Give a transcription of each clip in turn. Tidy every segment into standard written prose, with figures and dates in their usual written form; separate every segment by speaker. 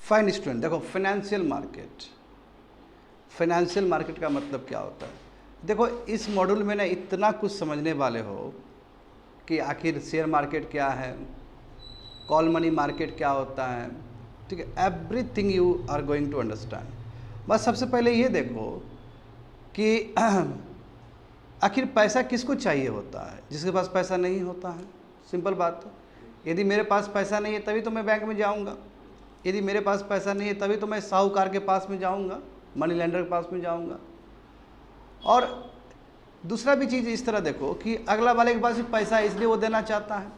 Speaker 1: Fine student, देखो financial market का मतलब क्या होता है। देखो इस मॉड्यूल में ना इतना कुछ समझने वाले हो कि आखिर शेयर मार्केट क्या है, कॉल मनी मार्केट क्या होता है, ठीक है, everything you are going to understand. बस सबसे पहले ये देखो कि आखिर पैसा किसको चाहिए होता है, जिसके पास पैसा नहीं होता है। सिंपल बात है। यदि मेरे पास पैसा नहीं है तभी तो मैं बैंक में जाऊंगा, यदि मेरे पास पैसा नहीं है तभी तो मैं साहूकार के पास में जाऊंगा, मनी लेंडर के पास में जाऊंगा। और दूसरा भी चीज़ इस तरह देखो कि अगला वाले के पास भी पैसा है इसलिए वो देना चाहता है।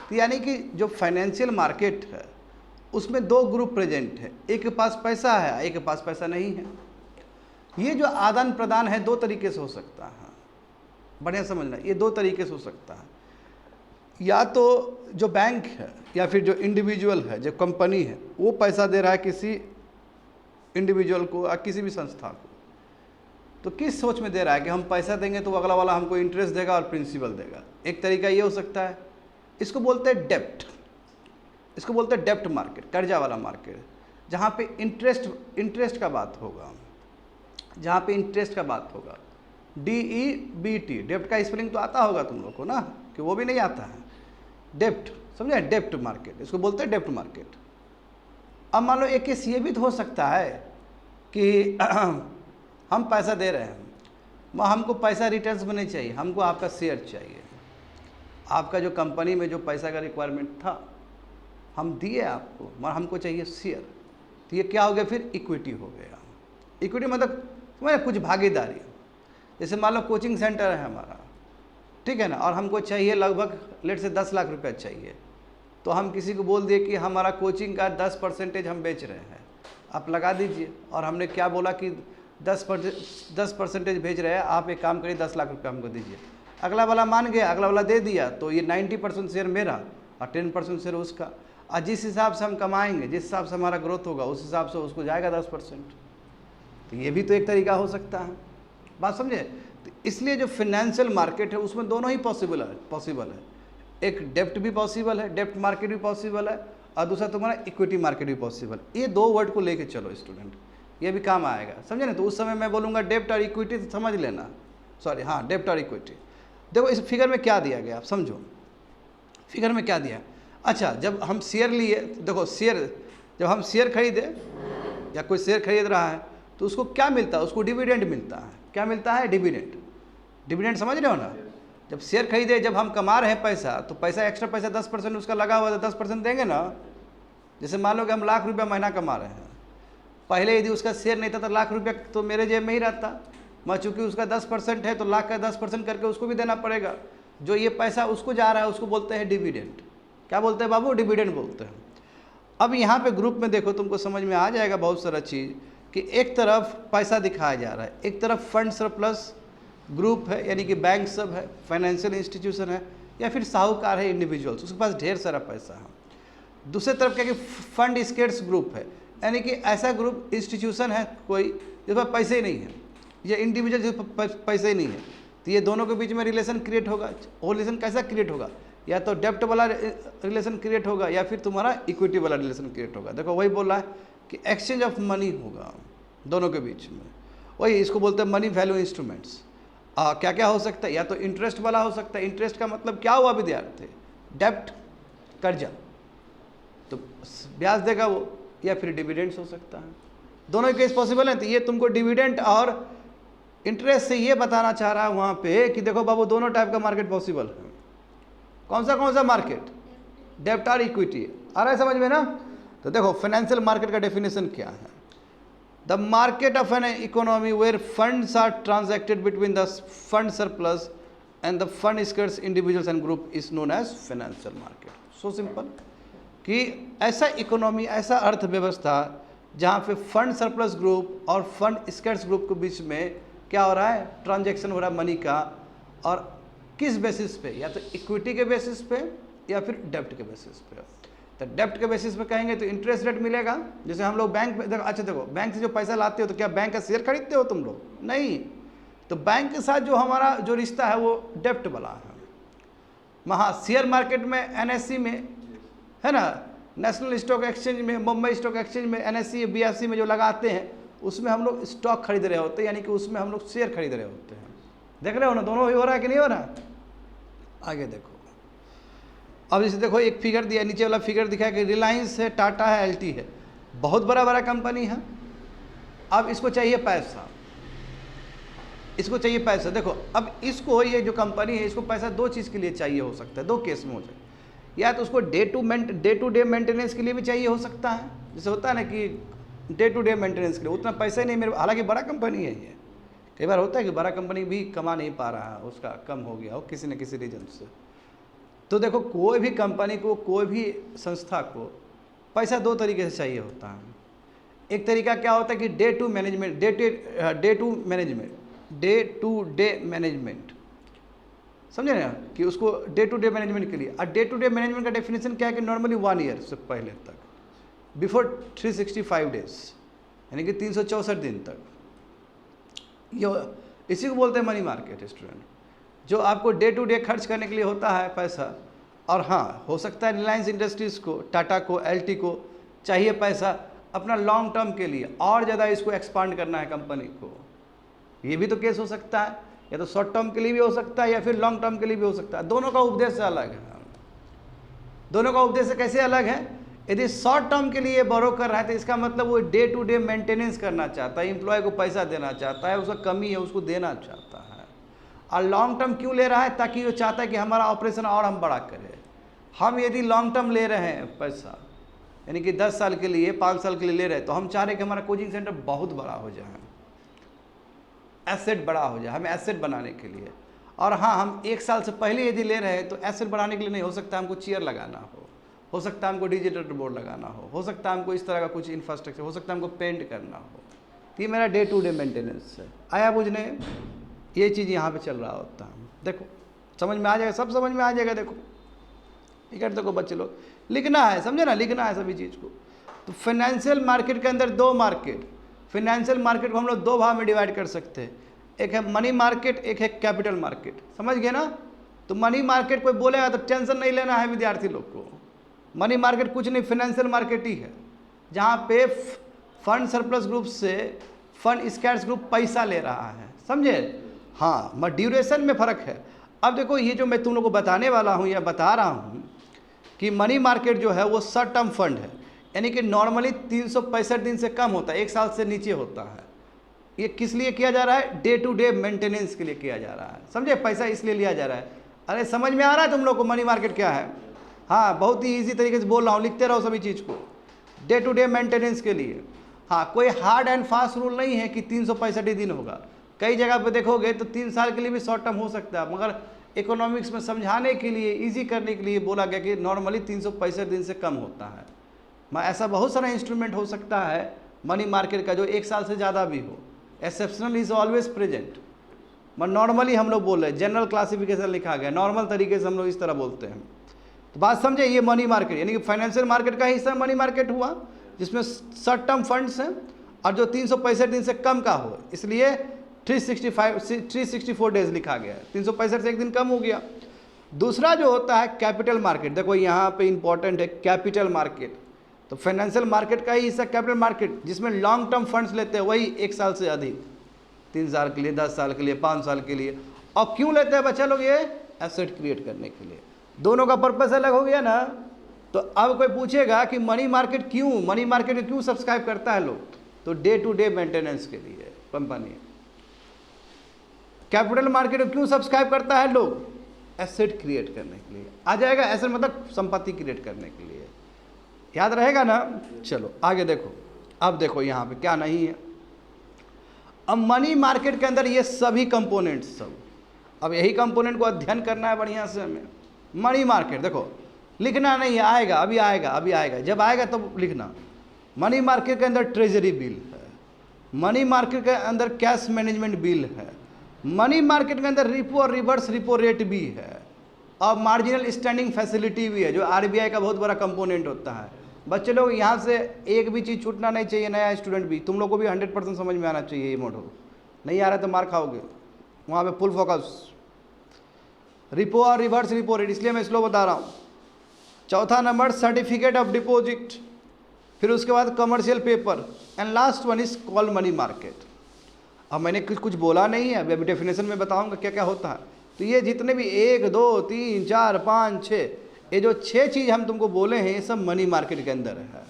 Speaker 1: तो यानी कि जो फाइनेंशियल मार्केट है उसमें दो ग्रुप प्रेजेंट है, एक के पास पैसा है, एक के पास पैसा नहीं है। ये जो आदान प्रदान है दो तरीके से हो सकता है, बढ़िया समझना, ये दो तरीके से हो सकता है। या तो जो बैंक है या फिर जो इंडिविजुअल है, जो कंपनी है, वो पैसा दे रहा है किसी इंडिविजुअल को या किसी भी संस्था को, तो किस सोच में दे रहा है कि हम पैसा देंगे तो अगला वाला हमको इंटरेस्ट देगा और प्रिंसिपल देगा। एक तरीका ये हो सकता है, इसको बोलते हैं डेप्ट, इसको बोलते हैं डेप्ट मार्केट, कर्जा वाला मार्केट, जहाँ पे इंटरेस्ट का बात होगा, जहाँ पे इंटरेस्ट का बात होगा। DEBT, डेप्ट का स्पेलिंग तो आता होगा तुम लोग को ना, कि वो भी नहीं आता है। डेप्ट, समझे, डेप्ट मार्केट, इसको बोलते हैं डेप्ट मार्केट। अब मान लो एक केस ये भी तो हो सकता है कि हम पैसा दे रहे हैं, हमको पैसा रिटर्न्स में नहीं चाहिए, हमको आपका शेयर चाहिए। आपका जो कंपनी में जो पैसा का रिक्वायरमेंट था हम दिए आपको, मगर हमको चाहिए शेयर। तो ये क्या हो गया फिर, इक्विटी हो गया। इक्विटी मतलब कुछ भागीदारी। जैसे मान लो कोचिंग सेंटर है हमारा, ठीक है ना, और हमको चाहिए लगभग लेट से 10 लाख रुपया चाहिए, तो हम किसी को बोल दिए कि हमारा कोचिंग का 10% हम बेच रहे हैं, आप लगा दीजिए। और हमने क्या बोला कि 10% भेज रहे हैं, आप एक काम करिए 10 लाख रुपया हमको दीजिए। अगला वाला मान गया, अगला वाला दे दिया, तो ये 90% शेयर मेरा और 10% शेयर उसका। और जिस हिसाब से हम कमाएंगे, जिस हिसाब से हमारा ग्रोथ होगा, उस हिसाब से उसको जाएगा 10%। तो ये भी तो एक तरीका हो सकता है, बात समझे। तो इसलिए जो फाइनेंशियल मार्केट है उसमें दोनों ही पॉसिबल है। एक डेप्ट भी पॉसिबल है, डेप्ट मार्केट भी पॉसिबल है, और दूसरा तुम्हारा इक्विटी मार्केट भी पॉसिबल। ये दो वर्ड को लेके चलो स्टूडेंट, ये भी काम आएगा, समझे ना। तो उस समय मैं बोलूँगा डेप्ट और इक्विटी, तो समझ लेना, सॉरी, हाँ, डेप्ट और इक्विटी। देखो इस फिगर में क्या दिया गया, आप समझो फिगर में क्या दिया। अच्छा, जब हम शेयर लिए, देखो शेयर, जब हम शेयर खरीदे या कोई शेयर खरीद रहा है तो उसको क्या मिलता है, उसको डिविडेंड मिलता है। क्या मिलता है, डिविडेंड समझ रहे हो ना। जब शेयर खरीदे, जब हम कमा रहे हैं पैसा, तो पैसा एक्स्ट्रा पैसा 10% उसका लगा हुआ है, 10% देंगे ना। जैसे मान लो कि हम लाख रुपया महीना कमा रहे हैं, पहले यदि उसका शेयर नहीं था तो लाख रुपया तो मेरे जेब में ही रहता, मगर चूँकि उसका 10% है तो लाख का 10% करके उसको भी देना पड़ेगा। जो ये पैसा उसको जा रहा है उसको बोलते हैं डिविडेंड। क्या बोलते हैं बाबू, डिविडेंड बोलते हैं। अब यहाँ पे ग्रुप में देखो, तुमको समझ में आ जाएगा बहुत सारा चीज़, कि एक तरफ पैसा दिखाया जा रहा है, एक तरफ फंड सरप्लस ग्रुप है, यानी कि बैंक सब है, फाइनेंशियल इंस्टीट्यूशन है, या फिर साहूकार है, इंडिविजुअल्स, उसके पास ढेर सारा पैसा है। दूसरे तरफ क्या कि फंड स्केर्स ग्रुप है, यानी कि ऐसा ग्रुप इंस्टीट्यूशन है कोई जिसके पास पैसे ही नहीं है, या इंडिविजुअल जिसके पास पैसे ही नहीं है। तो ये दोनों के बीच में रिलेशन क्रिएट होगा। वो रिलेशन कैसा क्रिएट होगा, या तो डेप्ट वाला रिलेशन क्रिएट होगा या फिर तुम्हारा इक्विटी वाला रिलेशन क्रिएट होगा। देखो वही बोल रहा है कि एक्सचेंज ऑफ मनी होगा दोनों के बीच में, वही इसको बोलते हैं मनी वैल्यू इंस्ट्रूमेंट्स। क्या क्या हो सकता है, या तो इंटरेस्ट वाला हो सकता है। इंटरेस्ट का मतलब क्या हुआ विद्यार्थी, डेप्ट, कर्जा, तो ब्याज देगा वो, या फिर डिविडेंड्स हो सकता है। दोनों केस पॉसिबल है। तो ये तुमको डिविडेंड और इंटरेस्ट से ये बताना चाह रहा है वहाँ पे कि देखो बाबू दोनों टाइप का मार्केट पॉसिबल है। कौन सा मार्केट, डेप्ट और इक्विटी। आ रहा है समझ में ना। तो देखो फाइनेंशियल मार्केट का डेफिनेशन क्या है, the market of an economy where funds are transacted between the fund surplus and the fund scarce individuals and group is known as financial market. So simple, कि ऐसा इकोनॉमी, ऐसा अर्थव्यवस्था जहाँ पे fund surplus group और fund scarce group के बीच में क्या हो रहा है, ट्रांजैक्शन हो रहा है मनी का। और किस बेसिस पे, या तो इक्विटी के बेसिस पे या फिर डेप्ट के बेसिस पे। तो डेप्ट के बेसिस पे कहेंगे तो इंटरेस्ट रेट मिलेगा। जैसे हम लोग बैंक में, अच्छा देखो, बैंक से जो पैसा लाते हो तो क्या बैंक का शेयर खरीदते हो तुम लोग, नहीं। तो बैंक के साथ जो हमारा जो रिश्ता है वो डेप्ट वाला है। वहाँ शेयर मार्केट में NSE में है ना, नेशनल स्टॉक एक्सचेंज में, मुंबई स्टॉक एक्सचेंज में, NSE BSE में जो लगाते हैं उसमें हम लोग स्टॉक खरीद रहे होते हैं, यानी कि उसमें हम लोग शेयर खरीद रहे होते हैं। देख रहे हो ना, दोनों ही हो रहा है कि नहीं हो रहा? आगे देखो, अब इसे देखो, एक फिगर दिया, नीचे वाला फिगर दिखा है कि रिलायंस है, टाटा है, LT है, बहुत बड़ा बड़ा कंपनी है। अब इसको चाहिए पैसा, इसको चाहिए पैसा। देखो अब इसको, ये जो कंपनी है इसको पैसा दो चीज़ के लिए चाहिए हो सकता है, दो केस में हो जाए। या तो उसको डे टू डे मेंटेनेंस के लिए भी चाहिए हो सकता है, जैसे होता है ना कि डे टू डे मेंटेनेंस के लिए उतना पैसा ही नहीं मेरे, हालांकि बड़ा कंपनी है ये, कई बार होता है कि बड़ा कंपनी भी कमा नहीं पा रहा है, उसका कम हो गया हो किसी न किसी रीजन से। तो देखो कोई भी कंपनी को, कोई भी संस्था को पैसा दो तरीके से चाहिए होता है। एक तरीका क्या होता है कि डे टू डे मैनेजमेंट, समझे ना, कि उसको डे टू डे मैनेजमेंट के लिए। और डे टू डे मैनेजमेंट का डेफिनेशन क्या है कि नॉर्मली 1 ईयर से पहले तक, बिफोर 365 डेज, यानी कि 364 दिन तक। ये इसी को बोलते हैं मनी मार्केट स्टूडेंट, जो आपको डे टू डे खर्च करने के लिए होता है पैसा। और हाँ, हो सकता है रिलायंस इंडस्ट्रीज़ को, टाटा को, LT को चाहिए पैसा अपना लॉन्ग टर्म के लिए, और ज़्यादा इसको एक्सपांड करना है कंपनी को, ये भी तो केस हो सकता है। या तो शॉर्ट टर्म के लिए भी हो सकता है या फिर लॉन्ग टर्म के लिए भी हो सकता है। दोनों का उद्देश्य अलग है। दोनों का उद्देश्य कैसे अलग है? यदि शॉर्ट टर्म के लिए बोरो कर रहा है तो इसका मतलब वो डे टू डे मेंटेनेंस करना चाहता है, एम्प्लॉय को पैसा देना चाहता है, उसका कमी है उसको देना चाहता है। और लॉन्ग टर्म क्यों ले रहा है? ताकि वो चाहता है कि हमारा ऑपरेशन और हम बड़ा करें। हम यदि लॉन्ग टर्म ले रहे हैं पैसा, यानी कि 10 साल के लिए, 5 साल के लिए ले रहे हैं, तो हम चाह रहे हैं कि हमारा कोचिंग सेंटर बहुत बड़ा हो जाए, एसेट बड़ा हो जाए, हमें एसेट बनाने के लिए। और हाँ, हम 1 साल से पहले यदि ले रहे हैं तो एसेट बढ़ाने के लिए नहीं, हो सकता है हमको चेयर लगाना हो सकता है हमको डिजिटल बोर्ड लगाना हो सकता है हमको इस तरह का कुछ इंफ्रास्ट्रक्चर, हो सकता है हमको पेंट करना हो। तो ये मेरा डे टू डे मेंटेनेंस है। आया बुझने? ये चीज़ यहाँ पे चल रहा होता है। देखो समझ में आ जाएगा, सब समझ में आ जाएगा। देखो टिकट देखो बच्चे लोग, लिखना है, समझे ना, लिखना है सभी चीज़ को। तो फाइनेंशियल मार्केट के अंदर दो मार्केट, फाइनेंशियल मार्केट को हम लोग 2 भाग में डिवाइड कर सकते हैं, एक है मनी मार्केट, एक है कैपिटल मार्केट। समझ गए ना? तो मनी मार्केट कोई बोलेगा तो टेंशन नहीं लेना है विद्यार्थी लोग को। मनी मार्केट कुछ नहीं, फाइनेंशियल मार्केट ही है, जहाँ पे फंड सरप्लस ग्रुप से फंड स्कैर्स ग्रुप पैसा ले रहा है, समझे? हाँ, मगर ड्यूरेशन में फ़र्क है। अब देखो ये जो मैं तुम लोग को बताने वाला हूँ या बता रहा हूँ कि मनी मार्केट जो है वो शॉर्ट टर्म फंड है, यानी कि नॉर्मली 365 दिन से कम होता है, 1 साल से नीचे होता है। ये किस लिए किया जा रहा है? डे टू डे मेंटेनेंस के लिए किया जा रहा है, समझे? पैसा इसलिए लिया जा रहा है। अरे समझ में आ रहा है तुम लोग को मनी मार्केट क्या है? हाँ, बहुत ही इजी तरीके से बोल रहा हूँ, लिखते रहो सभी चीज़ को, डे टू डे मेंटेनेंस के लिए। हाँ, कोई हार्ड एंड फास्ट रूल नहीं है कि 365 दिन होगा। कई जगह पे देखोगे तो 3 साल के लिए भी शॉर्ट टर्म हो सकता है, मगर इकोनॉमिक्स में समझाने के लिए, ईजी करने के लिए बोला गया कि नॉर्मली 365 दिन से कम होता है। ऐसा बहुत सारा इंस्ट्रूमेंट हो सकता है मनी मार्केट का जो 1 साल से ज़्यादा भी हो। एक्सेप्शनल इज ऑलवेज प्रेजेंट, मगर नॉर्मली हम लोग बोल रहे हैं, जनरल क्लासिफिकेशन लिखा गया, नॉर्मल तरीके से हम लोग इस तरह बोलते हैं। तो बात समझे? ये मनी मार्केट यानी कि फाइनेंशियल मार्केट का हिस्सा मनी मार्केट हुआ, जिसमें शॉर्ट टर्म फंड्स हैं और जो 365 दिन से कम का हो, इसलिए 364 डेज लिखा गया है, 365 से एक दिन कम हो गया। दूसरा जो होता है कैपिटल मार्केट, देखो यहाँ पे इंपॉर्टेंट है कैपिटल मार्केट। तो फाइनेंशियल मार्केट का ही हिस्सा कैपिटल मार्केट, जिसमें लॉन्ग टर्म फंड्स लेते हैं, वही 1 साल से अधिक, 3 साल के लिए, 10 साल के लिए, 5 साल के लिए। और क्यों लेते हैं बच्चा लोग? ये एसेट क्रिएट करने के लिए। दोनों का पर्पस अलग हो गया ना। तो अब कोई पूछेगा कि मनी मार्केट क्यों सब्सक्राइब करता है लोग? तो डे टू डे मेंटेनेंस के लिए कंपनी। कैपिटल मार्केट क्यों सब्सक्राइब करता है लोग? एसेट क्रिएट करने के लिए। आ जाएगा? एसेट मतलब संपत्ति क्रिएट करने के लिए, याद रहेगा ना? चलो आगे देखो। अब देखो यहाँ पे क्या नहीं है। अब मनी मार्केट के अंदर ये सभी कंपोनेंट्स सब, अब यही कंपोनेंट को अध्ययन करना है बढ़िया से हमें। मनी मार्केट देखो, लिखना नहीं है, आएगा, अभी आएगा, जब आएगा तब तो लिखना। मनी मार्केट के अंदर ट्रेजरी बिल है, मनी मार्केट के अंदर कैश मैनेजमेंट बिल है, मनी मार्केट के अंदर रिपो और रिवर्स रिपो रेट भी है, और मार्जिनल स्टैंडिंग फैसिलिटी भी है, जो RBI का बहुत बड़ा कंपोनेंट होता है। बच्चे लोग यहाँ से एक भी चीज़ छूटना नहीं चाहिए। नया स्टूडेंट भी, तुम लोग को भी 100% समझ में आना चाहिए ये मॉडल। नहीं आ रहा तो मार खाओगे। वहाँ पे फुल फोकस, रिपो और रिवर्स रिपो रेट, इसलिए मैं स्लो बता रहा हूँ। चौथा नंबर सर्टिफिकेट ऑफ डिपॉजिट, फिर उसके बाद commercial paper, and last one is call money market. अब मैंने कुछ बोला नहीं है, अभी डेफिनेशन में बताऊंगा क्या क्या होता है। तो ये जितने भी 1 2 3 4 5 6, ये जो 6 चीज़ हम तुमको बोले हैं ये सब मनी मार्केट के अंदर है।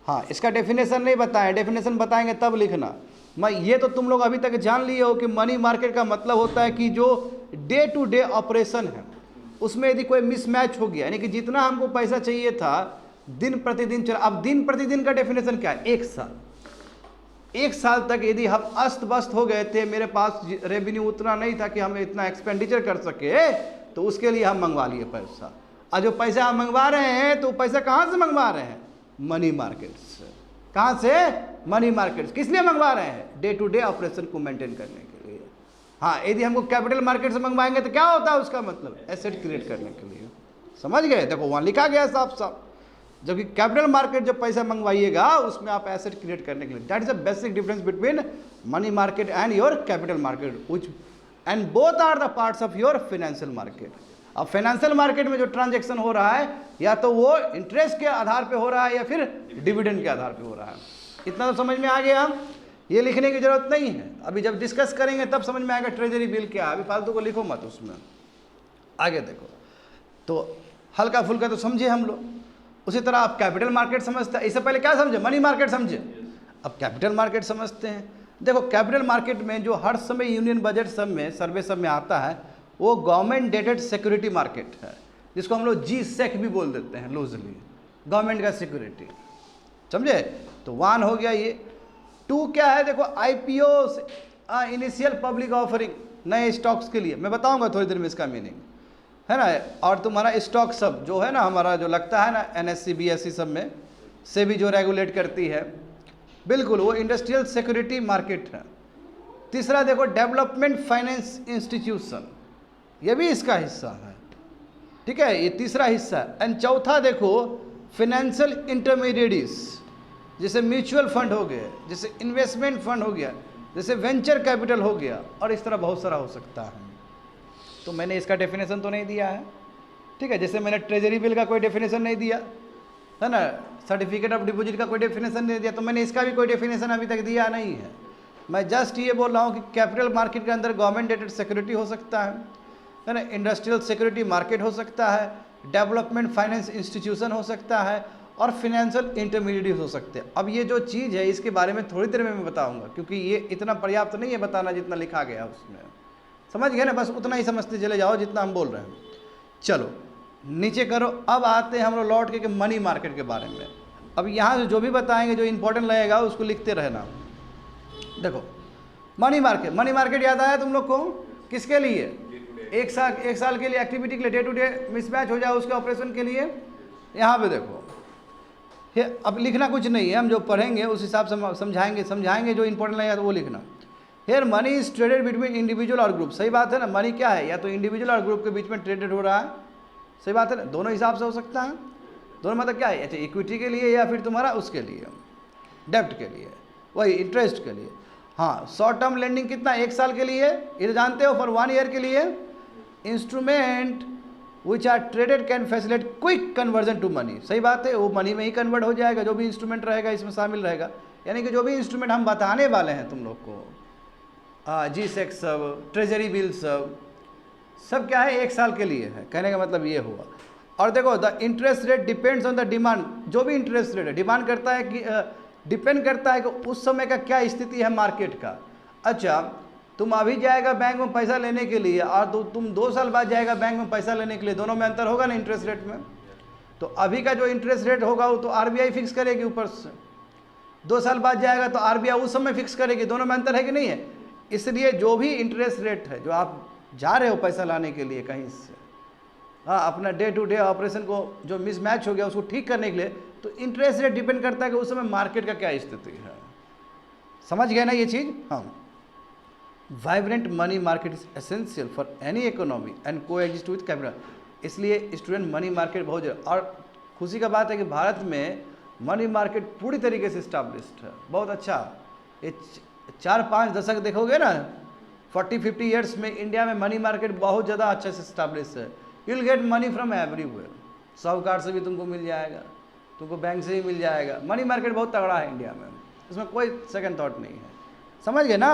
Speaker 1: हाँ, इसका डेफिनेशन नहीं बताएं, डेफिनेशन बताएंगे तब लिखना। मैं ये तो तुम लोग अभी तक जान लिए हो कि मनी मार्केट का मतलब होता है कि जो डे टू डे ऑपरेशन है उसमें यदि कोई मिसमैच हो गया, यानी कि जितना हमको पैसा चाहिए था दिन प्रतिदिन चला। अब दिन प्रतिदिन का डेफिनेशन क्या है? 1 साल। 1 साल तक यदि हम अस्त व्यस्त हो गए थे, मेरे पास रेवेन्यू उतना नहीं था कि हम इतना एक्सपेंडिचर कर सके, तो उसके लिए हम मंगवा लिए पैसा। और जो पैसा हम मंगवा रहे हैं तो पैसा कहाँ से मंगवा रहे हैं? मनी मार्केट से। कहाँ से? मनी मार्केट से। किस लिए मंगवा रहे हैं? डे टू डे ऑपरेशन को मेंटेन करने के लिए। हाँ, यदि हमको कैपिटल मार्केट से मंगवाएंगे तो क्या होता है उसका मतलब? एसेट क्रिएट करने के लिए। समझ गए? देखो वहाँ लिखा गया है साफ साफ। जबकि कैपिटल मार्केट जब पैसा मंगवाइएगा उसमें आप एसेट क्रिएट करने के लिए। That is a basic difference between money market and your capital market, which and both are the parts of your financial market. अब फाइनेंशियल मार्केट में जो ट्रांजैक्शन हो रहा है या तो वो इंटरेस्ट के आधार पे हो रहा है या फिर डिविडेंड के आधार पे हो रहा है। इतना तो समझ में आ गया। ये लिखने की जरूरत नहीं है, अभी जब डिस्कस करेंगे तब समझ में आएगा ट्रेजरी बिल क्या है। अभी फालतू को लिखो मत उसमें। आगे देखो, तो हल्का फुल्का तो समझे हम लोग। उसी तरह आप कैपिटल मार्केट समझते हैं। इससे पहले क्या समझे? मनी मार्केट समझे। अब कैपिटल मार्केट समझते हैं। देखो कैपिटल मार्केट में जो हर समय यूनियन बजट सब में, सर्वे सब में आता है, वो गवर्नमेंट डेटेड सिक्योरिटी मार्केट है, जिसको हम लोग G-SEC भी बोल देते हैं लूजली, गवर्नमेंट का सिक्योरिटी। समझे? तो 1 हो गया ये। 2 क्या है? देखो IPO, इनिशियल पब्लिक ऑफरिंग, नए स्टॉक्स के लिए। मैं बताऊंगा थोड़ी देर में इसका मीनिंग, है ना। और तुम्हारा स्टॉक सब जो है ना, हमारा जो लगता है ना NSE BSE सब में, से भी जो रेगुलेट करती है, बिल्कुल वो इंडस्ट्रियल सिक्योरिटी मार्केट है। तीसरा देखो डेवलपमेंट फाइनेंस इंस्टीट्यूशन, ये भी इसका हिस्सा है। ठीक है, ये तीसरा हिस्सा है। एंड चौथा देखो फाइनेंशियल इंटरमीडिएट्स, जैसे म्यूचुअल फंड हो गए, जैसे इन्वेस्टमेंट फंड हो गया, जैसे वेंचर कैपिटल हो गया, और इस तरह बहुत सारा हो सकता है। तो मैंने इसका डेफिनेशन तो नहीं दिया है, ठीक है। जैसे मैंने ट्रेजरी बिल का कोई डेफिनेशन नहीं दिया है ना, सर्टिफिकेट ऑफ डिपॉजिट का कोई डेफिनेशन नहीं दिया, तो मैंने इसका भी कोई डेफिनेशन अभी तक दिया नहीं है। मैं जस्ट ये बोल रहा हूँ कि कैपिटल मार्केट के अंदर गवर्नमेंट डेटेड सिक्योरिटी हो सकता है ना, इंडस्ट्रियल सिक्योरिटी मार्केट हो सकता है, डेवलपमेंट फाइनेंस इंस्टीट्यूशन हो सकता है, और फाइनेंशियल इंटरमीडिएट हो सकते हैं। अब ये जो चीज़ है इसके बारे में थोड़ी देर में मैं बताऊंगा, क्योंकि ये इतना पर्याप्त नहीं है बताना जितना लिखा गया उसमें। समझ गए ना? बस उतना ही समझते चले जाओ जितना हम बोल रहे हैं। चलो नीचे करो। अब आते हैं हम लोग लौट के मनी मार्केट के बारे में। अब यहाँ से जो भी बताएंगे जो इंपॉर्टेंट लगेगा उसको लिखते रहना। देखो मनी मार्केट याद आया तुम लोग को? किसके लिए? एक साल के लिए एक्टिविटी के लिए, डे टू डे मिसमैच हो जाए उसके ऑपरेशन के लिए। यहाँ पे देखो अब लिखना कुछ नहीं है, हम जो पढ़ेंगे उस हिसाब से समझाएंगे जो इंपॉर्टेंट लगेगा तो वो लिखना। Here money is traded between individual और ग्रुप। सही बात है ना। मनी क्या है? या तो इंडिविजुअल और ग्रुप के बीच में ट्रेडेड हो रहा है। सही बात है ना। दोनों हिसाब से हो सकता है। दोनों मतलब क्या है? अच्छा, इक्विटी के लिए या फिर तुम्हारा उसके लिए डेब्ट के लिए, वही इंटरेस्ट के लिए। हाँ, शॉर्ट टर्म लेंडिंग कितना? 1 साल के लिए, ये जानते हो, फॉर 1 ईयर के लिए। Instrument which are traded can facilitate quick conversion to money. सही बात है, वो मनी में ही कन्वर्ट हो जाएगा। जो भी इंस्ट्रूमेंट रहेगा इसमें शामिल रहेगा, यानी कि जो भी इंस्ट्रूमेंट हम बताने वाले हैं तुम लोग को, G-SEC सब, ट्रेजरी बिल सब क्या है? 1 साल के लिए है। कहने का मतलब ये हुआ। और देखो the interest rate depends on the demand. जो भी इंटरेस्ट रेट है डिमांड करता है कि डिपेंड करता है कि उस समय का क्या स्थिति है मार्केट का। अच्छा, तुम अभी जाएगा बैंक में पैसा लेने के लिए और तुम 2 साल बाद जाएगा बैंक में पैसा लेने के लिए, दोनों में अंतर होगा ना इंटरेस्ट रेट में। तो अभी का जो इंटरेस्ट रेट होगा वो तो RBI फिक्स करेगी ऊपर से। 2 साल बाद जाएगा तो RBI उस समय फिक्स करेगी। दोनों में अंतर है कि नहीं है? इसलिए जो भी इंटरेस्ट रेट है, जो आप जा रहे हो पैसा लाने के लिए कहीं से, हाँ, अपना डे टू डे ऑपरेशन को जो मिसमैच हो गया उसको ठीक करने के लिए, तो इंटरेस्ट रेट डिपेंड करता है कि उस समय मार्केट का क्या स्थिति है। समझ गए ना ये चीज़? हाँ। Vibrant money market is essential for any economy and को एग्जिस्ट विथ कैपिटल। इसलिए स्टूडेंट मनी मार्केट बहुत जरूरी। और खुशी का बात है कि भारत में मनी मार्केट पूरी तरीके से स्टैब्लिश्ड है। बहुत अच्छा। ये 4-5 दशक देखोगे ना, 40-50 ईयर्स में इंडिया में मनी मार्केट बहुत ज़्यादा अच्छे से स्टैब्लिश है। You will get money from everywhere. साहूकार से भी तुमको मिल जाएगा, तुमको बैंक से भी मिल जाएगा। मनी मार्केट बहुत तगड़ा है इंडिया में, इसमें कोई सेकंड थॉट नहीं है, समझ गए ना।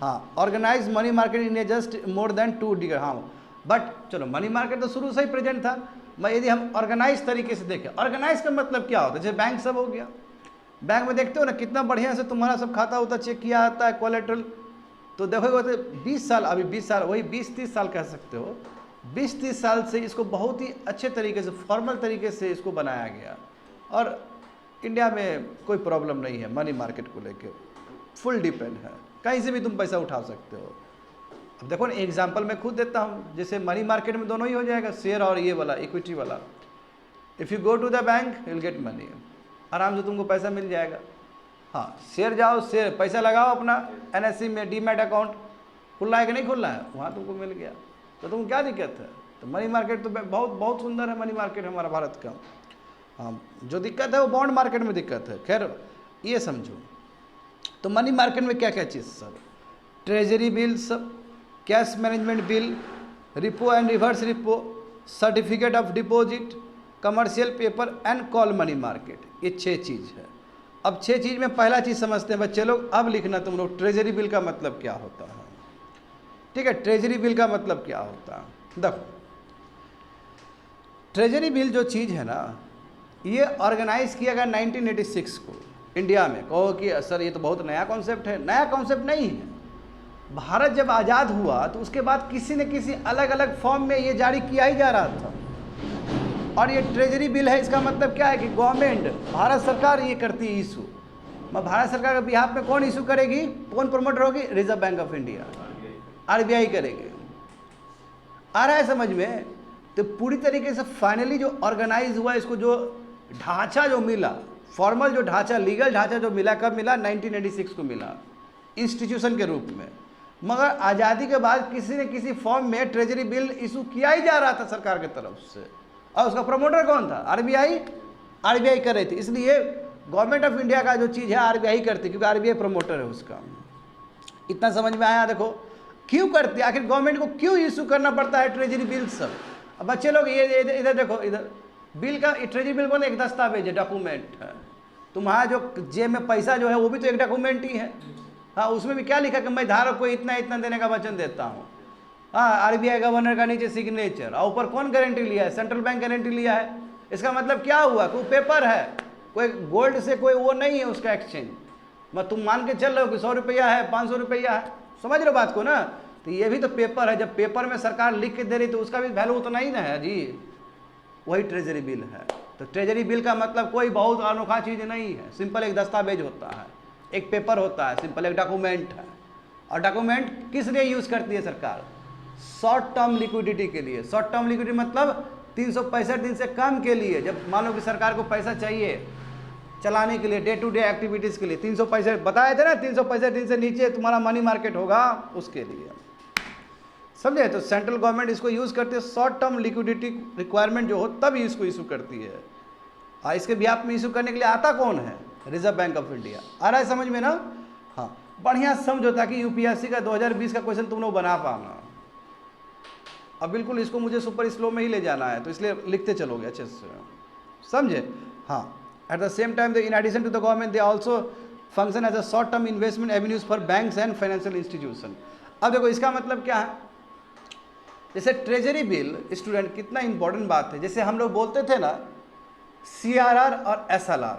Speaker 1: हाँ, organise money market in a just more than 2 decade. हाँ, बट चलो मनी मार्केट तो शुरू से ही प्रेजेंट था, मैं यदि हम ऑर्गेनाइज तरीके से देखें, ऑर्गेनाइज का मतलब क्या होता है, जैसे बैंक सब हो गया, बैंक में देखते हो ना कितना बढ़िया से तुम्हारा सब खाता होता चेक किया आता है, कोलेट्रल। तो देखोगे तो 20 साल, अभी 20 साल, वही 20-30 साल कह सकते हो, 20-30 साल से इसको बहुत ही अच्छे तरीके से, फॉर्मल तरीके से इसको बनाया गया, और इंडिया में कोई प्रॉब्लम नहीं है मनी मार्केट को लेके, फुल डिपेंड है, कहीं से भी तुम पैसा उठा सकते हो। अब देखो ना, एग्जांपल मैं खुद देता हूँ, जैसे मनी मार्केट में दोनों ही हो जाएगा, शेयर और ये वाला इक्विटी वाला। If you go to the bank you will get money, आराम से तुमको पैसा मिल जाएगा। हाँ, शेयर जाओ, शेयर पैसा लगाओ अपना NSE में, डीमैट अकाउंट खुला है कि नहीं खुला है, वहाँ तुमको मिल गया, तो तुमको क्या दिक्कत है। तो मनी मार्केट तो बहुत बहुत सुंदर है, मनी मार्केट हमारा भारत का। हाँ, जो दिक्कत है वो बॉन्ड मार्केट में दिक्कत है। खैर ये समझो, तो मनी मार्केट में क्या क्या चीज़ sir, treasury bills, cash management bill, repo and reverse repo, certificate of deposit, commercial paper and call money market, ये 6 चीज़ है। अब 6 चीज़ में पहला चीज़ समझते हैं बच्चे लोग। अब लिखना तुम लोग, ट्रेजरी बिल का मतलब क्या होता है। ठीक है, ट्रेजरी बिल का मतलब क्या होता है। देखो, ट्रेजरी बिल जो चीज़ है ना, ये ऑर्गेनाइज किया गया 1986 को इंडिया में। कहो कि सर ये तो बहुत नया कॉन्सेप्ट है, नया कॉन्सेप्ट नहीं है। भारत जब आज़ाद हुआ तो उसके बाद किसी न किसी अलग अलग फॉर्म में ये जारी किया ही जा रहा था, और ये ट्रेजरी बिल है। इसका मतलब क्या है कि गवर्नमेंट, भारत सरकार ये करती है इशू। मैं भारत सरकार के बिहाफ में कौन इशू करेगी, कौन प्रमोटर होगी, reserve bank of India, RBI करेगी। आ रहा है समझ में। तो पूरी तरीके से फाइनली जो ऑर्गेनाइज हुआ, इसको जो ढांचा जो मिला, फॉर्मल जो ढांचा, लीगल ढांचा जो मिला, कब मिला, 1986 को मिला, इंस्टीट्यूशन के रूप में। मगर आज़ादी के बाद किसी न किसी फॉर्म में ट्रेजरी बिल इशू किया ही जा रहा था सरकार की तरफ से, और उसका प्रमोटर कौन था, RBI कर रही थी। इसलिए गवर्नमेंट ऑफ इंडिया का जो चीज़ है RBI करती, क्योंकि RBI प्रमोटर है उसका। इतना समझ में आया। देखो क्यों करती है, आखिर गवर्नमेंट को क्यों इशू करना पड़ता है ट्रेजरी बिल सब। अब बच्चे लोग ये इधर देखो, इधर बिल का, ट्रेजरी बिल बोले एक दस्तावेज है, डॉक्यूमेंट है। तुम्हारा जो जेब में पैसा जो है वो भी तो एक डॉक्यूमेंट ही है। हाँ, उसमें भी क्या लिखा कि मैं धारक को इतना इतना देने का वचन देता हूँ। हाँ, RBI गवर्नर का नीचे सिग्नेचर, और ऊपर कौन गारंटी लिया है, सेंट्रल बैंक गारंटी लिया है। इसका मतलब क्या हुआ कि वो पेपर है, कोई गोल्ड से कोई वो नहीं है उसका एक्सचेंज। मैं तुम मान के चल रहे हो कि 100 रुपया है, 500 रुपया है, समझ रहे हो बात को ना। तो ये भी तो पेपर है, जब पेपर में सरकार लिख के दे रही तो उसका भी वैल्यू उतना ही ना है जी। वही ट्रेजरी बिल है। तो ट्रेजरी बिल का मतलब कोई बहुत अनोखा चीज़ नहीं है, सिंपल एक दस्तावेज होता है, एक पेपर होता है, सिंपल एक डॉक्यूमेंट है। और डॉक्यूमेंट किस लिए यूज़ करती है सरकार, शॉर्ट टर्म लिक्विडिटी के लिए। शॉर्ट टर्म लिक्विडिटी मतलब 365 दिन से कम के लिए, जब मान लो कि सरकार को पैसा चाहिए चलाने के लिए, डे टू डे एक्टिविटीज़ के लिए, 365 बताए थे ना, 365 दिन से नीचे तुम्हारा मनी मार्केट होगा, उसके लिए, समझे। तो सेंट्रल गवर्नमेंट इसको यूज़ करती है, शॉर्ट टर्म लिक्विडिटी रिक्वायरमेंट जो हो तब इसको इशू करती है। हाँ, इसके बिहाफ में इशू करने के लिए आता कौन है, रिजर्व बैंक ऑफ इंडिया। आ रहा है समझ में ना। हाँ, बढ़िया समझो ताकि UPSC का 2020 का क्वेश्चन तुम लोग बना पाना। अब बिल्कुल इसको मुझे सुपर स्लो में ही ले जाना है, तो इसलिए लिखते चलोगे अच्छे से, समझे। हाँ, at the same time in addition to the government they also function as a short term investment avenues for banks and financial institution. अब देखो इसका मतलब क्या है, जैसे ट्रेजरी बिल स्टूडेंट कितना इंपॉर्टेंट बात है। जैसे हम लोग बोलते थे ना CRR और SLR,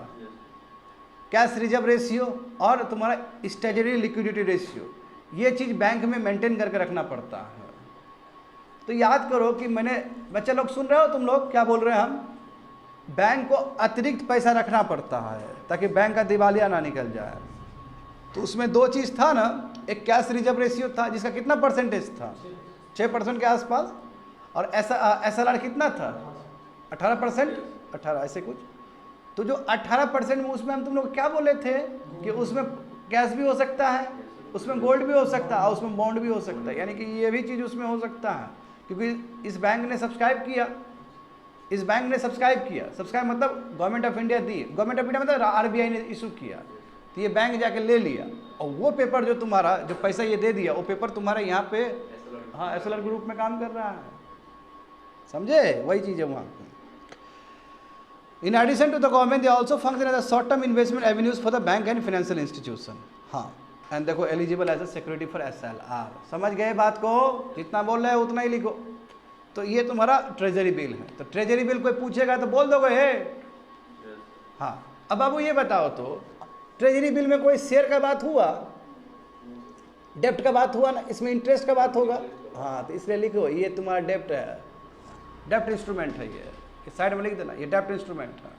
Speaker 1: कैश रिजर्व रेशियो और तुम्हारा स्टेजरी लिक्विडिटी रेशियो, ये चीज़ बैंक में मेंटेन करके रखना पड़ता है। तो याद करो कि मैंने, बच्चे लोग सुन रहे हो तुम लोग क्या बोल रहे हैं हम, बैंक को अतिरिक्त पैसा रखना पड़ता है ताकि बैंक का दिवालिया ना निकल जाए। तो उसमें 2 चीज़ था ना, एक कैश रिजर्व रेशियो था जिसका कितना परसेंटेज था, 6% के आसपास, और SLR कितना था, 18%, 18 ऐसे कुछ। तो जो 18% में, उसमें हम तुम लोग क्या बोले थे कि उसमें कैश भी हो सकता है, उसमें गोल्ड भी हो सकता है, और उसमें बॉन्ड भी हो सकता है, यानी कि ये भी चीज़ उसमें हो सकता है। क्योंकि इस बैंक ने सब्सक्राइब किया, इस बैंक ने सब्सक्राइब किया, सब्सक्राइब मतलब government of India the, government of India मतलब RBI ने इशू किया, तो ये बैंक जाके ले लिया, और वो पेपर जो तुम्हारा, जो पैसा ये दे दिया, वो पेपर तुम्हारे यहाँ पे, हाँ, SLR के रूप में काम कर रहा है, समझे। वही चीज़ है वहाँ पे। In addition to the government they also function as a short term investment avenues for the bank and financial institution. हाँ, एंड देखो eligible as a security for SLR। समझ गए बात को? जितना बोल रहे हैं उतना ही लिखो। तो ये तुम्हारा ट्रेजरी बिल है। तो ट्रेजरी बिल कोई पूछेगा तो बोल दोगे हे। हाँ, अब बाबू ये बताओ तो ट्रेजरी बिल में कोई शेयर का बात हुआ, डेप्ट का बात हुआ ना, इसमें इंटरेस्ट का बात होगा। हाँ, तो इसलिए लिखो ये तुम्हारा डेप्ट है, डेप्ट इंस्ट्रूमेंट है। ये साइड में लिख देना, ये डेप्ट इंस्ट्रूमेंट है।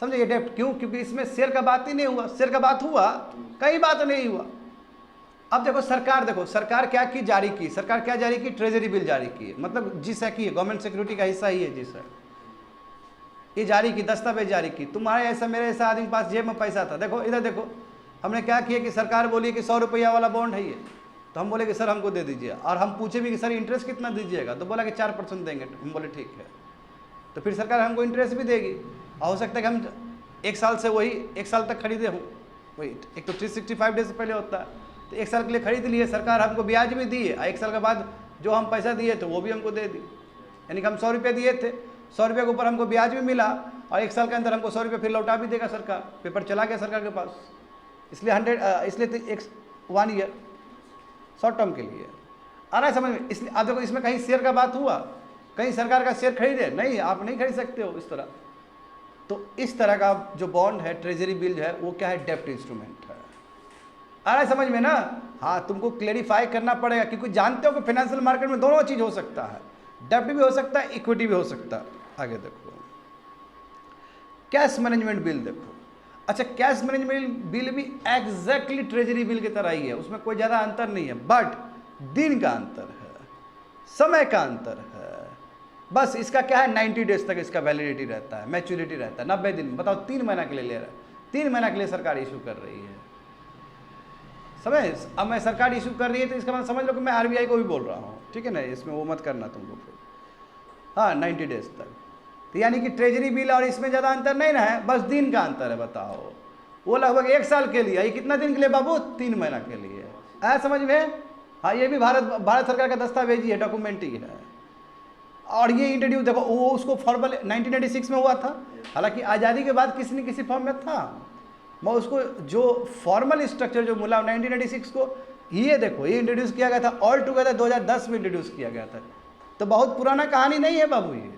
Speaker 1: समझे? ये डेप्ट क्यों? क्योंकि इसमें शेयर का बात ही नहीं हुआ। शेयर का बात हुआ, कहीं बात नहीं हुआ। अब देखो सरकार, देखो सरकार क्या की, जारी की। सरकार क्या जारी की? ट्रेजरी बिल जारी की, मतलब जिससे की गवर्नमेंट सिक्योरिटी का हिस्सा ही है जिससे ये जारी की, दस्तावेज जारी की। तुम्हारे ऐसा मेरे ऐसा आदमी के पास जेब में पैसा था। देखो इधर देखो, हमने क्या किया कि सरकार बोली कि 100 रुपया वाला बॉन्ड है ये, तो हम बोले कि सर हमको दे दीजिए। और हम पूछे भी कि सर इंटरेस्ट कितना दीजिएगा, तो बोला कि 4% देंगे। हम बोले ठीक है। तो फिर सरकार हमको इंटरेस्ट भी देगी। और हो सकता है कि हम 1 साल से वही 1 साल तक खरीदे हूँ। वही एक तो 365 डेज से पहले होता है, तो 1 साल के लिए खरीद लिए। सरकार हमको ब्याज भी दी है, 1 साल के बाद जो हम पैसा दिए थे वो भी हमको दे दी। यानी कि हम 100 रुपये दिए थे, 100 रुपये के ऊपर हमको ब्याज भी मिला, और 1 साल के अंदर हमको 100 रुपये फिर लौटा भी देगा सरकार। पेपर चला गया सरकार के पास, इसलिए 1 ईयर शॉर्ट टर्म के लिए आ रहा है समझ में। इसलिए आप देखो इसमें कहीं शेयर का बात हुआ, कहीं सरकार का शेयर खरीदे नहीं, आप नहीं खरीद सकते हो इस तरह। तो इस तरह का जो बॉन्ड है, ट्रेजरी बिल है, वो क्या है? डेप्ट इंस्ट्रूमेंट है। आ रहा है समझ में ना? हाँ, तुमको क्लेरिफाई करना पड़ेगा, क्योंकि जानते हो कि फाइनेंशियल मार्केट में दोनों चीज हो सकता है, डेप्ट भी हो सकता है, इक्विटी भी हो सकता है। आगे देखो कैश मैनेजमेंट बिल। देखो अच्छा, कैश मैनेजमेंट बिल भी एग्जैक्टली ट्रेजरी बिल की तरह ही है, उसमें कोई ज़्यादा अंतर नहीं है, बट दिन का अंतर है, समय का अंतर है। बस इसका क्या है, 90 डेज तक इसका वैलिडिटी रहता है, मैच्योरिटी रहता है 90 दिन। बताओ 3 महीना के लिए ले रहा है, 3 महीना के लिए सरकार इशू कर रही है। समझ? अब मैं सरकार इशू कर रही है तो इसका मतलब समझ लो कि मैं RBI को भी बोल रहा हूँ, ठीक है ना? इसमें वो मत करना तुम लोग। हाँ, 90 डेज तक। तो यानी कि ट्रेजरी बिल और इसमें ज़्यादा अंतर नहीं ना है, बस दिन का अंतर है। बताओ वो लगभग 1 साल के लिए, ये कितना दिन के लिए बाबू? 3 महीना के लिए। आया समझ में? हाँ, ये भी भारत सरकार का दस्तावेज ही है, डॉक्यूमेंट ही है। और ये इंट्रोड्यूस देखो, वो उसको फॉर्मल 1996 में हुआ था, हालांकि आज़ादी के बाद किसी न किसी फॉर्म में था। मैं उसको जो फॉर्मल स्ट्रक्चर जो मिला 1996 को, ये देखो ये इंट्रोड्यूस किया गया था ऑल टुगेदर 2010 में इंट्रोड्यूस किया गया था। तो बहुत पुराना कहानी नहीं है बाबू, ये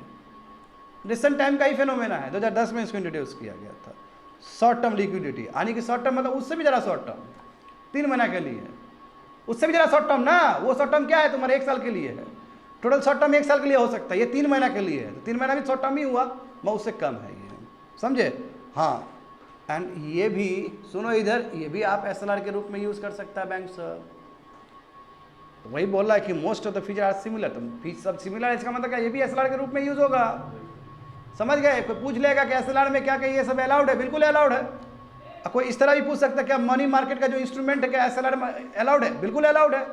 Speaker 1: रिसेंट टाइम का ही फेनोमेना है। 2010 में इसको इंट्रोड्यूस किया गया था। शॉर्ट टर्म लिक्विडिटी, यानी कि शॉर्ट टर्म मतलब उससे भी ज़्यादा शॉर्ट टर्म, 3 महीना के लिए, उससे भी ज़्यादा शॉर्ट टर्म ना। वो शॉर्ट टर्म क्या है तुम्हारे? 1 साल के लिए है। टोटल शॉर्ट टर्म 1 साल के लिए हो सकता है, ये 3 महीना के लिए है, तो 3 महीना भी शॉर्ट टर्म ही हुआ, मैं उससे कम है ये। समझे? हाँ, एंड ये भी सुनो इधर, ये भी आप SLR के रूप में यूज़ कर सकता है बैंक सर। तो वही बोल रहा है कि most of the feature are similar, तो फीचर सब सिमिलर, इसका मतलब क्या? ये भी SLR के रूप में यूज़ होगा। समझ गए? कोई पूछ लेगा कि SLR में क्या क्या ये सब अलाउड है? बिल्कुल अलाउड है। कोई इस तरह भी पूछ सकता है क्या मनी मार्केट का जो इंस्ट्रूमेंट है क्या SLR में अलाउड है? बिल्कुल अलाउड है,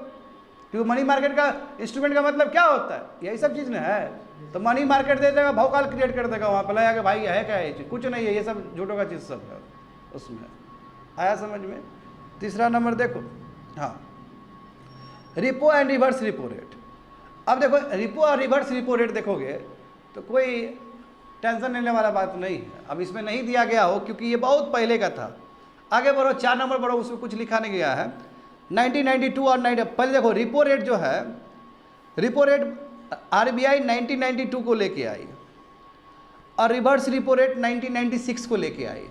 Speaker 1: क्योंकि मनी मार्केट का इंस्ट्रूमेंट का मतलब क्या होता है? यही सब चीज़ ना है। तो मनी मार्केट दे देगा, भौकाल क्रिएट कर देगा वहाँ पर, लगा कि भाई है क्या है, कुछ नहीं है, ये सब झूठों का चीज़ सब है उसमें। आया समझ में? तीसरा नंबर देखो, हाँ, repo and reverse repo rate. अब देखो रिपो और रिवर्स रिपो रेट देखोगे तो कोई टेंशन लेने वाला बात नहीं है। अब इसमें नहीं दिया गया हो क्योंकि ये बहुत पहले का था। आगे बढ़ो, 4 नंबर बढ़ो, उसमें कुछ लिखा नहीं गया है। 1992 और 90, पहले देखो रिपो रेट जो है, रिपो रेट RBI 1992 को लेके आई और रिवर्स रिपो रेट 1996 को लेके आई।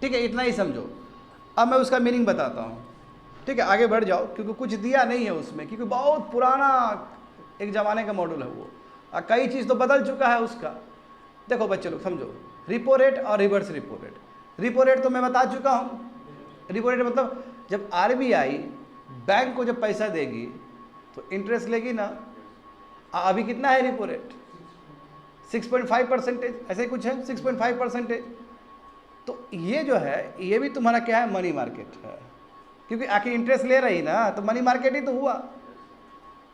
Speaker 1: ठीक है, इतना ही समझो। अब मैं उसका मीनिंग बताता हूँ, ठीक है? आगे बढ़ जाओ, क्योंकि कुछ दिया नहीं है उसमें, क्योंकि बहुत पुराना एक ज़माने का मॉडल है वो, और कई चीज़ तो बदल चुका है उसका। देखो बच्चे लोग समझो, रिपो रेट और reverse repo rate. Repo rate तो मैं बता चुका हूँ। रिपो रेट मतलब जब RBI बैंक को जब पैसा देगी तो इंटरेस्ट लेगी ना। अभी कितना है रिपो रेट? 6.5%, ऐसे कुछ है, 6.5%। तो ये जो है ये भी तुम्हारा क्या है? मनी मार्केट है, क्योंकि आखिर इंटरेस्ट ले रही ना, तो मनी मार्केट ही तो हुआ।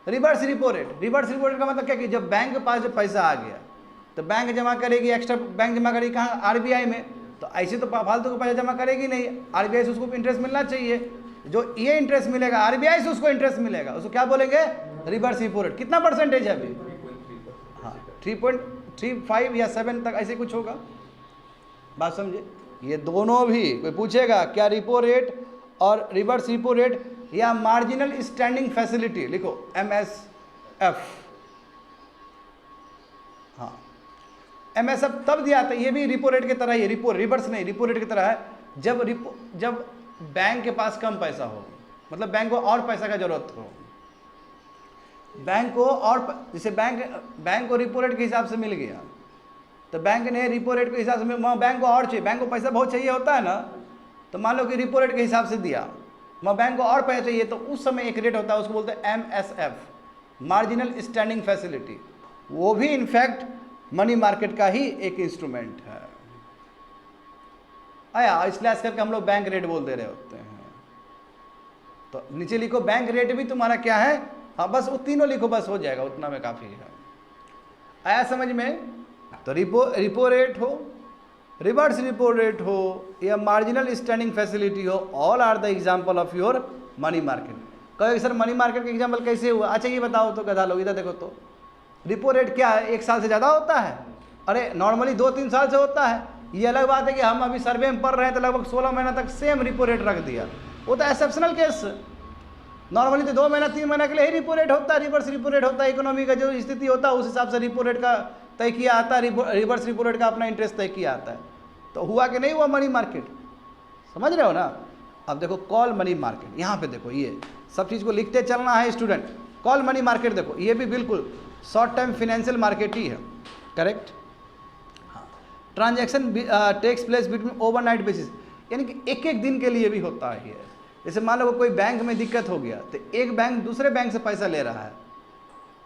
Speaker 1: Reverse repo rate, reverse repo rate का मतलब क्या कि जब बैंक के पास जब पैसा आ गया तो बैंक जमा करेगी, एक्स्ट्रा बैंक जमा करेगी कहाँ? RBI में। तो ऐसे तो फालतू का पैसा जमा करेगी नहीं, RBI से उसको इंटरेस्ट मिलना चाहिए। जो ये इंटरेस्ट मिलेगा RBI से उसको इंटरेस्ट मिलेगा, उसको क्या बोलेंगे? Reverse repo rate. कितना परसेंटेज है अभी? हाँ, 3, 5 या 7 तक ऐसे कुछ होगा। बात समझे? ये दोनों भी कोई पूछेगा क्या रिपो रेट और रिवर्स रिपो रेट या मार्जिनल स्टैंडिंग फैसिलिटी, लिखो MSF। हाँ, MSF तब दिया था, ये भी रिपो रेट की तरह ही है, रिपो रिवर्स नहीं, रिपो रेट की तरह है। जब बैंक के पास कम पैसा हो, मतलब बैंक को और पैसा का जरूरत हो, बैंक को और जैसे बैंक को रिपो रेट के हिसाब से मिल गया तो बैंक ने रिपो रेट के हिसाब से बैंक को और चाहिए, बैंक को पैसा बहुत चाहिए होता है ना, तो मान लो कि रिपो रेट के हिसाब से दिया, बैंक को और पैसा चाहिए, तो उस समय एक रेट होता है, उसको बोलते हैं MSF, मार्जिनल स्टैंडिंग फैसिलिटी। वो भी इनफैक्ट मनी मार्केट का ही एक इंस्ट्रूमेंट है। आया, स्लैश करके हम लोग बैंक रेट बोल दे रहे होते हैं। तो नीचे लिखो बैंक रेट भी तुम्हारा क्या है, हाँ बस वो तीनों लिखो, बस हो जाएगा, उतना में काफ़ी है। आया समझ में? तो रिपो रेट हो, रिवर्स रिपो रेट हो या मार्जिनल स्टैंडिंग फैसिलिटी हो, all are the example of your money market. कहोगे सर मनी मार्केट का एग्जाम्पल कैसे हुआ? अच्छा ये बताओ तो गधा लोग, इधर देखो तो रिपो रेट क्या है, 1 साल से ज़्यादा होता है? अरे नॉर्मली 2-3 साल से होता है। ये अलग बात है कि हम अभी सर्वे में पढ़ रहे हैं तो लगभग 16 महीना तक सेम रिपो रेट रख दिया, वो तो एक्सेप्शनल केस। नॉर्मली तो 2 महीना 3 महीना के लिए ही रिपो रेट होता है, रिवर्स रिपो रेट होता है। इकोनॉमी का जो स्थिति होता है उस हिसाब से रिपो रेट का तय किया आता है, रिवर्स रिपो रेट का अपना इंटरेस्ट तय किया आता है। तो हुआ कि नहीं हुआ मनी मार्केट? समझ रहे हो ना? अब देखो कॉल मनी मार्केट, यहाँ पे देखो ये सब चीज़ को लिखते चलना है स्टूडेंट। कॉल मनी मार्केट देखो, ये भी बिल्कुल शॉर्ट टर्म फिनेंशियल मार्केट ही है, करेक्ट। हाँ, transaction takes place between overnight basis, यानी कि एक दिन के लिए भी होता है ये। जैसे मान लो कोई बैंक में दिक्कत हो गया तो एक बैंक दूसरे बैंक से पैसा ले रहा है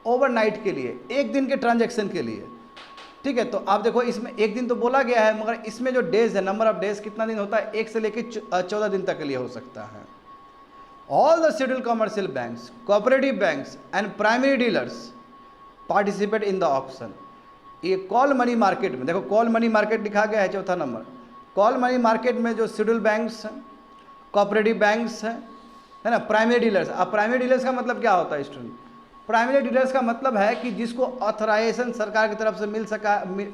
Speaker 1: ओवरनाइट के लिए, एक दिन के ट्रांजैक्शन के लिए, ठीक है। तो आप देखो इसमें एक दिन तो बोला गया है, मगर इसमें जो डेज है, नंबर ऑफ डेज कितना दिन होता है, 1 से लेकर 14 दिन तक के लिए हो सकता है। All the scheduled commercial banks, cooperative banks and primary dealers participate in the auction. ये कॉल मनी मार्केट में देखो, कॉल मनी मार्केट लिखा गया है 4था नंबर। कॉल मनी मार्केट में जो शेड्यूल्ड बैंक्स हैं, कोऑपरेटिव बैंक्स हैं, है ना, प्राइमरी डीलर्स। अब प्राइमरी डीलर्स का मतलब क्या होता है स्टूडेंट? प्राइमरी डीलर्स का मतलब है कि जिसको ऑथराइजेशन सरकार की तरफ से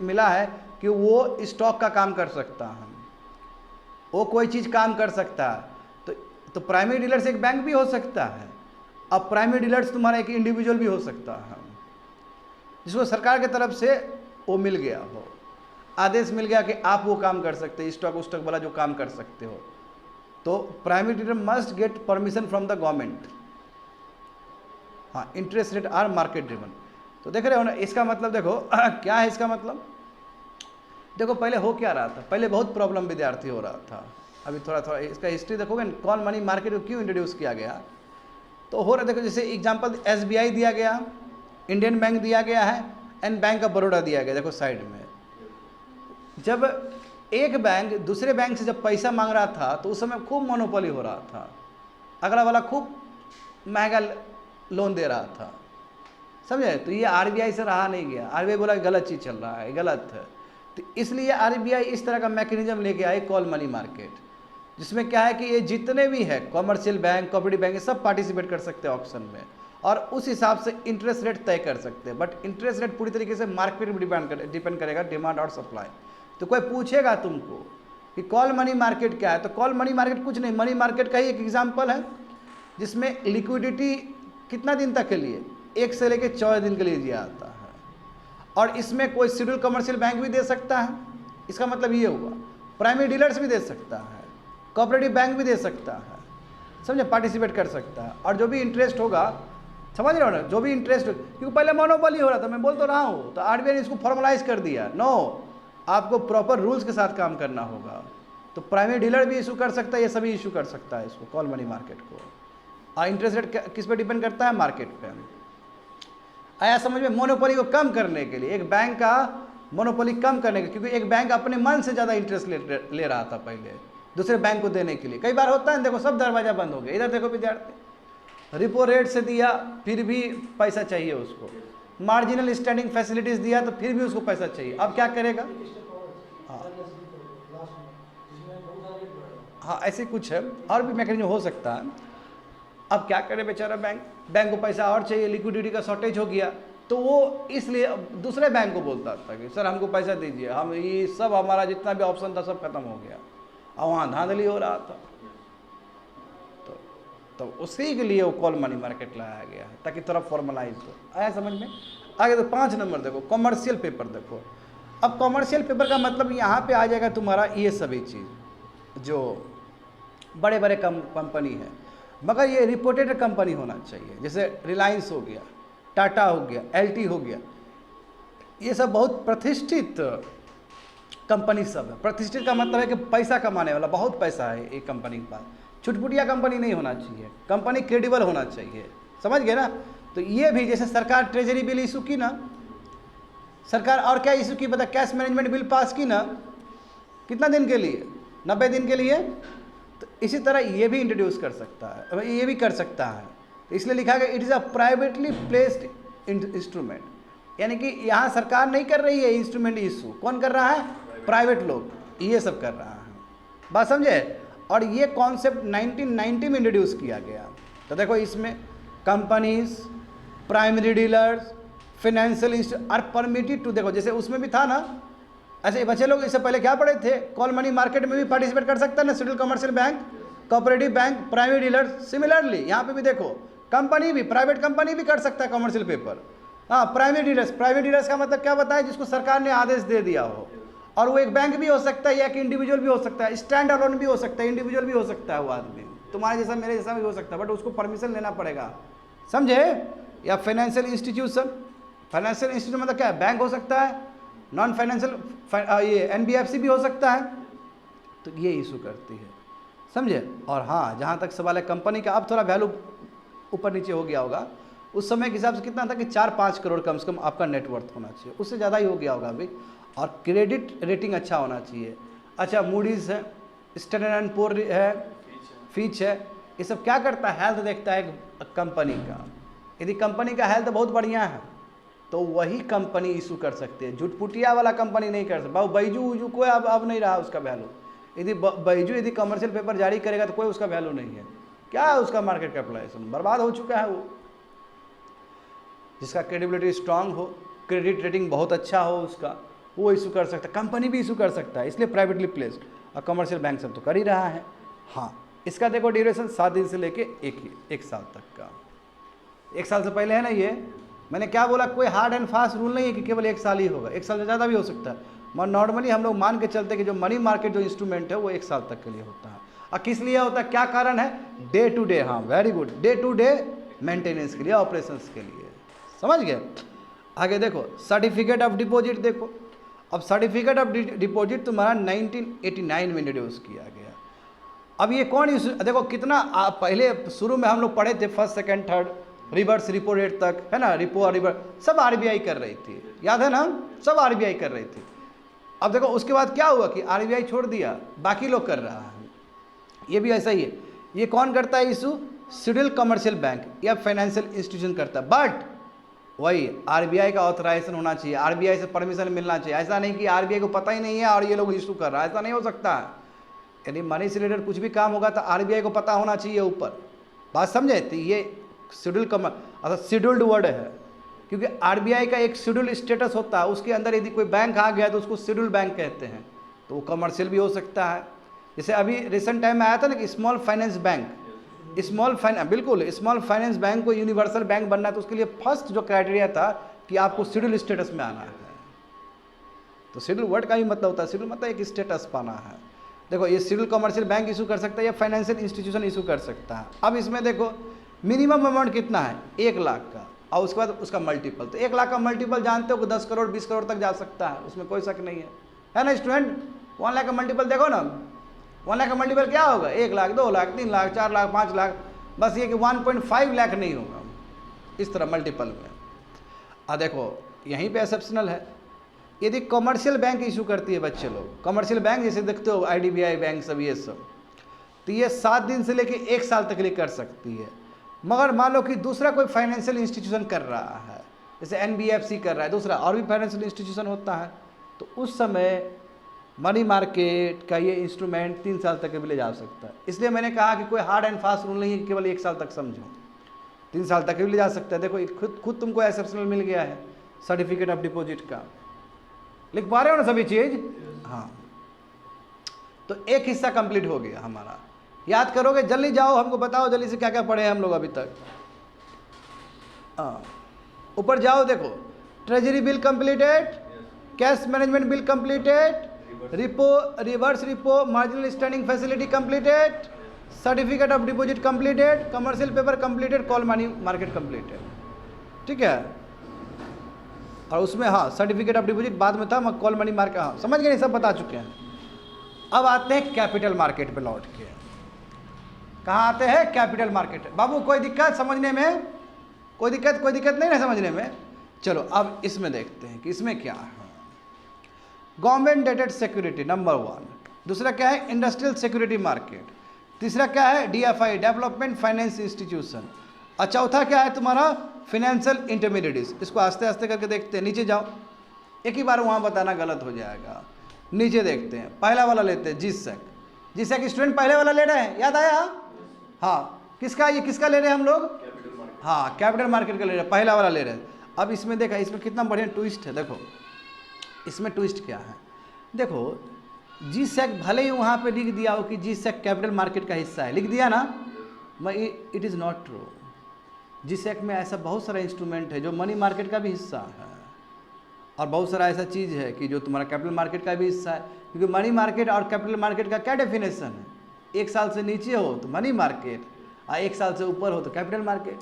Speaker 1: मिला है कि वो स्टॉक का काम कर सकता है, वो कोई चीज़ काम कर सकता है। तो प्राइमरी डीलर्स एक बैंक भी हो सकता है। अब प्राइमरी डीलर्स तुम्हारा एक इंडिविजुअल भी हो सकता है, जिसको सरकार की तरफ से वो मिल गया हो, आदेश मिल गया कि आप वो काम कर सकते हैं, स्टॉक वाला जो काम कर सकते हो। तो primary dealer must get permission from the government. हाँ, interest rate are market driven. तो देख रहे हो ना, इसका मतलब देखो क्या है इसका मतलब। देखो पहले हो क्या रहा था, पहले बहुत प्रॉब्लम विद्यार्थी हो रहा था। अभी थोड़ा थोड़ा इसका हिस्ट्री देखोगे, कॉल मनी मार्केट को क्यों इंट्रोड्यूस किया गया, तो हो रहा देखो, जैसे एग्जांपल SBI दिया गया, इंडियन बैंक दिया गया है एंड बैंक ऑफ बड़ौदा दिया गया। देखो साइड में, जब एक बैंक दूसरे बैंक से जब पैसा मांग रहा था तो उस समय खूब मोनोपोली हो रहा था, अगला वाला खूब महंगा लोन दे रहा था, समझे। तो ये RBI से रहा नहीं गया, RBI बोला गलत चीज़ चल रहा है, गलत है। तो इसलिए RBI इस तरह का मैकेनिज्म लेके आए कॉल मनी मार्केट, जिसमें क्या है कि ये जितने भी है कॉमर्शियल बैंक, कोऑपरेटिव बैंक, सब पार्टिसिपेट कर सकते हैं ऑक्शन में, और उस हिसाब से इंटरेस्ट रेट तय कर सकते हैं। बट इंटरेस्ट रेट पूरी तरीके से मार्केट पर डिपेंड करेगा, डिमांड और सप्लाई। तो कोई पूछेगा तुमको कि कॉल मनी मार्केट क्या है, तो कॉल मनी मार्केट कुछ नहीं, मनी मार्केट का ही एक एग्जाम्पल है, जिसमें लिक्विडिटी कितना दिन तक के लिए, 1 से लेकर 14 दिन के लिए दिया जाता है। और इसमें कोई शेड्यूल कमर्शियल बैंक भी दे सकता है, इसका मतलब ये हुआ। प्राइमरी डीलर्स भी दे सकता है, कोऑपरेटिव बैंक भी दे सकता है, समझे, पार्टिसिपेट कर सकता है। और जो भी इंटरेस्ट होगा, समझ रहे हो ना, जो भी इंटरेस्ट, क्योंकि पहले मोनोपोली हो रहा था, मैं बोल तो रहा हूँ, तो RBI ने इसको फॉर्मलाइज कर दिया। नो, आपको प्रॉपर रूल्स के साथ काम करना होगा। तो प्राइमरी डीलर भी इशू कर सकता है, ये सभी इशू कर सकता है इसको, कॉल मनी मार्केट को। और इंटरेस्ट रेट किस पे डिपेंड करता है, मार्केट पे। आया समझ में। मोनोपोली को कम करने के लिए, एक बैंक का मोनोपोली कम करने के, क्योंकि एक बैंक अपने मन से ज़्यादा इंटरेस्ट ले रहा था पहले दूसरे बैंक को देने के लिए। कई बार होता है, देखो सब दरवाजा बंद हो गया। इधर देखो विद्यार्थी, रिपो रेट से दिया फिर भी पैसा चाहिए उसको, मार्जिनल स्टैंडिंग फैसिलिटीज़ दिया तो फिर भी उसको पैसा चाहिए। अब क्या करेगा? हाँ, ऐसे कुछ है, और भी मैकेनिज्म हो सकता है। अब क्या करे बेचारा बैंक को पैसा और चाहिए, लिक्विडिटी का शॉर्टेज हो गया, तो वो इसलिए अब दूसरे बैंक को बोलता था कि सर हमको पैसा दीजिए, हम ये सब हमारा जितना भी ऑप्शन था सब खत्म हो गया, और वहाँ धांधली हो रहा था। तो उसी के लिए वो कॉल मनी मार्केट लाया गया है, ताकि थोड़ा फॉर्मलाइज हो। आया समझ में? आगे तो 5 नंबर देखो, कॉमर्शियल पेपर देखो। अब कॉमर्शियल पेपर का मतलब यहाँ पे आ जाएगा तुम्हारा ये सभी चीज़ जो बड़े बड़े कंपनी है, मगर ये रिपोर्टेड कंपनी होना चाहिए, जैसे रिलायंस हो गया, टाटा हो गया, एलटी हो गया, ये सब बहुत प्रतिष्ठित कंपनी सब है। प्रतिष्ठित का मतलब है कि पैसा कमाने वाला, बहुत पैसा है एक कंपनी के पास। छुटपुटिया कंपनी नहीं होना चाहिए, कंपनी क्रेडिबल होना चाहिए, समझ गए ना? तो ये भी जैसे सरकार ट्रेजरी बिल इशू की ना, सरकार और क्या इशू की पता, कैश मैनेजमेंट बिल पास की ना, कितना दिन के लिए? 90 दिन के लिए। तो इसी तरह ये भी इंट्रोड्यूस कर सकता है, ये भी कर सकता है। इसलिए लिखा गया it is a privately placed instrument, यानी कि यहाँ सरकार नहीं कर रही है इंस्ट्रूमेंट इशू, कौन कर रहा है? प्राइवेट लोग, ये सब कर रहा है। बात समझे? और ये कॉन्सेप्ट 1990 में इंट्रोड्यूस किया गया। तो देखो इसमें companies, primary dealers, financial institute are permitted to, देखो जैसे उसमें भी था ना, ऐसे बच्चे लोग इससे पहले क्या पढ़े थे, कॉल मनी मार्केट में भी पार्टिसिपेट कर सकता है ना, schedule commercial bank, cooperative bank, private dealer. Similarly यहाँ पे भी देखो कंपनी भी, प्राइवेट कंपनी भी कर सकता है कमर्शियल पेपर। हाँ, प्राइवेट डीलर्स का मतलब क्या बताया, जिसको सरकार ने आदेश दे दिया हो, और वो एक बैंक भी हो सकता है या कि इंडिविजुअल भी हो सकता है, स्टैंड अलोन भी हो सकता है, इंडिविजुअल भी हो सकता है, वो आदमी तुम्हारे जैसा मेरे जैसा भी हो सकता है, बट उसको परमिशन लेना पड़ेगा, समझे? या फाइनेंशियल इंस्टीट्यूशन, फाइनेंशियल इंस्टीट्यूशन मतलब क्या है? बैंक हो सकता है, नॉन फाइनेंशियल ये एनबीएफसी भी हो सकता है। तो ये इशू करती है, समझे? और हाँ, जहाँ तक सवाल है कंपनी का, अब थोड़ा वैल्यू ऊपर नीचे हो गया होगा, उस समय के हिसाब से कितना था कि 4-5 करोड़ कम से कम आपका नेटवर्थ होना चाहिए, उससे ज़्यादा ही हो गया होगा अभी। और क्रेडिट रेटिंग अच्छा होना चाहिए। अच्छा, मूडीज़ है, स्टैंडर्ड एंड पुअर है, फीच है, ये सब क्या करता है? हेल्थ देखता है कंपनी का। यदि कंपनी का हेल्थ बहुत बढ़िया है तो वही कंपनी इशू कर सकते हैं, झुटपुटिया वाला कंपनी नहीं कर सकता। बैजू उजू कोई अब नहीं रहा उसका वैल्यू। यदि बैजू यदि कमर्शियल पेपर जारी करेगा तो कोई उसका वैल्यू नहीं है। क्या है उसका मार्केट कैपिटलाइजेशन? बर्बाद हो चुका है वो। जिसका क्रेडिबिलिटी स्ट्रांग हो, क्रेडिट रेटिंग बहुत अच्छा हो उसका, वो इशू कर सकता है, कंपनी भी इशू कर सकता है। इसलिए प्राइवेटली प्लेस्ड और कमर्शियल बैंक सब तो कर ही रहा है। हाँ, इसका देखो ड्यूरेशन 7 दिन से लेके 1 साल तक का। 1 साल से पहले है ना, ये मैंने क्या बोला, कोई हार्ड एंड फास्ट रूल नहीं है कि केवल 1 साल ही होगा, 1 साल से ज़्यादा भी हो सकता है। मगर नॉर्मली हम लोग मान के चलते कि जो मनी मार्केट जो इंस्ट्रूमेंट है वो 1 साल तक के लिए होता है। और किस लिए होता है, क्या कारण है? डे टू डे, हाँ very good, day to day maintenance के लिए, ऑपरेशंस के लिए, समझ गए? आगे देखो सर्टिफिकेट ऑफ डिपॉजिट देखो। अब सर्टिफिकेट ऑफ डिपॉजिट तुम्हारा 1989 में इंट्रोड्यूस किया गया। अब ये कौन इशू, देखो कितना पहले शुरू में हम लोग पढ़े थे, first second third reverse repo rate तक, है ना, रिपो और रिवर्स सब आरबीआई कर रही थी, याद है ना, सब आरबीआई कर रही थी। अब देखो उसके बाद क्या हुआ कि आरबीआई छोड़ दिया, बाकी लोग कर रहा है। ये भी ऐसा ही है। ये कौन करता है इशू? शेड्यूल कमर्शियल बैंक या फाइनेंशियल इंस्टीट्यूशन करता है, बट वही आरबीआई का ऑथराइजेशन होना चाहिए, आरबीआई से परमिशन मिलना चाहिए। ऐसा नहीं कि आरबीआई को पता ही नहीं है और ये लोग इशू कर रहा है, ऐसा नहीं हो सकता है। यदि मनी से रिलेटेड कुछ भी काम होगा तो आरबीआई को पता होना चाहिए ऊपर, बात समझे? तो ये शेड्यूल अर्थात शेड्यूल्ड वर्ड है, क्योंकि आरबीआई का एक शेड्यूल स्टेटस होता है, उसके अंदर यदि कोई बैंक आ गया तो उसको शेड्यूल बैंक कहते हैं। तो वो कमर्शियल भी हो सकता है। जैसे अभी रिसेंट टाइम में आया था ना कि स्मॉल फाइनेंस बैंक, बिल्कुल स्मॉल फाइनेंस बैंक को यूनिवर्सल बैंक बनना है, तो उसके लिए फर्स्ट जो क्राइटेरिया था कि आपको शेड्यूल स्टेटस में आना है। तो शेड्यूल वर्ड का ही मतलब होता है, शेड्यूल मतलब एक स्टेटस पाना है। देखो ये शेड्यूल कमर्शियल बैंक इशू कर सकता है या फाइनेंशियल इंस्टीट्यूशन इशू कर सकता है। अब इसमें देखो मिनिमम अमाउंट कितना है, 1 लाख का, और उसके बाद उसका मल्टीपल। तो 1 लाख का मल्टीपल जानते हो कि 10 करोड़ 20 करोड़ तक जा सकता है, उसमें कोई शक नहीं है ना स्टूडेंट? 1 लाख का मल्टीपल देखो ना, 1 लाख का मल्टीपल क्या होगा? 1 लाख, 2 लाख, 3 लाख, 4 लाख, 5 लाख, बस ये कि 1.5 लाख नहीं होगा इस तरह मल्टीपल में। देखो यहीं पे एक्सेप्शनल है, यदि कमर्शियल बैंक इशू करती है बच्चे लोग, कमर्शियल बैंक जैसे देखते हो आईडीबीआई बैंक सब ये सब, तो ये 7 दिन से लेके 1 साल तक के लिए कर सकती है। मगर मान लो कि दूसरा कोई फाइनेंशियल इंस्टीट्यूशन कर रहा है, जैसे एनबीएफसी कर रहा है, दूसरा और भी फाइनेंशियल इंस्टीट्यूशन होता है, तो उस समय मनी मार्केट का ये इंस्ट्रूमेंट 3 साल तक के लिए जा सकता है। इसलिए मैंने कहा कि कोई हार्ड एंड फास्ट रूल नहीं है कि केवल 1 साल तक समझो। 3 साल तक भी ले जा सकता है। देखो खुद तुमको एक्सेप्शनल मिल गया है सर्टिफिकेट ऑफ डिपॉजिट का, लिख पा रहे हो ना सभी चीज? हाँ, तो एक हिस्सा कंप्लीट हो गया हमारा। याद करोगे? जल्दी जाओ, हमको बताओ जल्दी से क्या क्या पढ़े हैं हम लोग अभी तक। ऊपर जाओ, देखो treasury bill completed, cash management bill completed, repo reverse repo marginal standing facility completed, certificate of deposit completed, commercial paper completed, call money market completed. ठीक है, और उसमें हाँ सर्टिफिकेट ऑफ डिपॉजिट बाद में था, मैं कॉल मनी मार्केट, हाँ समझ गए, नहीं सब बता चुके हैं। अब आते हैं कैपिटल मार्केट पे लौट के। कहाँ आते हैं? Capital market. बाबू कोई दिक्कत समझने में? कोई दिक्कत नहीं ना समझने में? चलो अब इसमें देखते हैं कि इसमें क्या है। गवर्नमेंट डेटेड सिक्योरिटी नंबर 1, दूसरा क्या है? इंडस्ट्रियल सिक्योरिटी मार्केट, तीसरा क्या है? DFI डेवलपमेंट फाइनेंस इंस्टीट्यूशन, और चौथा क्या है तुम्हारा? Financial intermediates. इसको आस्ते आस्ते करके देखते हैं। नीचे जाओ, एक ही बार वहाँ बताना गलत हो जाएगा। नीचे देखते हैं, पहला वाला लेते हैं, जीसैक स्टूडेंट पहले वाला ले रहे हैं, याद आया? हाँ, किसका ये किसका ले रहे हैं हम लोग? हाँ, कैपिटल मार्केट का ले रहे हैं, पहला वाला ले रहे हैं। अब इसमें देखा, इसमें कितना बढ़िया ट्विस्ट है। देखो इसमें ट्विस्ट क्या है, देखो जीसैक भले ही वहाँ पे लिख दिया हो कि जीसैक कैपिटल मार्केट का हिस्सा है, लिख दिया ना, मैं इट इज़ नॉट ट्रू। जीसैक में ऐसा बहुत सारा इंस्ट्रूमेंट है जो मनी मार्केट का भी हिस्सा है, और बहुत सारा ऐसा चीज़ है कि जो तुम्हारा कैपिटल मार्केट का भी हिस्सा है। क्योंकि मनी मार्केट और कैपिटल मार्केट का क्या डेफिनेशन है? 1 साल से नीचे हो तो मनी मार्केट, और 1 साल से ऊपर हो तो कैपिटल मार्केट,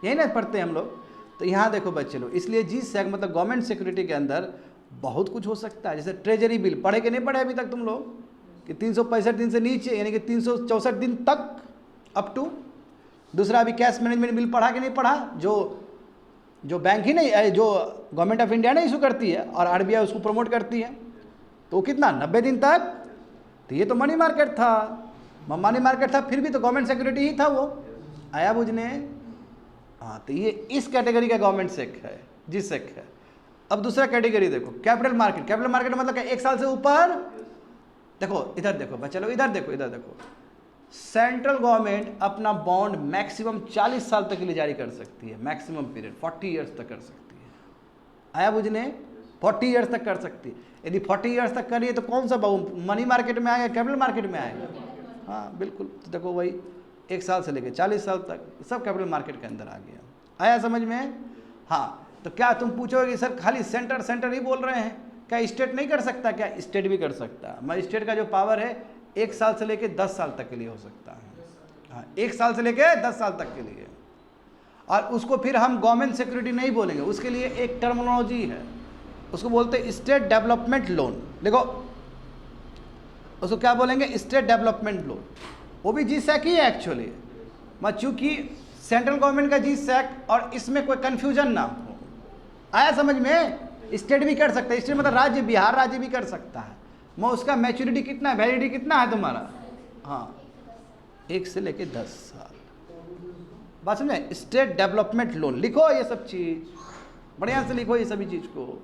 Speaker 1: यही ना पढ़ते हैं हम लोग। तो यहाँ देखो बच्चे लोग, इसलिए जीसैक मतलब गवर्नमेंट सिक्योरिटी के अंदर बहुत कुछ हो सकता है। जैसे ट्रेजरी बिल पढ़े कि नहीं पढ़े अभी तक तुम लोग, कि 365 दिन से नीचे यानी कि 364 दिन तक अप टू। दूसरा अभी कैश मैनेजमेंट बिल पढ़ा कि नहीं पढ़ा? जो बैंक ही नहीं, जो गवर्नमेंट ऑफ इंडिया ने इशू करती है और RBI उसको प्रमोट करती है, तो कितना 90 दिन तक। तो ये तो मनी मार्केट था, मनी मार्केट था, फिर भी तो गवर्नमेंट सिक्योरिटी ही था वो, आया बुझने। हाँ, तो ये इस कैटेगरी का गवर्नमेंट सेक है, जीसैक है। अब दूसरा कैटेगरी देखो, कैपिटल मार्केट। कैपिटल मार्केट मतलब क्या? 1 साल से ऊपर। देखो इधर देखो बच्चे लोग, इधर देखो, सेंट्रल गवर्नमेंट अपना बॉन्ड मैक्सिमम 40 साल तक के लिए जारी कर सकती है, मैक्सिमम पीरियड 40 ईयर्स तक कर सकती है, आया बुझने? 40 ईयर्स तक कर सकती है। यदि 40 ईयर्स तक करिए तो कौन सा मनी मार्केट में आएगा, कैपिटल मार्केट में आएगा? हाँ बिल्कुल। तो देखो वही 1 साल से लेकर 40 साल तक सब कैपिटल मार्केट के अंदर आ गया, आया समझ में? हाँ, तो क्या तुम पूछोगे सर खाली सेंटर ही बोल रहे हैं, क्या स्टेट नहीं कर सकता? क्या स्टेट भी कर सकता है। मैं स्टेट का जो पावर है 1 साल से लेकर 10 साल तक के लिए हो सकता है। हाँ, 1 साल से लेकर 10 साल तक के लिए, और उसको फिर हम गवर्नमेंट सिक्योरिटी नहीं बोलेंगे, उसके लिए एक टर्मिनोलॉजी है, उसको बोलते हैं स्टेट डेवलपमेंट लोन। देखो उसको क्या बोलेंगे? State development loan. वो भी जीसैक ही है एक्चुअली, मैं चूँकि सेंट्रल गवर्नमेंट का जीसैक और इसमें कोई कन्फ्यूजन ना हो, आया समझ में? स्टेट भी कर सकता है, स्टेट मतलब राज्य, बिहार राज्य भी कर सकता है। मैं उसका मैच्योरिटी कितना है, वैलिडिटी कितना है तुम्हारा? हाँ, 1 से लेके 10 साल। बात समझे? स्टेट डेवलपमेंट लोन लिखो, ये सब चीज़ बढ़िया से लिखो, ये सभी चीज़ को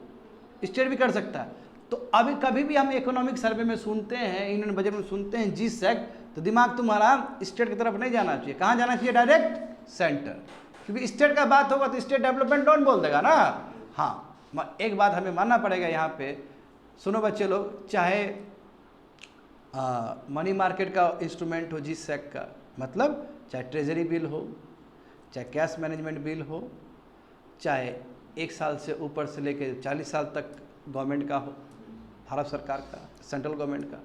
Speaker 1: स्टेट भी कर सकता है। तो अभी कभी भी हम इकोनॉमिक सर्वे में सुनते हैं, इंडियन बजट में सुनते हैं जीसैक, तो दिमाग तुम्हारा स्टेट की तरफ नहीं जाना चाहिए। कहाँ जाना चाहिए? डायरेक्ट सेंटर, क्योंकि स्टेट का बात होगा तो स्टेट डेवलपमेंट लोन बोल देगा ना। हाँ, एक बात हमें मानना पड़ेगा यहाँ पे, सुनो बच्चे लोग, चाहे मनी मार्केट का इंस्ट्रूमेंट हो जीसैक का, मतलब चाहे ट्रेजरी बिल हो, चाहे कैश मैनेजमेंट बिल हो, चाहे 1 साल से ऊपर से लेकर 40 साल तक गवर्नमेंट का हो, भारत सरकार का, सेंट्रल गवर्नमेंट का,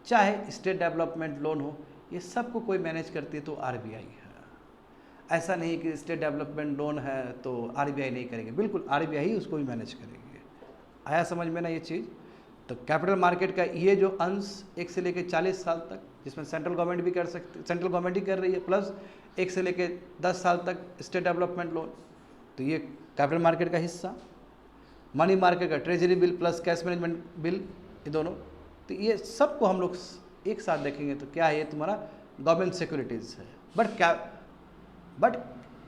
Speaker 1: चाहे स्टेट डेवलपमेंट लोन हो, ये सबको कोई मैनेज करती है तो RBI है। ऐसा नहीं कि स्टेट डेवलपमेंट लोन है तो RBI नहीं करेंगे, बिल्कुल RBI ही उसको भी मैनेज करेंगे। आया समझ में ना ये चीज़? तो कैपिटल मार्केट का ये जो अंश 1 से लेकर 40 साल तक, जिसमें सेंट्रल गवर्नमेंट भी कर सकती, सेंट्रल गवर्नमेंट ही कर रही है, प्लस 1 से लेकर 10 साल तक स्टेट डेवलपमेंट लोन, तो ये कैपिटल मार्केट का हिस्सा। मनी मार्केट का treasury bill plus cash management bill, ये दोनों, तो ये सबको हम लोग एक साथ देखेंगे तो क्या है, ये तुम्हारा गवर्नमेंट सिक्योरिटीज़ है। बट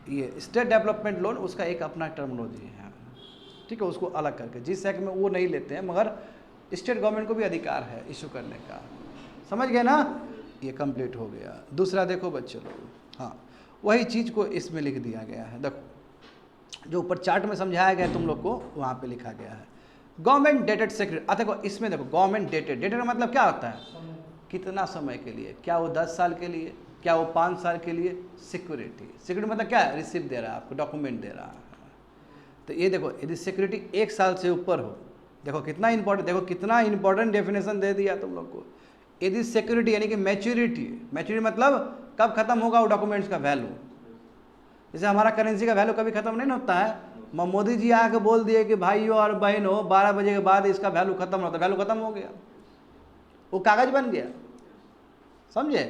Speaker 1: ये स्टेट डेवलपमेंट लोन उसका एक अपना टर्मिनोलॉजी है, ठीक है, उसको अलग करके जीसैक में वो नहीं लेते हैं, मगर स्टेट गवर्नमेंट को भी अधिकार है इशू करने का। समझ गए ना? ये कंप्लीट हो गया। दूसरा देखो बच्चे लोग, हाँ, वही चीज़ को इसमें लिख दिया गया है। देखो जो ऊपर चार्ट में समझाया गया है तुम लोग को, वहाँ पे लिखा गया है गवर्नमेंट डेटेड सिक्योरिटी। देखो इसमें देखो गवर्नमेंट डेटेड, डेटेड मतलब क्या होता है, कितना समय के लिए, क्या वो 10 साल के लिए, क्या वो 5 साल के लिए। सिक्योरिटी, सिक्योरिटी मतलब क्या है, रिसिप्ट दे रहा है आपको, डॉक्यूमेंट दे रहा है। तो ये देखो यदि सिक्योरिटी 1 साल से ऊपर हो, देखो कितना इंपॉर्टेंट, देखो कितना इंपॉर्टेंट डेफिनेशन दे दिया तुम लोग को। यदि सिक्योरिटी यानी कि मैच्योरिटी, मैच्योरिटी मतलब कब खत्म होगा वो डॉक्यूमेंट्स का वैल्यू। जैसे हमारा करेंसी का वैल्यू कभी खत्म नहीं होता है। मोदी जी आके बोल दिए कि भाइयों और बहनों 12 बजे के बाद इसका वैल्यू खत्म होता है, वैल्यू खत्म हो गया, वो कागज बन गया, समझे।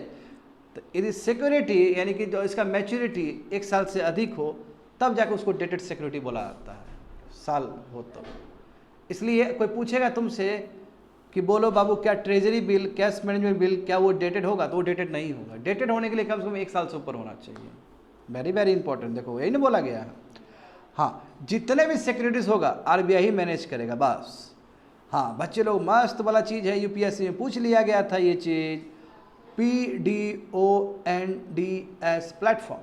Speaker 1: तो यदि सिक्योरिटी यानी कि जो इसका मैच्योरिटी 1 साल से अधिक हो तब जाकर उसको डेटेड सिक्योरिटी बोला जाता है, साल हो तो। इसलिए कोई पूछेगा तुमसे कि बोलो बाबू क्या treasury bill, cash management bill, क्या वो डेटेड होगा, तो वो डेटेड नहीं होगा। डेटेड होने के लिए कम से कम 1 साल से ऊपर होना चाहिए। वेरी वेरी इंपॉर्टेंट, देखो यही नहीं बोला गया है। हाँ, जितने भी सिक्योरिटीज होगा आरबीआई ही मैनेज करेगा बस। हाँ बच्चे लोग, मस्त वाला चीज़ है, यूपीएससी में पूछ लिया गया था ये चीज़, PDONDS प्लेटफॉर्म।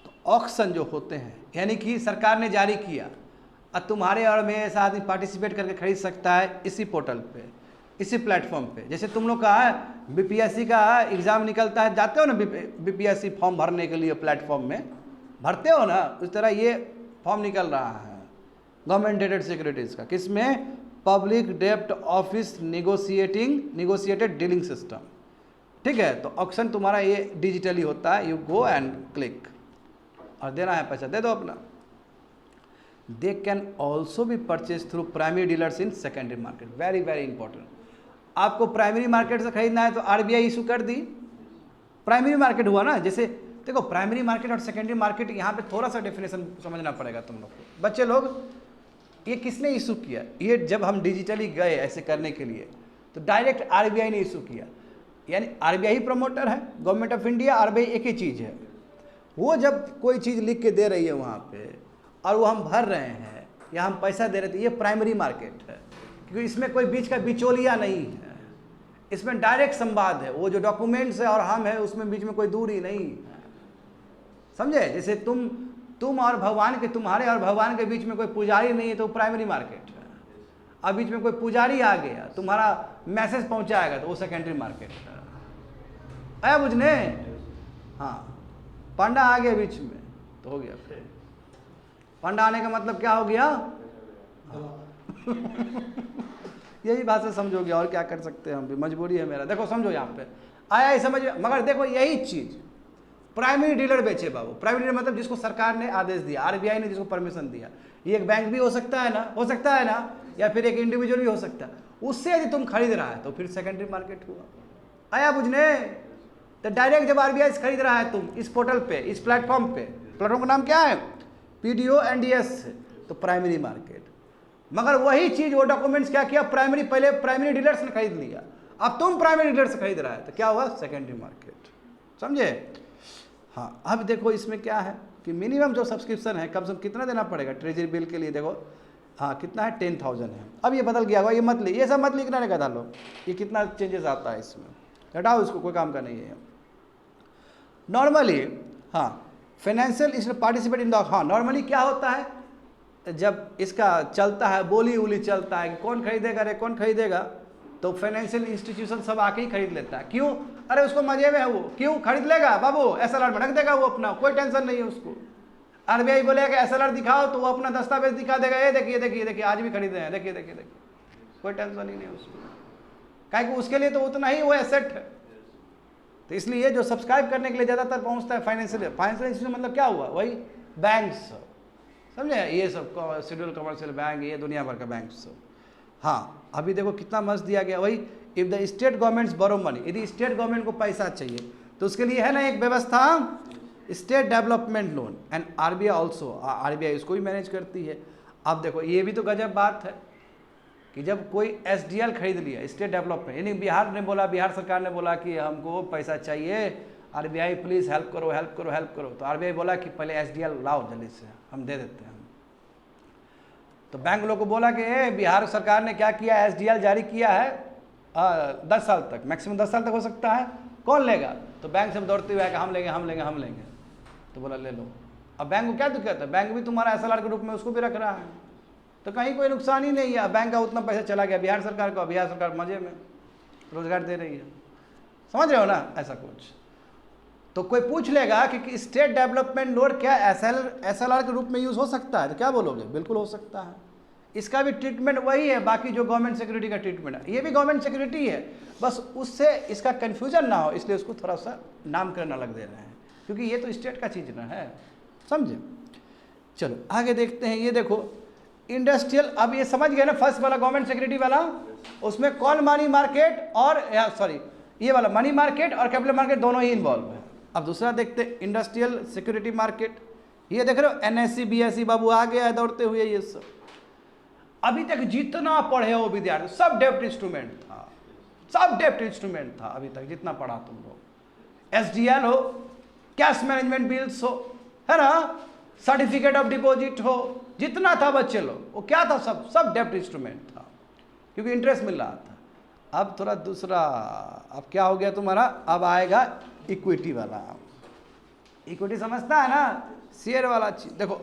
Speaker 1: तो ऑक्शन जो होते हैं यानी कि सरकार ने जारी किया, अब तुम्हारे और मेरे साथ पार्टिसिपेट करके खरीद सकता है इसी पोर्टल पे, इसी प्लेटफॉर्म पे। जैसे तुम लोग का है बीपीएससी का एग्ज़ाम निकलता है, जाते हो ना बीपीएससी फॉर्म भरने के लिए, प्लेटफॉर्म में भरते हो ना, उस तरह ये फॉर्म निकल रहा है गवर्नमेंट डेटेड सिक्योरिटीज़ का। किसमें, पब्लिक डेप्ट ऑफिस निगोशिएटेड डीलिंग सिस्टम, ठीक है। तो ऑक्शन तुम्हारा ये डिजिटली होता है, यू गो एंड क्लिक और देना है पैसा, दे दो अपना। They can also be purchase through primary dealers in secondary market. Very very important, आपको प्राइमरी मार्केट से खरीदना है तो आरबीआई इशू कर दी, प्राइमरी मार्केट हुआ ना। जैसे देखो प्राइमरी मार्केट और सेकेंडरी मार्केट, यहाँ पे थोड़ा सा डेफिनेशन समझना पड़ेगा तुम लोग को। बच्चे लोग, ये किसने इशू किया, ये जब हम डिजिटली गए ऐसे करने के लिए तो डायरेक्ट आरबीआई ने इशू किया, यानी आरबीआई ही प्रमोटर है, गवर्नमेंट ऑफ इंडिया आरबीआई एक ही चीज़ है। वो जब कोई चीज़ लिख के दे रही है वहाँ पे और वो हम भर रहे हैं या हम पैसा दे रहे थे, ये प्राइमरी मार्केट है, क्योंकि इसमें कोई बीच का बिचौलिया नहीं है, इसमें डायरेक्ट संवाद है। वो जो डॉक्यूमेंट्स है और हम है उसमें बीच में कोई दूरी नहीं है, समझे। जैसे तुम और भगवान के, तुम्हारे और भगवान के बीच में कोई पुजारी नहीं है तो प्राइमरी मार्केट है। अब बीच में कोई पुजारी आ गया, तुम्हारा मैसेज पहुंचाएगा तो वो सेकेंडरी मार्केट है। आया बुझने, हाँ, पांडा आ गया बीच में तो हो गया। फिर पांडा आने का मतलब क्या हो गया, यही बात से समझोगे, और क्या कर सकते हैं हम भी, मजबूरी है मेरा। देखो समझो यहाँ पे आया ही समझ, मगर देखो यही चीज प्राइमरी डीलर बेचे बाबू। प्राइमरी डीलर मतलब जिसको सरकार ने आदेश दिया, आरबीआई ने जिसको परमिशन दिया। ये एक बैंक भी हो सकता है ना, हो सकता है ना, या फिर एक इंडिविजुअल भी हो सकता है। उससे यदि तुम खरीद रहा है तो फिर सेकेंडरी मार्केट हुआ। आया बुझने, तो डायरेक्ट जब आरबीआई से खरीद रहा है तुम इस पोर्टल पे, इस प्लेटफॉर्म पे, प्लेटफॉर्म का नाम क्या है, PDONDS, तो प्राइमरी मार्केट। मगर वही चीज, वो डॉक्यूमेंट्स क्या किया, प्राइमरी, पहले प्राइमरी डीलर्स ने खरीद लिया, अब तुम प्राइमरी डीलर से खरीद रहा है तो क्या हुआ, सेकेंडरी मार्केट, समझे। हाँ, अब देखो इसमें क्या है कि मिनिमम जो सब्सक्रिप्शन है कम से कम कितना देना पड़ेगा ट्रेजरी बिल के लिए। देखो हाँ कितना है, 10,000 है। अब ये बदल गया हुआ, ये मत ये सब मत लिखना रहेगा, डालो ये कितना चेंजेस आता है इसमें, हटाओ इसको, कोई काम का नहीं है। नॉर्मली हाँ, फाइनेंशियल इसमें पार्टिसिपेट इन द, हाँ नॉर्मली क्या होता है जब इसका चलता है, बोली उली चलता है कि कौन खरीदेगा रे, कौन खरीदेगा, तो फाइनेंशियल इंस्टीट्यूशन सब आके ही खरीद लेता है। क्यों, अरे उसको मजे में है, वो क्यों खरीद लेगा बाबू, SLR में रख देगा वो अपना, कोई टेंशन नहीं है उसको। आरबीआई बोलेगा SLR दिखाओ तो वो अपना दस्तावेज दिखा देगा, ये देखिए देखिए देखिए आज भी खरीदे हैं, देखिए देखिए देखिए, कोई टेंशन ही नहीं उसको, काहे कि उसके लिए तो उतना ही वो एसेट है। तो इसलिए जो सब्सक्राइब करने के लिए ज़्यादातर पहुंचता है फाइनेंशियल इंस्टीट्यूशन, मतलब क्या हुआ, वही बैंक्स, समझे, ये सब शेड्यूल कमर्शियल बैंक, ये दुनिया भर का बैंक सब। हाँ अभी देखो कितना मस्त दिया गया, वही if the state governments borrow money, यदि स्टेट गवर्नमेंट को पैसा चाहिए तो उसके लिए है ना एक व्यवस्था, state development loan, and RBI also, RBI उसको भी मैनेज करती है। अब देखो ये भी तो गजब बात है कि जब कोई SDL खरीद लिया, स्टेट डेवलपमेंट, यानी बिहार ने बोला, बिहार सरकार ने बोला कि हमको पैसा चाहिए, आरबीआई प्लीज़ हेल्प करो हेल्प करो हेल्प करो, तो आरबीआई बोला कि पहले SDL लाओ जल्दी से, हम दे देते हैं। तो बैंक लोगों को बोला कि बिहार सरकार ने क्या किया, SDL जारी किया है 10 साल तक, मैक्सिमम 10 साल तक हो सकता है, कौन लेगा, तो बैंक सब दौड़ते हुए कि हम लेंगे हम लेंगे हम लेंगे। तो बोला ले लो। अब बैंक को क्या दिक्कत है, बैंक भी तुम्हारा SLR के रूप में उसको भी रख रहा है, तो कहीं कोई नुकसान ही नहीं है। बैंक का उतना पैसा चला गया बिहार सरकार का, बिहार सरकार मजे में रोजगार दे रही है, समझ रहे हो ना, ऐसा कुछ। तो कोई पूछ लेगा कि स्टेट डेवलपमेंट लोन क्या SLR के रूप में यूज़ हो सकता है, तो क्या बोलोगे, बिल्कुल हो सकता है। इसका भी ट्रीटमेंट वही है बाकी जो गवर्नमेंट सिक्योरिटी का ट्रीटमेंट है, ये भी गवर्नमेंट सिक्योरिटी है, बस उससे इसका कन्फ्यूजन ना हो इसलिए उसको थोड़ा सा नामकरण अलग दे रहे हैं, क्योंकि ये तो स्टेट का चीज़ ना है, समझे। चलो आगे देखते हैं। ये देखो इंडस्ट्रियल, अब ये समझ गए ना फर्स्ट वाला गवर्नमेंट सिक्योरिटी वाला, उसमें कॉल मनी मार्केट और सॉरी ये वाला मनी मार्केट और कैपिटल मार्केट दोनों ही इन्वॉल्व है। अब दूसरा देखते हैं इंडस्ट्रियल सिक्योरिटी मार्केट। ये देख रहे हो NSE BSE बाबू आ गया है दौड़ते हुए। ये सब अभी तक जितना पढ़े हो विद्यार्थी सब डेप्ट इंस्ट्रूमेंट था, सब डेप्ट इंस्ट्रूमेंट था अभी तक जितना पढ़ा तुम लोग। SDL हो, कैश मैनेजमेंट बिल्स हो, है ना, सर्टिफिकेट ऑफ डिपॉजिट हो, जितना था बच्चे लोग वो क्या था, सब डेप्ट इंस्ट्रूमेंट था, क्योंकि इंटरेस्ट मिल रहा था। अब थोड़ा दूसरा, अब क्या हो गया तुम्हारा, अब आएगा इक्विटी वाला। इक्विटी समझता है ना, शेयर वाला चीज। देखो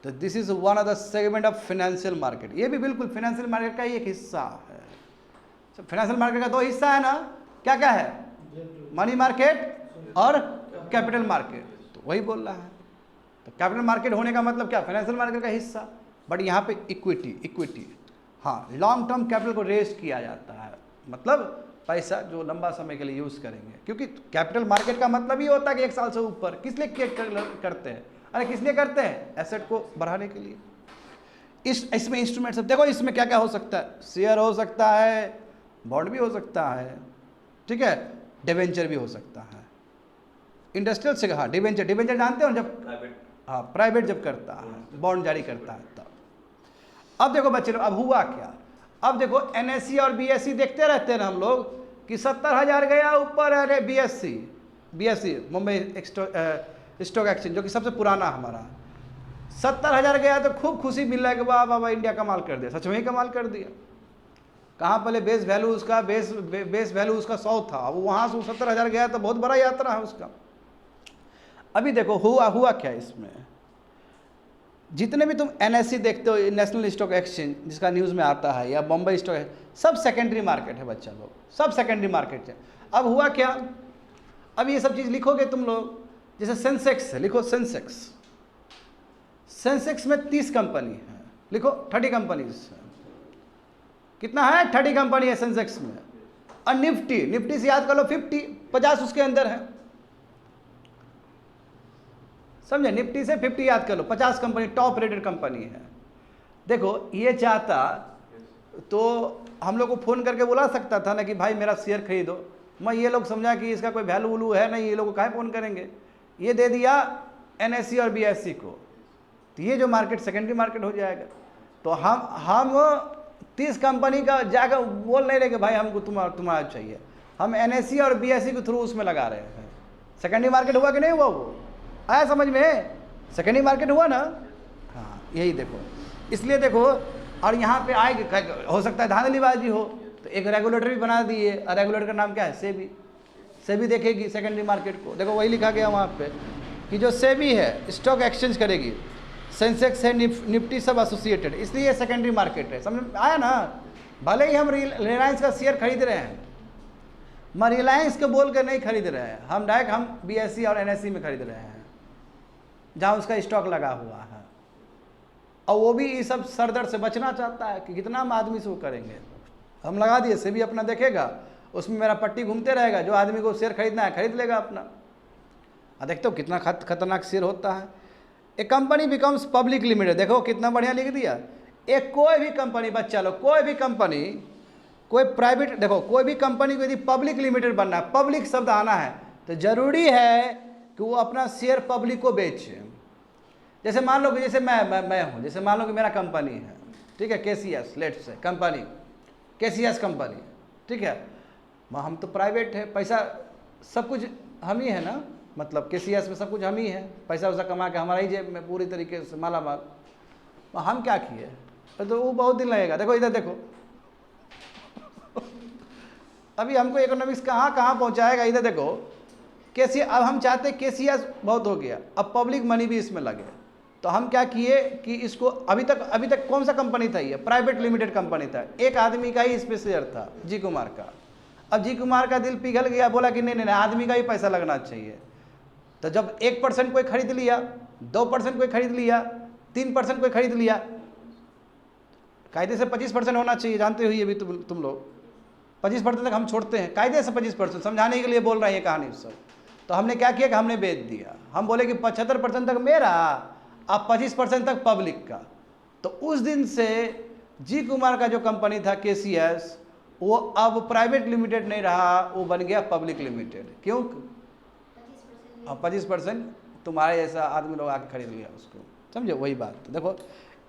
Speaker 1: तो this is one of the segment of financial market, ये भी बिल्कुल फाइनेंशियल मार्केट का ही एक हिस्सा है। फाइनेंशियल मार्केट का दो हिस्सा है ना, क्या क्या है, मनी मार्केट और कैपिटल मार्केट, तो वही बोल रहा है। तो कैपिटल मार्केट होने का मतलब क्या, फाइनेंशियल मार्केट का हिस्सा, बट यहाँ पे इक्विटी हाँ, लॉन्ग टर्म कैपिटल को रेज किया जाता है, मतलब पैसा जो लंबा समय के लिए यूज़ करेंगे, क्योंकि कैपिटल मार्केट का मतलब ही होता है कि 1 साल से ऊपर। किस लिए करते हैं, अरे किस लिए करते हैं, एसेट को बढ़ाने के लिए। इसमें इंस्ट्रूमेंट सब देखो, इसमें क्या क्या हो सकता है, शेयर हो सकता है, बॉन्ड भी हो सकता है, ठीक है, डिवेंचर भी हो सकता है। इंडस्ट्रियल से हाँ, डिवेंचर जानते हो जब हाँ प्राइवेट जब करता है, बॉन्ड जारी करता है तब। अब देखो बच्चे लोग, अब हुआ क्या, अब देखो NSE और BSE देखते रहते हैं ना हम लोग कि 70,000 गया ऊपर, अरे BSE मुंबई स्टॉक एक्सचेंज जो कि सबसे पुराना हमारा, 70,000 गया तो खूब खुशी मिल रहा है कि वाह वाह वाह इंडिया कमाल कर दिया, सच में ही कमाल कर दिया। कहाँ पहले बेस वैल्यू उसका बेस वैल्यू उसका 100 था, अब वहाँ से 70,000 गया तो बहुत बड़ा यात्रा है उसका। अभी देखो हुआ क्या इसमें, जितने भी तुम NSE देखते हो, नेशनल स्टॉक एक्सचेंज जिसका न्यूज़ में आता है, या बॉम्बे स्टॉक है, सब सेकेंडरी मार्केट है बच्चा लोग, सब सेकेंडरी मार्केट है। अब हुआ क्या, अब ये सब चीज़ लिखोगे तुम लोग, जैसे सेंसेक्स है, लिखो सेंसेक्स में 30 कंपनी है, लिखो 30 कंपनीज है, कितना है 30 कंपनी है सेंसेक्स में। और निफ्टी से याद कर लो 50 उसके अंदर है, समझे, निफ्टी से 50 याद कर लो, 50 कंपनी टॉप रेटेड कंपनी है। देखो ये चाहता तो हम लोग को फ़ोन करके बुला सकता था ना कि भाई मेरा शेयर खरीदो, मैं ये लोग समझा कि इसका कोई वैल्यू वैल्यू है नहीं, ये लोग काहे फ़ोन करेंगे, ये दे दिया NSE और BSE को, तो ये जो मार्केट सेकेंडरी मार्केट हो जाएगा। तो हम 30 कंपनी का जाकर बोल नहीं रहे कि भाई हमको तुम्हारा चाहिए, हम NSE और BSE के थ्रू उसमें लगा रहे हैं। सेकेंडरी मार्केट हुआ कि नहीं हुआ, वो आया समझ में, सेकेंडरी मार्केट हुआ ना, हाँ यही देखो। इसलिए देखो, और यहाँ पे आएगी, हो सकता है धांधलीबाजी हो, तो एक रेगुलेटर भी बना दिए, और रेगुलेटर का नाम क्या है, सेबी देखेगी सेकेंडरी मार्केट को। देखो वही लिखा गया वहाँ पे कि जो सेबी है स्टॉक एक्सचेंज करेगी, सेंसेक्स है, निफ्टी सब एसोसिएटेड, इसलिए ये सेकेंडरी मार्केट है, समझ में आया ना। भले ही हम रिलायंस का शेयर खरीद रहे हैं, मैं रिलायंस के बोल कर नहीं खरीद रहे हैं, हम डायरेक्ट हम BSE और NSE में खरीद रहे हैं जहाँ उसका स्टॉक लगा हुआ है, और वो भी ये सब सरदर्द से बचना चाहता है कि कितना हम आदमी से वो करेंगे, हम लगा दिए, सेबी अपना देखेगा, उसमें मेरा पट्टी घूमते रहेगा, जो आदमी को शेयर खरीदना है खरीद लेगा अपना। देखते हो कितना खतरनाक शेयर होता है। ए कंपनी बिकम्स पब्लिक लिमिटेड, देखो कितना बढ़िया लिख दिया। एक कोई भी कंपनी, बच्चा लोग, कोई भी कंपनी, कोई प्राइवेट, देखो कोई भी कंपनी को यदि पब्लिक लिमिटेड बनना है, पब्लिक शब्द आना है, तो जरूरी है कि वो अपना शेयर पब्लिक को बेचे। जैसे मान लो कि जैसे मैं हूँ, जैसे मान लो कि मेरा कंपनी है, ठीक है, KCS let's say company, KCS company, ठीक है, हम तो प्राइवेट है, पैसा सब कुछ हम ही है ना, मतलब KCS में सब कुछ हम ही है, पैसा वैसा कमा के हमारा ही जेब में पूरी तरीके से माला माल। हम क्या किए, तो वो बहुत दिन लगेगा। देखो इधर देखो अभी हमको इकोनॉमिक्स कहाँ कहाँ पहुँचाएगा, इधर देखो केसी, अब हम चाहते हैं केसीएस बहुत हो गया, अब पब्लिक मनी भी इसमें लगे, तो हम क्या किए कि इसको अभी तक कौन सा कंपनी था, ये प्राइवेट लिमिटेड कंपनी था, एक आदमी का ही इस पे शेयर था, जी कुमार का। अब जी कुमार का दिल पिघल गया, बोला कि नहीं नहीं आदमी का ही पैसा लगना चाहिए। तो जब 1% कोई खरीद लिया, 2% कोई खरीद लिया, 3% कोई खरीद लिया, कायदे से 25% होना चाहिए, जानते हो ये भी तुम लोग 25% तक हम छोड़ते हैं, कायदे से 25%, समझाने के लिए बोल रहे हैं ये कहानी सब। तो हमने क्या किया कि हमने बेच दिया, हम बोले कि 75% तक मेरा, अब 25% तक पब्लिक का। तो उस दिन से जी कुमार का जो कंपनी था केसीएस, वो अब प्राइवेट लिमिटेड नहीं रहा, वो बन गया पब्लिक लिमिटेड। क्यों? 25% तुम्हारे जैसा आदमी लोग आके खरीद लिया उसको, समझे वही बात। देखो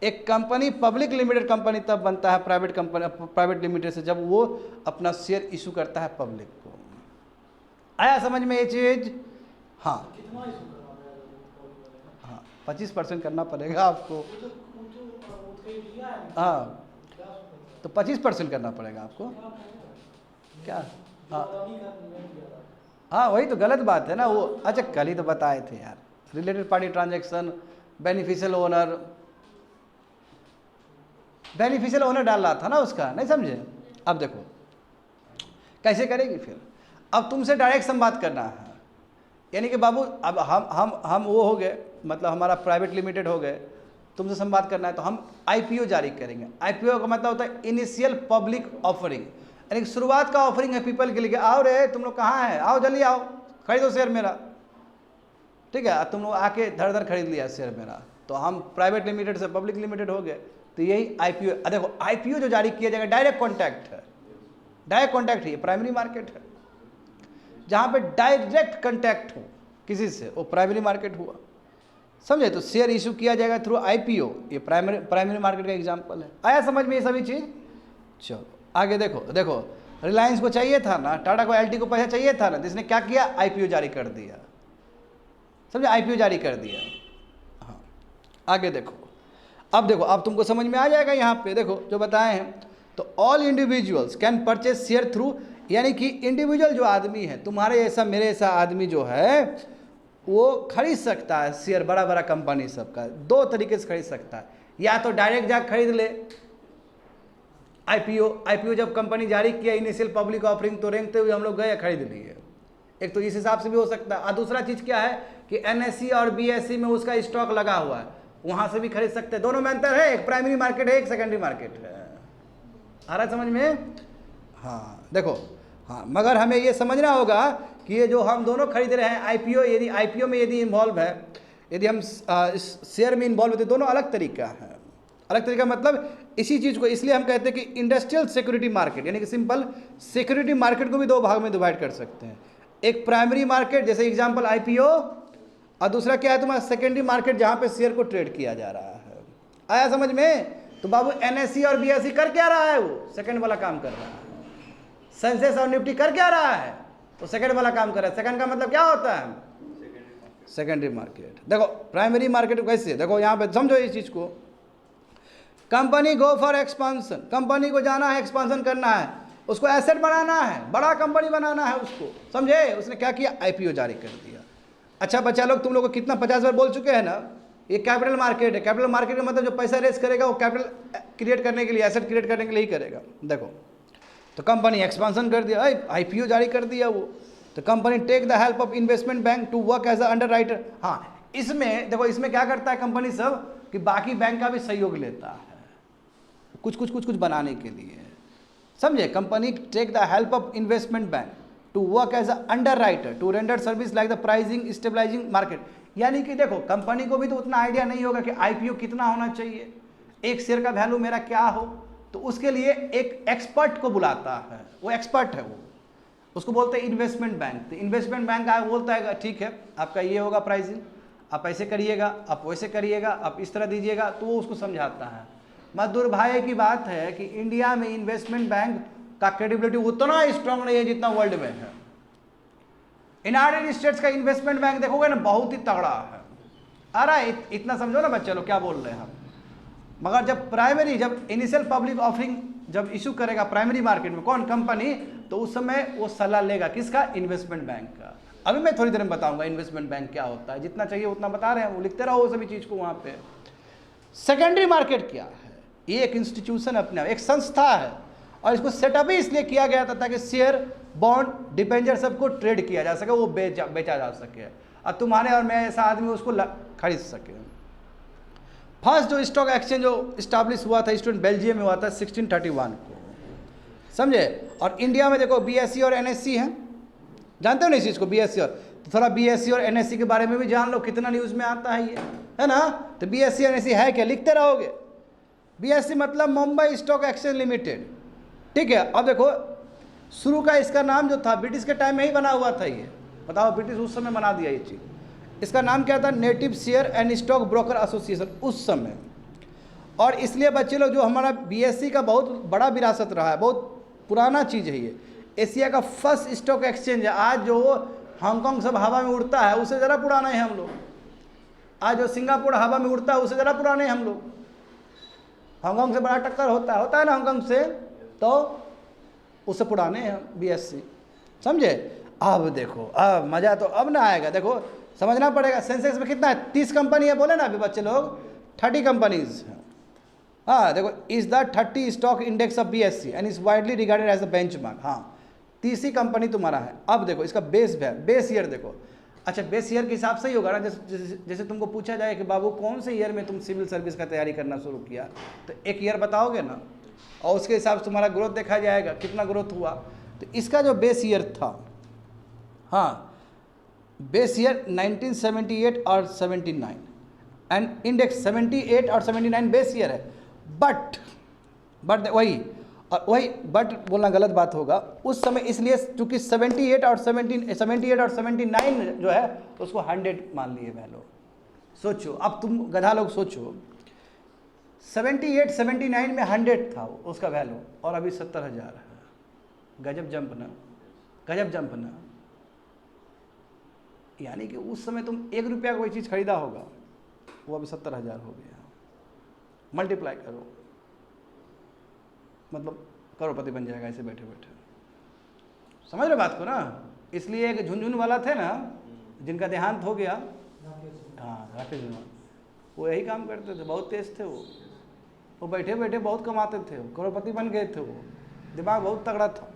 Speaker 1: एक कंपनी पब्लिक लिमिटेड कंपनी तब बनता है प्राइवेट लिमिटेड से, जब वो अपना शेयर इशू करता है पब्लिक को। आया समझ में ये चीज? हाँ हाँ 25% करना पड़ेगा आपको, हाँ तो 25% करना पड़ेगा आपको क्या? हाँ वही तो गलत बात है ना वो। अच्छा कल ही तो बताए थे यार, related party transaction, beneficial owner डाल रहा था ना उसका, नहीं समझे? अब देखो कैसे करेगी फिर, अब तुमसे डायरेक्ट संवाद करना है, यानी कि बाबू अब हम वो हो गए, मतलब हमारा प्राइवेट लिमिटेड हो गए, तुमसे संवाद करना है तो हम आईपीओ जारी करेंगे। आईपीओ का मतलब होता है इनिशियल पब्लिक ऑफरिंग, यानी कि शुरुआत का ऑफरिंग है पीपल के लिए, आओ रे तुम लोग कहाँ हैं, आओ जल्दी आओ खरीदो शेयर मेरा, ठीक है? तुम लोग आके धड़ धड़ खरीद लिया शेयर मेरा, तो हम प्राइवेट लिमिटेड से पब्लिक लिमिटेड हो गए। तो यही आईपीओ। देखो आईपीओ जो जारी किया जाएगा डायरेक्ट कॉन्टैक्ट है, डायरेक्ट कॉन्टैक्ट है, ये प्राइमरी मार्केट है। जहाँ पे डायरेक्ट कॉन्टैक्ट हो किसी से, वो प्राइमरी मार्केट हुआ, समझे? तो शेयर इशू किया जाएगा थ्रू आईपीओ, ये प्राइमरी मार्केट का एग्जांपल है। आया समझ में ये सभी चीज़? चलो आगे देखो रिलायंस को चाहिए था ना, टाटा को, एलटी को पैसा चाहिए था ना, तो इसने क्या किया? आईपीओ जारी कर दिया, समझे? आईपीओ जारी कर दिया। हाँ आगे देखो, अब तुमको समझ में आ जाएगा यहाँ पे, देखो जो बताए हैं। तो all individuals can purchase share through, यानी कि इंडिविजुअल जो आदमी है, तुम्हारे जैसा मेरे जैसा आदमी जो है, वो खरीद सकता है शेयर बड़ा बड़ा कंपनी सबका। दो तरीके से खरीद सकता है, या तो डायरेक्ट जाकर खरीद ले, आईपीओ जब कंपनी जारी किया इनिशियल पब्लिक ऑफरिंग, तो रेंगते हुए हम लोग गए खरीद लिए, एक तो इस हिसाब से भी हो सकता है। और दूसरा चीज़ क्या है कि एनएससी और बीएससी में उसका स्टॉक लगा हुआ है, वहाँ से भी खरीद सकते हैं। दोनों में अंतर है, एक प्राइमरी मार्केट है, एक सेकेंडरी मार्केट है। आ रहा समझ में? हाँ देखो, हाँ मगर हमें ये समझना होगा कि ये जो हम दोनों खरीद रहे हैं आईपीओ, यदि आईपीओ में यदि इन्वॉल्व है, यदि हम शेयर में इन्वॉल्व होते, दोनों अलग तरीका है। अलग तरीका मतलब इसी चीज़ को इसलिए हम कहते हैं कि इंडस्ट्रियल सिक्योरिटी मार्केट, यानी कि सिंपल सिक्योरिटी मार्केट को भी दो भाग में डिवाइड कर सकते हैं। एक प्राइमरी मार्केट जैसे एग्जांपल आईपीओ, और दूसरा क्या है तुम्हारा सेकेंडरी मार्केट, जहाँ पे शेयर को ट्रेड किया जा रहा है। आया समझ में? तो बाबू एनएससी और बीएससी कर क्या रहा है? वो सेकंड वाला काम कर रहा है। सेंसेक्स और निफ्टी कर क्या रहा है? तो सेकंड वाला काम कर रहा है। सेकंड का मतलब क्या होता है? Secondary market. देखो प्राइमरी मार्केट कैसे, देखो यहाँ पे समझो इस चीज़ को। Company go for expansion, company को जाना है, एक्सपांसन करना है, उसको एसेट बनाना है, बड़ा कंपनी बनाना है उसको, समझे? उसने क्या किया? आईपीओ जारी कर दिया। अच्छा बच्चा लोग, तुम लोग को कितना 50 बार बोल चुके हैं ना, ये कैपिटल मार्केट है। कैपिटल मार्केट का मतलब जो पैसा रेस करेगा वो कैपिटल क्रिएट करने के लिए, एसेट क्रिएट करने के लिए ही करेगा। देखो तो कंपनी एक्सपांसन कर दिया, आईपीओ जारी कर दिया वो, तो company take the help of investment bank to work as a underwriter. हाँ इसमें देखो, इसमें क्या करता है कंपनी सब कि बाकी बैंक का भी सहयोग लेता है कुछ बनाने के लिए, समझे? Company take the help of investment bank to work as a underwriter to render service like the pricing stabilising market. यानी कि देखो कंपनी को भी तो उतना आइडिया नहीं होगा कि आईपीओ कितना होना चाहिए, एक शेयर का वैल्यू मेरा क्या हो, तो उसके लिए एक एक्सपर्ट को बुलाता है, वो एक्सपर्ट है, वो उसको बोलते हैं इन्वेस्टमेंट बैंक। तो इन्वेस्टमेंट बैंक आगे बोलता है ठीक है आपका ये होगा प्राइसिंग, आप ऐसे करिएगा, आप वैसे करिएगा, आप इस तरह दीजिएगा, तो वो उसको समझाता है। मगर दुर्भाग्य की बात है कि इंडिया में इन्वेस्टमेंट बैंक का क्रेडिबिलिटी उतना स्ट्रांग नहीं है जितना वर्ल्ड में है। यूनाइटेड स्टेट्स का इन्वेस्टमेंट बैंक देखोगे ना, बहुत ही तगड़ा है। आ रहा है इतना समझो ना बच्चे लोग क्या बोल रहे हैं हम। मगर जब इनिशियल पब्लिक ऑफरिंग जब इशू करेगा प्राइमरी मार्केट में कौन? कंपनी, तो उस समय वो सलाह लेगा किसका? इन्वेस्टमेंट बैंक का। अभी मैं थोड़ी देर में बताऊंगा इन्वेस्टमेंट बैंक क्या होता है, जितना चाहिए उतना बता रहे हैं, वो लिखते रहो सभी चीज़ को वहाँ पे। सेकेंडरी मार्केट क्या है? ये एक इंस्टीट्यूशन अपने एक संस्था है, और इसको सेटअप ही इसलिए किया गया था ताकि शेयर, बॉन्ड, डिबेंचर सबको ट्रेड किया जा सके, वो बेचा जा सके, और तुम्हारे और मैं ऐसा आदमी उसको खरीद सके। फर्स्ट जो स्टॉक एक्सचेंज जो इस्टाब्लिश हुआ था स्टूडेंट, बेल्जियम में हुआ था 1631 को, समझे। और इंडिया में देखो बीएसई और एनएससी है, जानते हो ना इस चीज़ को, बीएसई और, तो थोड़ा बीएसई और एनएससी के बारे में भी जान लो, कितना न्यूज़ में आता है ये, है ना। तो बीएसई एनएससी है क्या, लिखते रहोगे। बीएसई मतलब मुंबई स्टॉक एक्सचेंज लिमिटेड, ठीक है। अब देखो शुरू का इसका नाम जो था ब्रिटिश के टाइम में ही बना हुआ था ये, बताओ ब्रिटिश उस समय बना दिया ये चीज़। इसका नाम क्या था, native share and stock broker association उस समय। और इसलिए बच्चे लोग जो हमारा बीएसई का बहुत बड़ा विरासत रहा है, बहुत पुराना चीज़ है ये, एशिया का फर्स्ट स्टॉक एक्सचेंज है। आज जो हांगकांग सब हवा में उड़ता है उससे ज़रा पुराना है हम लोग, आज जो सिंगापुर हवा में उड़ता है उससे ज़रा पुराने हैं हम लोग। हांगकांग से बड़ा टक्कर होता है ना हांगकांग से, तो उससे पुराने हैं बीएसई, समझे। अब देखो, अब मज़ा तो अब ना आएगा, देखो समझना पड़ेगा। सेंसेक्स में कितना है, 30 कंपनी है, बोले ना अभी बच्चे लोग, 30 कंपनीज हैं। हाँ देखो, is the 30 stock index of BSE and is widely regarded as a benchmark. हाँ 30 ही कंपनी तुम्हारा है। अब देखो इसका बेस है, बेस ईयर देखो, अच्छा बेस ईयर के हिसाब से ही होगा ना। जैसे तुमको पूछा जाए कि बाबू कौन से ईयर में तुम सिविल सर्विस का तैयारी करना शुरू किया, तो एक ईयर बताओगे ना, और उसके हिसाब से तुम्हारा ग्रोथ देखा जाएगा कितना ग्रोथ हुआ। तो इसका जो बेस ईयर था, हाँ बेस ईयर 1978 और 79 एंड इंडेक्स 78 और 79 बेस ईयर है। बट वही और वही बट बोलना गलत बात होगा उस समय, इसलिए चूंकि 78 और 79 जो है उसको 100 मान लिए वैल्यू। सोचो अब तुम गधा लोग सोचो, 78 79 में 100 था उसका वैल्यू, और अभी 70,000 है। गजब जंप ना, गजब जंप ना। यानी कि उस समय तुम 1 रुपया कोई चीज़ खरीदा होगा, वो अभी 70,000 हो गया। मल्टीप्लाई करो, मतलब करोड़पति बन जाएगा ऐसे बैठे बैठे, समझ रहे बात को ना। इसलिए एक झुनझुन वाला थे ना, जिनका देहांत हो गया, हाँ राकेश झुनझुन, वो यही काम करते थे, बहुत तेज थे वो बैठे बैठे बहुत कमाते थे, करोड़पति बन गए थे, वो दिमाग बहुत तगड़ा था,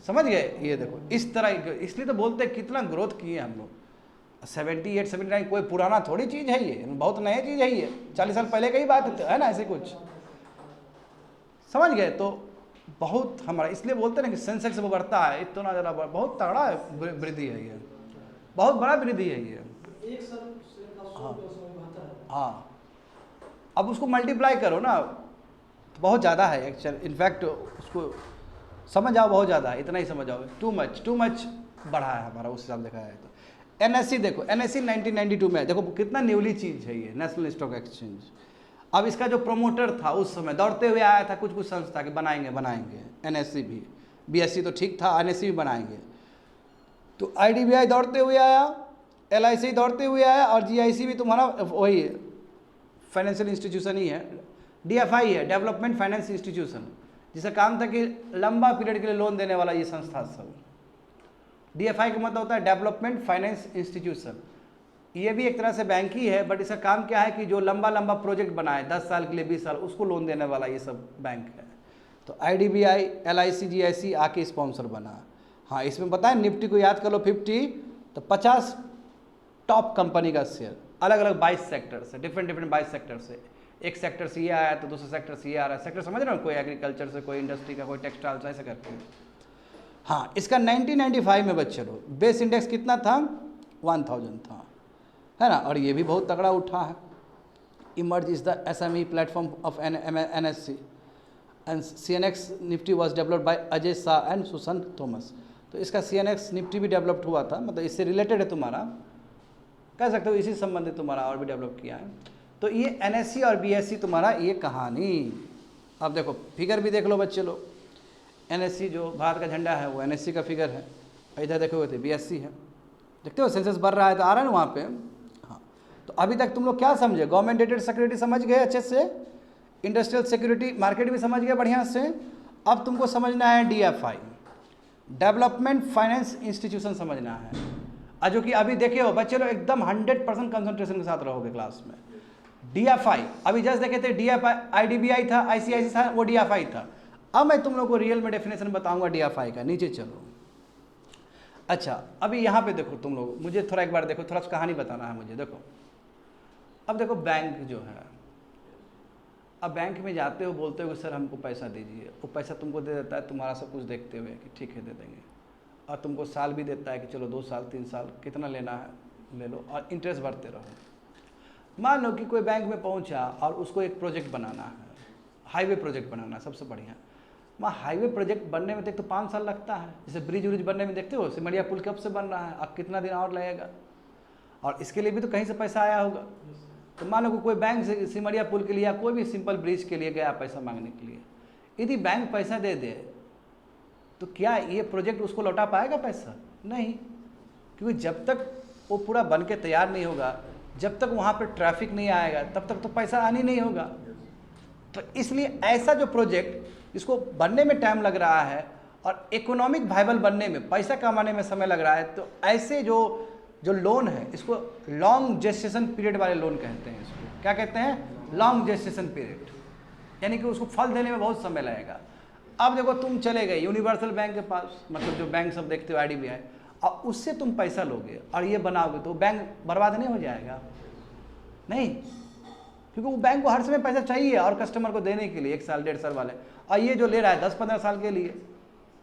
Speaker 1: समझ गए। ये देखो इस तरह, इसलिए तो बोलते हैं कितना ग्रोथ किए हम लोग। 78 79 कोई पुराना थोड़ी चीज़ है ये, बहुत नई चीज़ है ये, 40 साल पहले का ही बात है ना, ऐसे कुछ, समझ गए। तो बहुत हमारा, इसलिए बोलते हैं ना कि सेंसेक्स वो बढ़ता है इतना ज़्यादा, बहुत तगड़ा वृद्धि है ये, बहुत बड़ा वृद्धि है ये। हाँ अब उसको मल्टीप्लाई करो ना, तो बहुत ज़्यादा है एक्चुअल, इनफैक्ट उसको समझ आओ, बहुत ज़्यादा है, इतना ही समझ आओ, टू मच बढ़ा है हमारा उस हिसाब देखा है। तो एनएससी देखो, एनएससी 1992 में, देखो कितना न्यूली चीज़ है ये, नेशनल स्टॉक एक्सचेंज। अब इसका जो प्रोमोटर था उस समय दौड़ते हुए आया था कुछ संस्था के, बनाएंगे एनएससी भी, बीएससी तो ठीक था, एनएससी भी बनाएंगे। तो आईडीबीआई दौड़ते हुए आया, एलआईसी दौड़ते हुए आया, और जीआईसी भी तुम्हारा वही फाइनेंशियल इंस्टीट्यूशन ही है, डीएफआई है, डेवलपमेंट फाइनेंस इंस्टीट्यूशन, जिसका काम था कि लंबा पीरियड के लिए लोन देने वाला ये संस्था सब। डीएफआई का मतलब होता है डेवलपमेंट फाइनेंस इंस्टीट्यूशन। ये भी एक तरह से बैंक ही है, बट इसका काम क्या है कि जो लंबा प्रोजेक्ट बनाए 10 साल के लिए, 20 साल, उसको लोन देने वाला ये सब बैंक है। तो आईडीबीआई, एलआईसी, जीआईसी आके स्पॉन्सर बना। हाँ इसमें बताएं, निफ्टी को याद कर लो 50, तो 50 टॉप कंपनी का शेयर, अलग अलग 22 सेक्टर से, डिफरेंट 22 सेक्टर से। एक सेक्टर से ये आया तो दूसरे सेक्टर से ये आ रहा है, सेक्टर समझ रहे हो, कोई एग्रीकल्चर से, कोई इंडस्ट्री का, कोई टेक्सटाइल से, ऐसे करके। हाँ इसका 1995 में बच्चे लो बेस इंडेक्स कितना था, 1000 था, है ना। और ये भी बहुत तगड़ा उठा है। Emerge is the SME platform of NSC and CNX Nifty was developed by Ajay Shah and Sushant Thomas. तो इसका सीएनएक्स निफ्टी भी डेवलप्ड हुआ था, मतलब इससे रिलेटेड है तुम्हारा, कह सकते हो इसी संबंधित तुम्हारा और भी डेवलप किया है। तो ये एनएससी और बीएससी तुम्हारा ये कहानी। अब देखो फिगर भी देख लो बच्चे लोग, एनएससी जो भारत का झंडा है वो एनएससी का फिगर है, इधर देखोगे तो बीएससी है। देखते हो सेंसस बढ़ रहा है तो आ रहा है ना वहाँ पे। हाँ तो अभी तक तुम लोग क्या समझे, गवर्नमेंट डेटेड सिक्योरिटी समझ गए अच्छे से, इंडस्ट्रियल सिक्योरिटी मार्केट भी समझ गए बढ़िया से। अब तुमको समझना है डीएफआई, डेवलपमेंट फाइनेंस इंस्टीट्यूशन समझना है। जो कि अभी देखे हो बच्चे लोग एकदम 100% कंसंट्रेशन के साथ रहोगे क्लास में। DFI अभी जस्ट देखे थे, DFI IDBI था, ICICI था, वो DFI था। अब मैं तुम लोग को रियल में डेफिनेशन बताऊंगा DFI का। नीचे चलो। अच्छा अभी यहाँ पे देखो तुम लोग, मुझे थोड़ा एक बार देखो, थोड़ा सा कहानी बताना है मुझे। देखो अब देखो बैंक जो है, अब बैंक में जाते हो, बोलते हो सर हमको पैसा दीजिए, वो पैसा तुमको दे देता है तुम्हारा सब कुछ देखते हुए कि ठीक है दे देंगे, और तुमको साल भी देता है कि चलो 2 साल 3 साल कितना लेना है ले लो, और इंटरेस्ट भरते रहो। मान लो कि कोई बैंक में पहुंचा और उसको एक प्रोजेक्ट बनाना है, हाईवे प्रोजेक्ट बनाना है, सबसे बढ़िया। वहाँ हाईवे प्रोजेक्ट बनने में तो 5 साल लगता है। जैसे ब्रिज व्रिज बनने में देखते हो, सिमरिया पुल कब से बन रहा है, अब कितना दिन और लगेगा, और इसके लिए भी तो कहीं से पैसा आया होगा। तो मान लो कि कोई बैंक से सिमरिया पुल के लिए या कोई भी सिंपल ब्रिज के लिए गया पैसा मांगने के लिए, यदि बैंक पैसा दे दे तो क्या ये प्रोजेक्ट उसको लौटा पाएगा पैसा? नहीं, क्योंकि जब तक वो पूरा बन के तैयार नहीं होगा, जब तक वहाँ पर ट्रैफिक नहीं आएगा, तब तक तो पैसा आनी नहीं होगा। तो इसलिए ऐसा जो प्रोजेक्ट जिसको बनने में टाइम लग रहा है और इकोनॉमिक वायबल बनने में, पैसा कमाने में समय लग रहा है, तो ऐसे जो लोन है इसको लॉन्ग जेस्टेशन पीरियड वाले लोन कहते हैं। इसको क्या कहते हैं? लॉन्ग जेस्टेशन पीरियड, यानी कि उसको फल देने में बहुत समय लगेगा। अब देखो तुम चले गए यूनिवर्सल बैंक के पास, मतलब जो बैंक सब देखते हो IDBI, और उससे तुम पैसा लोगे और ये बनाओगे तो बैंक बर्बाद नहीं हो जाएगा? नहीं, क्योंकि वो बैंक को हर समय पैसा चाहिए और कस्टमर को देने के लिए 1 साल 1.5 साल वाले, और ये जो ले रहा है 10-15 साल के लिए,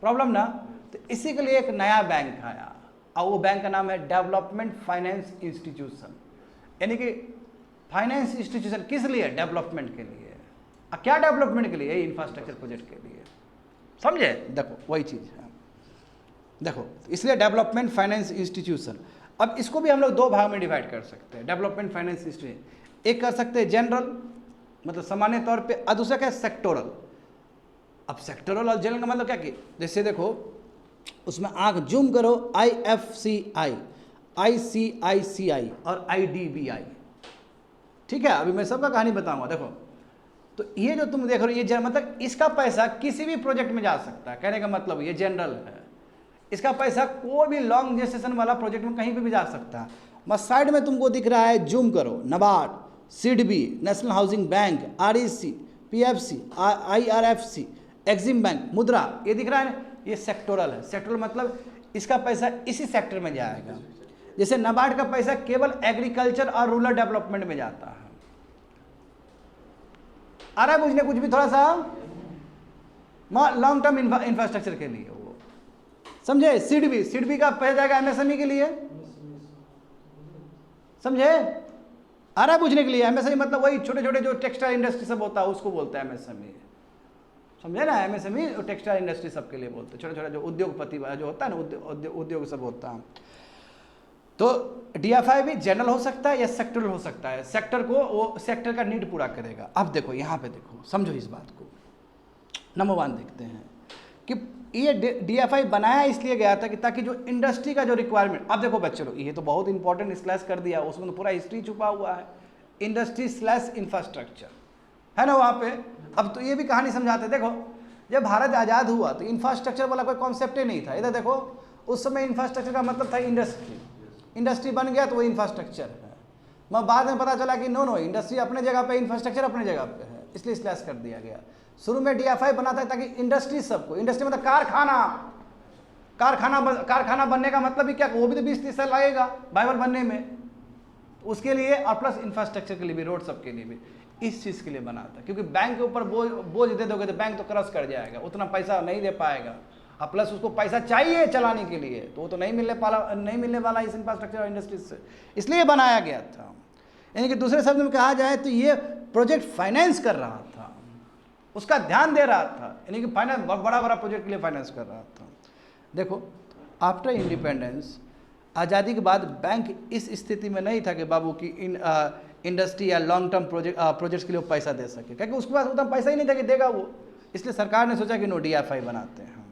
Speaker 1: प्रॉब्लम ना। तो इसी के लिए एक नया बैंक आया, और वो बैंक का नाम है डेवलपमेंट फाइनेंस इंस्टीट्यूशन। यानी कि फाइनेंस इंस्टीट्यूशन किस लिए? डेवलपमेंट के लिए। क्या डेवलपमेंट के लिए? इंफ्रास्ट्रक्चर प्रोजेक्ट के लिए, समझे? देखो वही चीज़ है, देखो इसलिए डेवलपमेंट फाइनेंस इंस्टीट्यूशन। अब इसको भी हम लोग 2 भाग में डिवाइड कर सकते हैं, डेवलपमेंट फाइनेंस इंस्टीट्यूशन। एक कर सकते हैं जनरल, मतलब सामान्य तौर पे, और दूसरा क्या है? सेक्टोरल। अब सेक्टोरल और जनरल का मतलब क्या कि जैसे देखो उसमें आंख जूम करो, IFCI, ICICI और IDBI, ठीक है? अभी मैं सबका कहानी बताऊंगा। देखो तो ये जो तुम देख रहे हो, ये मतलब इसका पैसा किसी भी प्रोजेक्ट में जा सकता है, कहने का मतलब ये जनरल है। इसका पैसा कोई भी लॉन्ग जेस्टेशन वाला प्रोजेक्ट में कहीं पे भी जा सकता है। बस साइड में तुमको दिख रहा है, जूम करो, NABARD, SIDBI, national housing bank, REC, PFC, IRFC, Exim bank, मुद्रा, ये दिख रहा है ना, ये सेक्टोरल है। सेक्टोरल मतलब इसका पैसा इसी सेक्टर में जाएगा। जैसे नाबार्ड का पैसा केवल एग्रीकल्चर और रूरल डेवलपमेंट में जाता है। आ रहा है मुझे कुछ भी? थोड़ा सा लॉन्ग टर्म इंफ्रास्ट्रक्चर के लिए वो, समझे? SIDBI का पैसा जाएगा MSME के लिए, समझे? आ रहा है पूछने के लिए? MSME मतलब वही छोटे छोटे जो टेक्सटाइल इंडस्ट्री सब होता है उसको बोलता है MSME, समझे ना? MSME और टेक्सटाइल इंडस्ट्री सबके लिए बोलते हैं, छोटा छोटा जो उद्योगपति जो होता है ना, उद्योग सब होता है। तो DFI भी जनरल हो सकता है या सेक्टरल हो सकता है, सेक्टर को वो सेक्टर का नीड पूरा करेगा। अब देखो यहाँ पे देखो, समझो इस बात को। नंबर 1 देखते हैं कि ये DFI बनाया इसलिए गया था कि ताकि जो इंडस्ट्री का जो रिक्वायरमेंट, अब देखो बच्चे लोग ये तो बहुत इंपॉर्टेंट स्लैश कर दिया, उसमें तो पूरा हिस्ट्री छुपा हुआ है, इंडस्ट्री/इंफ्रास्ट्रक्चर है ना वहाँ पे। अब तो ये भी कहानी समझाते, देखो जब भारत आज़ाद हुआ तो इंफ्रास्ट्रक्चर वाला कोई कॉन्सेप्ट ही नहीं था। इधर देखो उस समय इंफ्रास्ट्रक्चर का मतलब था इंडस्ट्री बन गया तो वो इंफ्रास्ट्रक्चर है। मगर बाद में पता चला कि नो इंडस्ट्री अपने जगह पे, इंफ्रास्ट्रक्चर अपने जगह पे है, इसलिए स्लैश कर दिया गया। शुरू में DFI बना था ताकि इंडस्ट्री सबको, इंडस्ट्री मतलब कारखाना बनने का मतलब ही क्या, वो भी तो 20-30 साल लगेगा बाइबल बनने में, उसके लिए, और प्लस इंफ्रास्ट्रक्चर के लिए भी, रोड सब के लिए भी, इस चीज़ के लिए बना था। क्योंकि बैंक के ऊपर बोझ दे दोगे तो बैंक तो क्रश कर जाएगा, उतना पैसा नहीं दे पाएगा, और प्लस उसको पैसा चाहिए चलाने के लिए, तो वो तो नहीं मिलने वाला इस इंफ्रास्ट्रक्चर और इंडस्ट्रीज से, इसलिए बनाया गया था। यानी कि दूसरे शब्द में कहा जाए तो ये प्रोजेक्ट फाइनेंस कर रहा था, उसका ध्यान दे रहा था, यानी कि फाइनेंस, बड़ा प्रोजेक्ट के लिए फाइनेंस कर रहा था। देखो आफ्टर इंडिपेंडेंस, आज़ादी के बाद बैंक इस स्थिति में नहीं था कि बाबू की इंडस्ट्री या लॉन्ग टर्म प्रोजेक्ट्स के लिए पैसा दे सके, क्योंकि उसके पास उतना पैसा ही नहीं था कि देगा वो। इसलिए सरकार ने सोचा कि नो DFI बनाते हैं हम।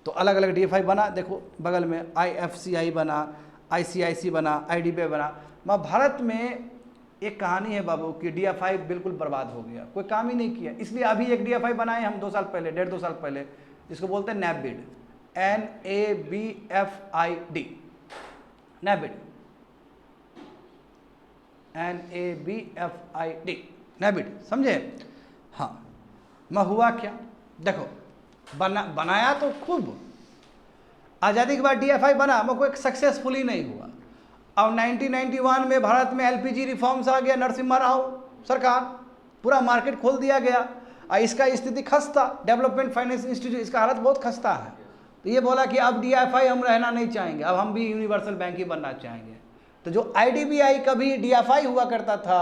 Speaker 1: तो अलग अलग DFI बना, देखो बगल में IFCI बना, ICICI बना, IDBI बना। मगर भारत में एक कहानी है बाबू कि DFI बिल्कुल बर्बाद हो गया, कोई काम ही नहीं किया। इसलिए अभी एक DFI बनाए हम 2 साल पहले, 1.5-2 साल पहले, जिसको बोलते हैं NABID, NABFID, NABID, NABFID, NABID, समझे। हाँ, मैं हुआ क्या, देखो बनाया तो खूब, आज़ादी के बाद DFI बना, मगर कोई सक्सेसफुली नहीं हुआ। अब 1991 में भारत में LPG रिफॉर्म्स आ गया, नरसिम्हा राव सरकार, पूरा मार्केट खोल दिया गया। और इसका स्थिति खस्ता, डेवलपमेंट फाइनेंस इंस्टीट्यूट, इसका हालत बहुत खस्ता है। तो ये बोला कि अब DFI हम रहना नहीं चाहेंगे, अब हम भी यूनिवर्सल बैंक ही बनना चाहेंगे। तो जो IDBI कभी DFI हुआ करता था,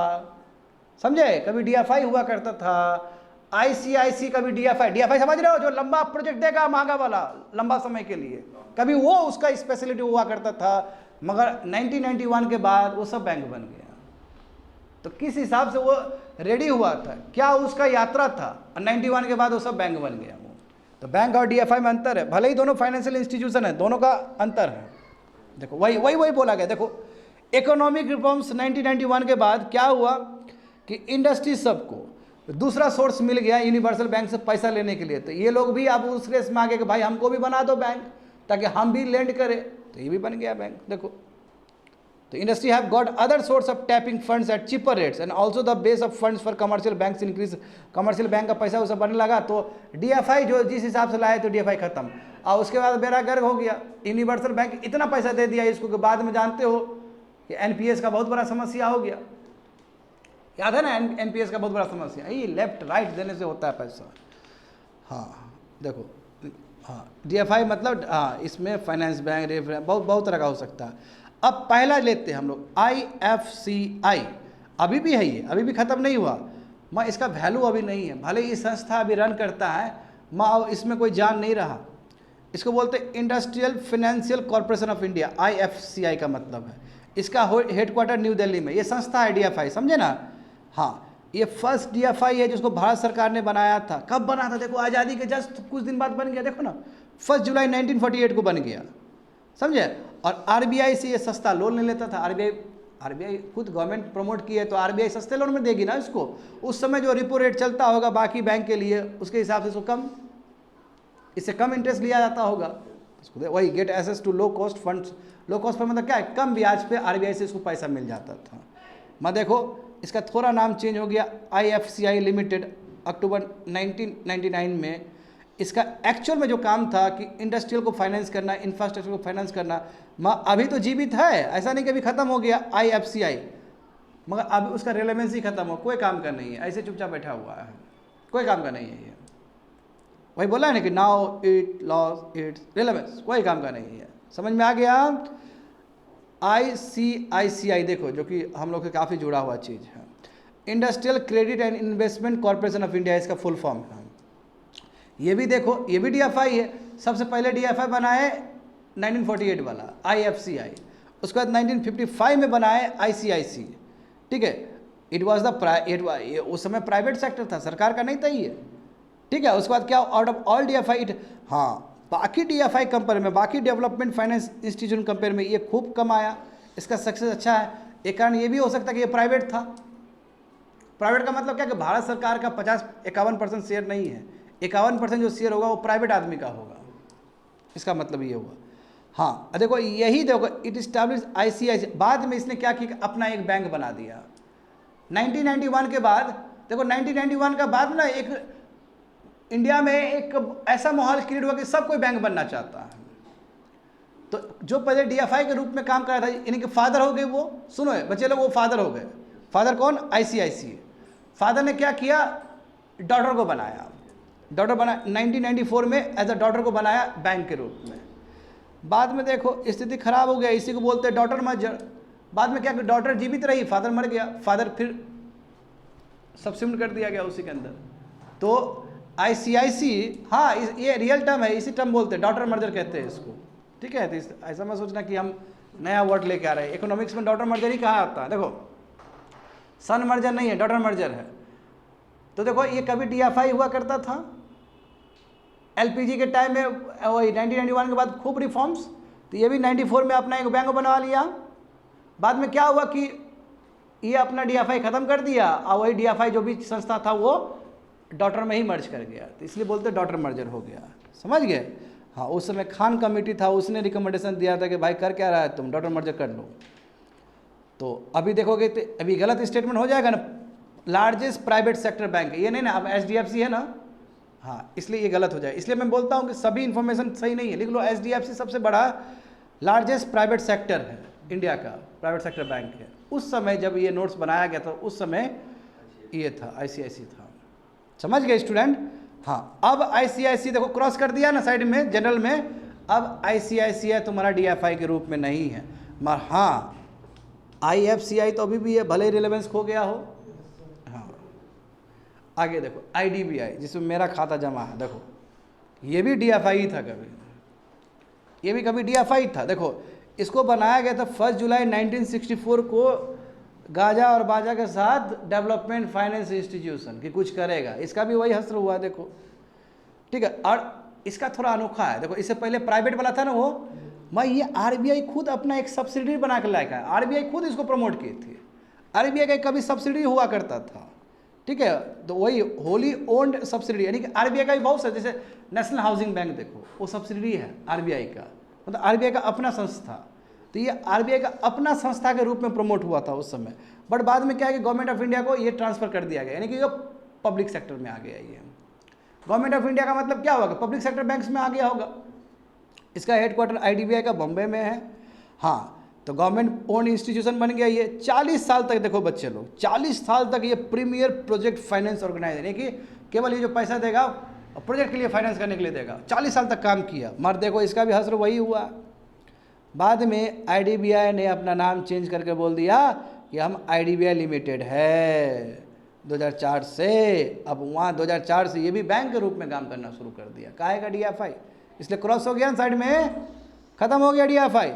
Speaker 1: समझे, कभी DFI हुआ करता था, ICIC कभी DFI समझ रहे हो, जो लंबा प्रोजेक्ट देगा महंगा वाला लंबा समय के लिए, कभी वो उसका स्पेशलिटी हुआ करता था। मगर 1991 के बाद वो सब बैंक बन गया। तो किस हिसाब से वो रेडी हुआ था, क्या उसका यात्रा था, 91 के बाद वो सब बैंक बन गया वो। तो बैंक और DFI में अंतर है, भले ही दोनों फाइनेंशियल इंस्टीट्यूशन है, दोनों का अंतर है। देखो वही बोला गया। देखो इकोनॉमिक रिफॉर्म्स 1991 के बाद क्या हुआ कि इंडस्ट्री सबको दूसरा सोर्स मिल गया यूनिवर्सल बैंक से पैसा लेने के लिए। तो ये लोग भी अब उस रेस में आ गए कि भाई हमको भी बना दो बैंक, ताकि हम भी लेंड करें। तो ये भी बन गया बैंक। देखो, तो industry have got other source of tapping funds at cheaper rates and also the base of funds for commercial banks increase. Commercial bank का पैसा उसे बनने लगा, तो DFI जो जिस हिसाब से लाए तो DFI खत्म। और उसके बाद बेड़ा गर्क हो गया, यूनिवर्सल बैंक इतना पैसा दे दिया इसको कि बाद में जानते हो कि NPS का बहुत बड़ा समस्या हो गया। याद है ना, NPS का बहुत बड़ा समस्या, ये लेफ्ट राइट देने से होता है पैसा। हाँ देखो, हाँ DFI मतलब हाँ, इसमें फाइनेंस बैंक, रेफरेंस, बहुत तरह का हो सकता है। अब पहला लेते हैं हम लोग IFCI, अभी भी है ये, अभी भी ख़त्म नहीं हुआ। मैं इसका वैल्यू अभी नहीं है, भले ये संस्था अभी रन करता है, मैं इसमें कोई जान नहीं रहा। इसको बोलते हैं industrial financial corporation of India, IFCI का मतलब है। इसका हेडक्वार्टर न्यू दिल्ली में, ये संस्था है DFI, समझे ना। हाँ, ये फर्स्ट DFI है जिसको भारत सरकार ने बनाया था। कब बना था, देखो आज़ादी के जस्ट कुछ दिन बाद बन गया। देखो ना, 1 जुलाई 1948 को बन गया, समझे। और RBI से ये सस्ता लोन नहीं लेता था। RBI खुद गवर्नमेंट प्रमोट की है, तो RBI सस्ते लोन में देगी ना इसको। उस समय जो रिपो रेट चलता होगा बाकी बैंक के लिए, उसके हिसाब से इसको इससे कम इंटरेस्ट लिया जाता होगा। इसको वही get access to low cost funds. Low cost fund मतलब क्या है, कम ब्याज पे RBI से इसको पैसा मिल जाता था। मैं देखो इसका थोड़ा नाम चेंज हो गया, IFCI लिमिटेड, अक्टूबर 1999 में। इसका एक्चुअल में जो काम था कि इंडस्ट्रियल को फाइनेंस करना, इंफ्रास्ट्रक्चर को फाइनेंस करना, अभी तो जीवित है, ऐसा नहीं कि अभी ख़त्म हो गया IFCI, मगर अभी उसका रेलेवेंसी ख़त्म हो, कोई काम का नहीं है, ऐसे चुपचाप बैठा हुआ है, कोई काम का नहीं है ये। वही बोला है ना कि now it loss it's relevance, कोई काम का नहीं है। समझ में आ गया। ICICI देखो, जो कि हम लोग से काफ़ी जुड़ा हुआ चीज़ है, industrial credit and investment corporation of India, इसका फुल फॉर्म है। ये भी देखो, ये भी DFI है। सबसे पहले DFI बनाए 1948 वाला IFCI, उसके बाद 1955 में बनाए ICIC, ठीक है। इट वॉज द उस समय प्राइवेट सेक्टर था, सरकार का नहीं था ये, ठीक है। उसके बाद क्या, आउट ऑफ ऑल DFI हाँ, बाकी DFI कंपेयर में, बाकी डेवलपमेंट फाइनेंस इंस्टीट्यूशन कंपेयर में ये खूब कम आया, इसका सक्सेस अच्छा है। एक कारण ये भी हो सकता है कि ये प्राइवेट था। प्राइवेट का मतलब क्या कि भारत सरकार का 51% शेयर नहीं है, 51% जो शेयर होगा वो प्राइवेट आदमी का होगा, इसका मतलब ये हुआ। हाँ देखो, यही देखो, इट इस्टैब्लिश ICICI। बाद में इसने क्या किया, अपना एक बैंक बना दिया 1991 के बाद। देखो 1991 का बाद ना एक इंडिया में एक ऐसा माहौल क्रिएट हुआ कि सब कोई बैंक बनना चाहता है। तो जो पहले DFI के रूप में काम कर रहा था, इनके फादर हो गए वो, सुनो बच्चे लोग, वो फादर हो गए। फादर कौन, ICICI। फादर ने क्या किया, डॉटर को बनाया, डॉटर बना 1994 में एज अ डॉटर को बनाया बैंक के रूप में। बाद में देखो स्थिति खराब हो गया, इसी को बोलते हैं डॉटर मर्जर। बाद में क्या कि डॉटर जीवित रही, फादर मर गया, फादर फिर सब्सिट्यूट कर दिया गया उसी के अंदर। तो ICICI, हाँ ये रियल टर्म है, इसी टर्म बोलते हैं, डॉटर मर्जर कहते हैं इसको, ठीक है। तो ऐसा मत सोचना कि हम नया वर्ड लेके आ रहे हैं। इकोनॉमिक्स में डॉटर मर्जर ही कहा आता है। देखो सन मर्जर नहीं है, डॉटर मर्जर है। तो देखो ये कभी DFI हुआ करता था LPG के टाइम में, वही 1991 के बाद खूब रिफॉर्म्स। तो ये भी 94 में अपना एक बैंक बनवा लिया। बाद में क्या हुआ कि ये अपना DFI ख़त्म कर दिया, और वही DFI जो भी संस्था था वो डॉटर में ही मर्ज कर गया, तो इसलिए बोलते डॉटर मर्जर हो गया, समझ गए। हाँ, उस समय खान कमेटी था, उसने रिकमेंडेशन दिया था कि भाई कर क्या रहा है तुम, डॉटर मर्जर कर लो। तो अभी देखोगे तो अभी गलत स्टेटमेंट हो जाएगा ना, लार्जेस्ट प्राइवेट सेक्टर बैंक है ये नहीं ना, अब HDFC है ना, हाँ, इसलिए ये गलत हो जाए। इसलिए मैं बोलता हूँ कि सभी इन्फॉर्मेशन सही नहीं है, लिख लो HDFC सबसे बड़ा लार्जेस्ट प्राइवेट सेक्टर है, इंडिया का प्राइवेट सेक्टर बैंक है। उस समय जब ये नोट्स बनाया गया था उस समय ये था ICICI था, समझ गए स्टूडेंट। हाँ, अब ICICI देखो क्रॉस कर दिया ना साइड में जनरल में, अब ICICI तुम्हारा DFI के रूप में नहीं है, मगर हाँ IFCI तो अभी भी है, भले ही रिलेवेंस खो गया हो। हाँ, आगे देखो IDBI जिसमें मेरा खाता जमा है, देखो ये भी DFI ही था कभी, ये भी कभी DFI था। देखो इसको बनाया गया था 1 जुलाई 1964 को, गाजा और बाजा के साथ डेवलपमेंट फाइनेंस इंस्टीट्यूशन कि कुछ करेगा, इसका भी वही हस्र हुआ देखो, ठीक है। और इसका थोड़ा अनोखा है, देखो इससे पहले प्राइवेट वाला था ना वो, मैं ये RBI खुद अपना एक सब्सिडी बना के लाया है, RBI खुद इसको प्रमोट की थी। RBI का कभी सब्सिडी हुआ करता था, ठीक है, तो वही होली ओन्ड सब्सिडी, यानी कि RBI का भी बहुत सा, जैसे नेशनल हाउसिंग बैंक देखो वो सब्सिडी है RBI का, मतलब RBI का अपना संस्था, तो ये RBI का अपना संस्था के रूप में प्रमोट हुआ था उस समय। बट बाद में क्या है कि गवर्नमेंट ऑफ इंडिया को ये ट्रांसफर कर दिया गया, यानी कि ये पब्लिक सेक्टर में आ गया। ये गवर्नमेंट ऑफ इंडिया का मतलब क्या होगा, पब्लिक सेक्टर बैंक्स में आ गया होगा। इसका हेडक्वार्टर IDBI का बॉम्बे में है। हाँ, तो गवर्नमेंट ओन इंस्टीट्यूशन बन गया ये। 40 साल तक देखो बच्चे लोग, 40 साल तक ये प्रीमियर प्रोजेक्ट फाइनेंस ऑर्गेनाइजर, यानी कि केवल ये जो पैसा देगा प्रोजेक्ट के लिए फाइनेंस करने के लिए देगा, 40 साल तक काम किया। मगर देखो इसका भी हस्र वही हुआ, बाद में IDBI ने अपना नाम चेंज करके बोल दिया कि हम IDBI लिमिटेड है 2004 से। अब वहाँ 2004 से ये भी बैंक के रूप में काम करना शुरू कर दिया, काहे का DFI, इसलिए क्रॉस हो गया ना साइड में, खत्म हो गया DFI।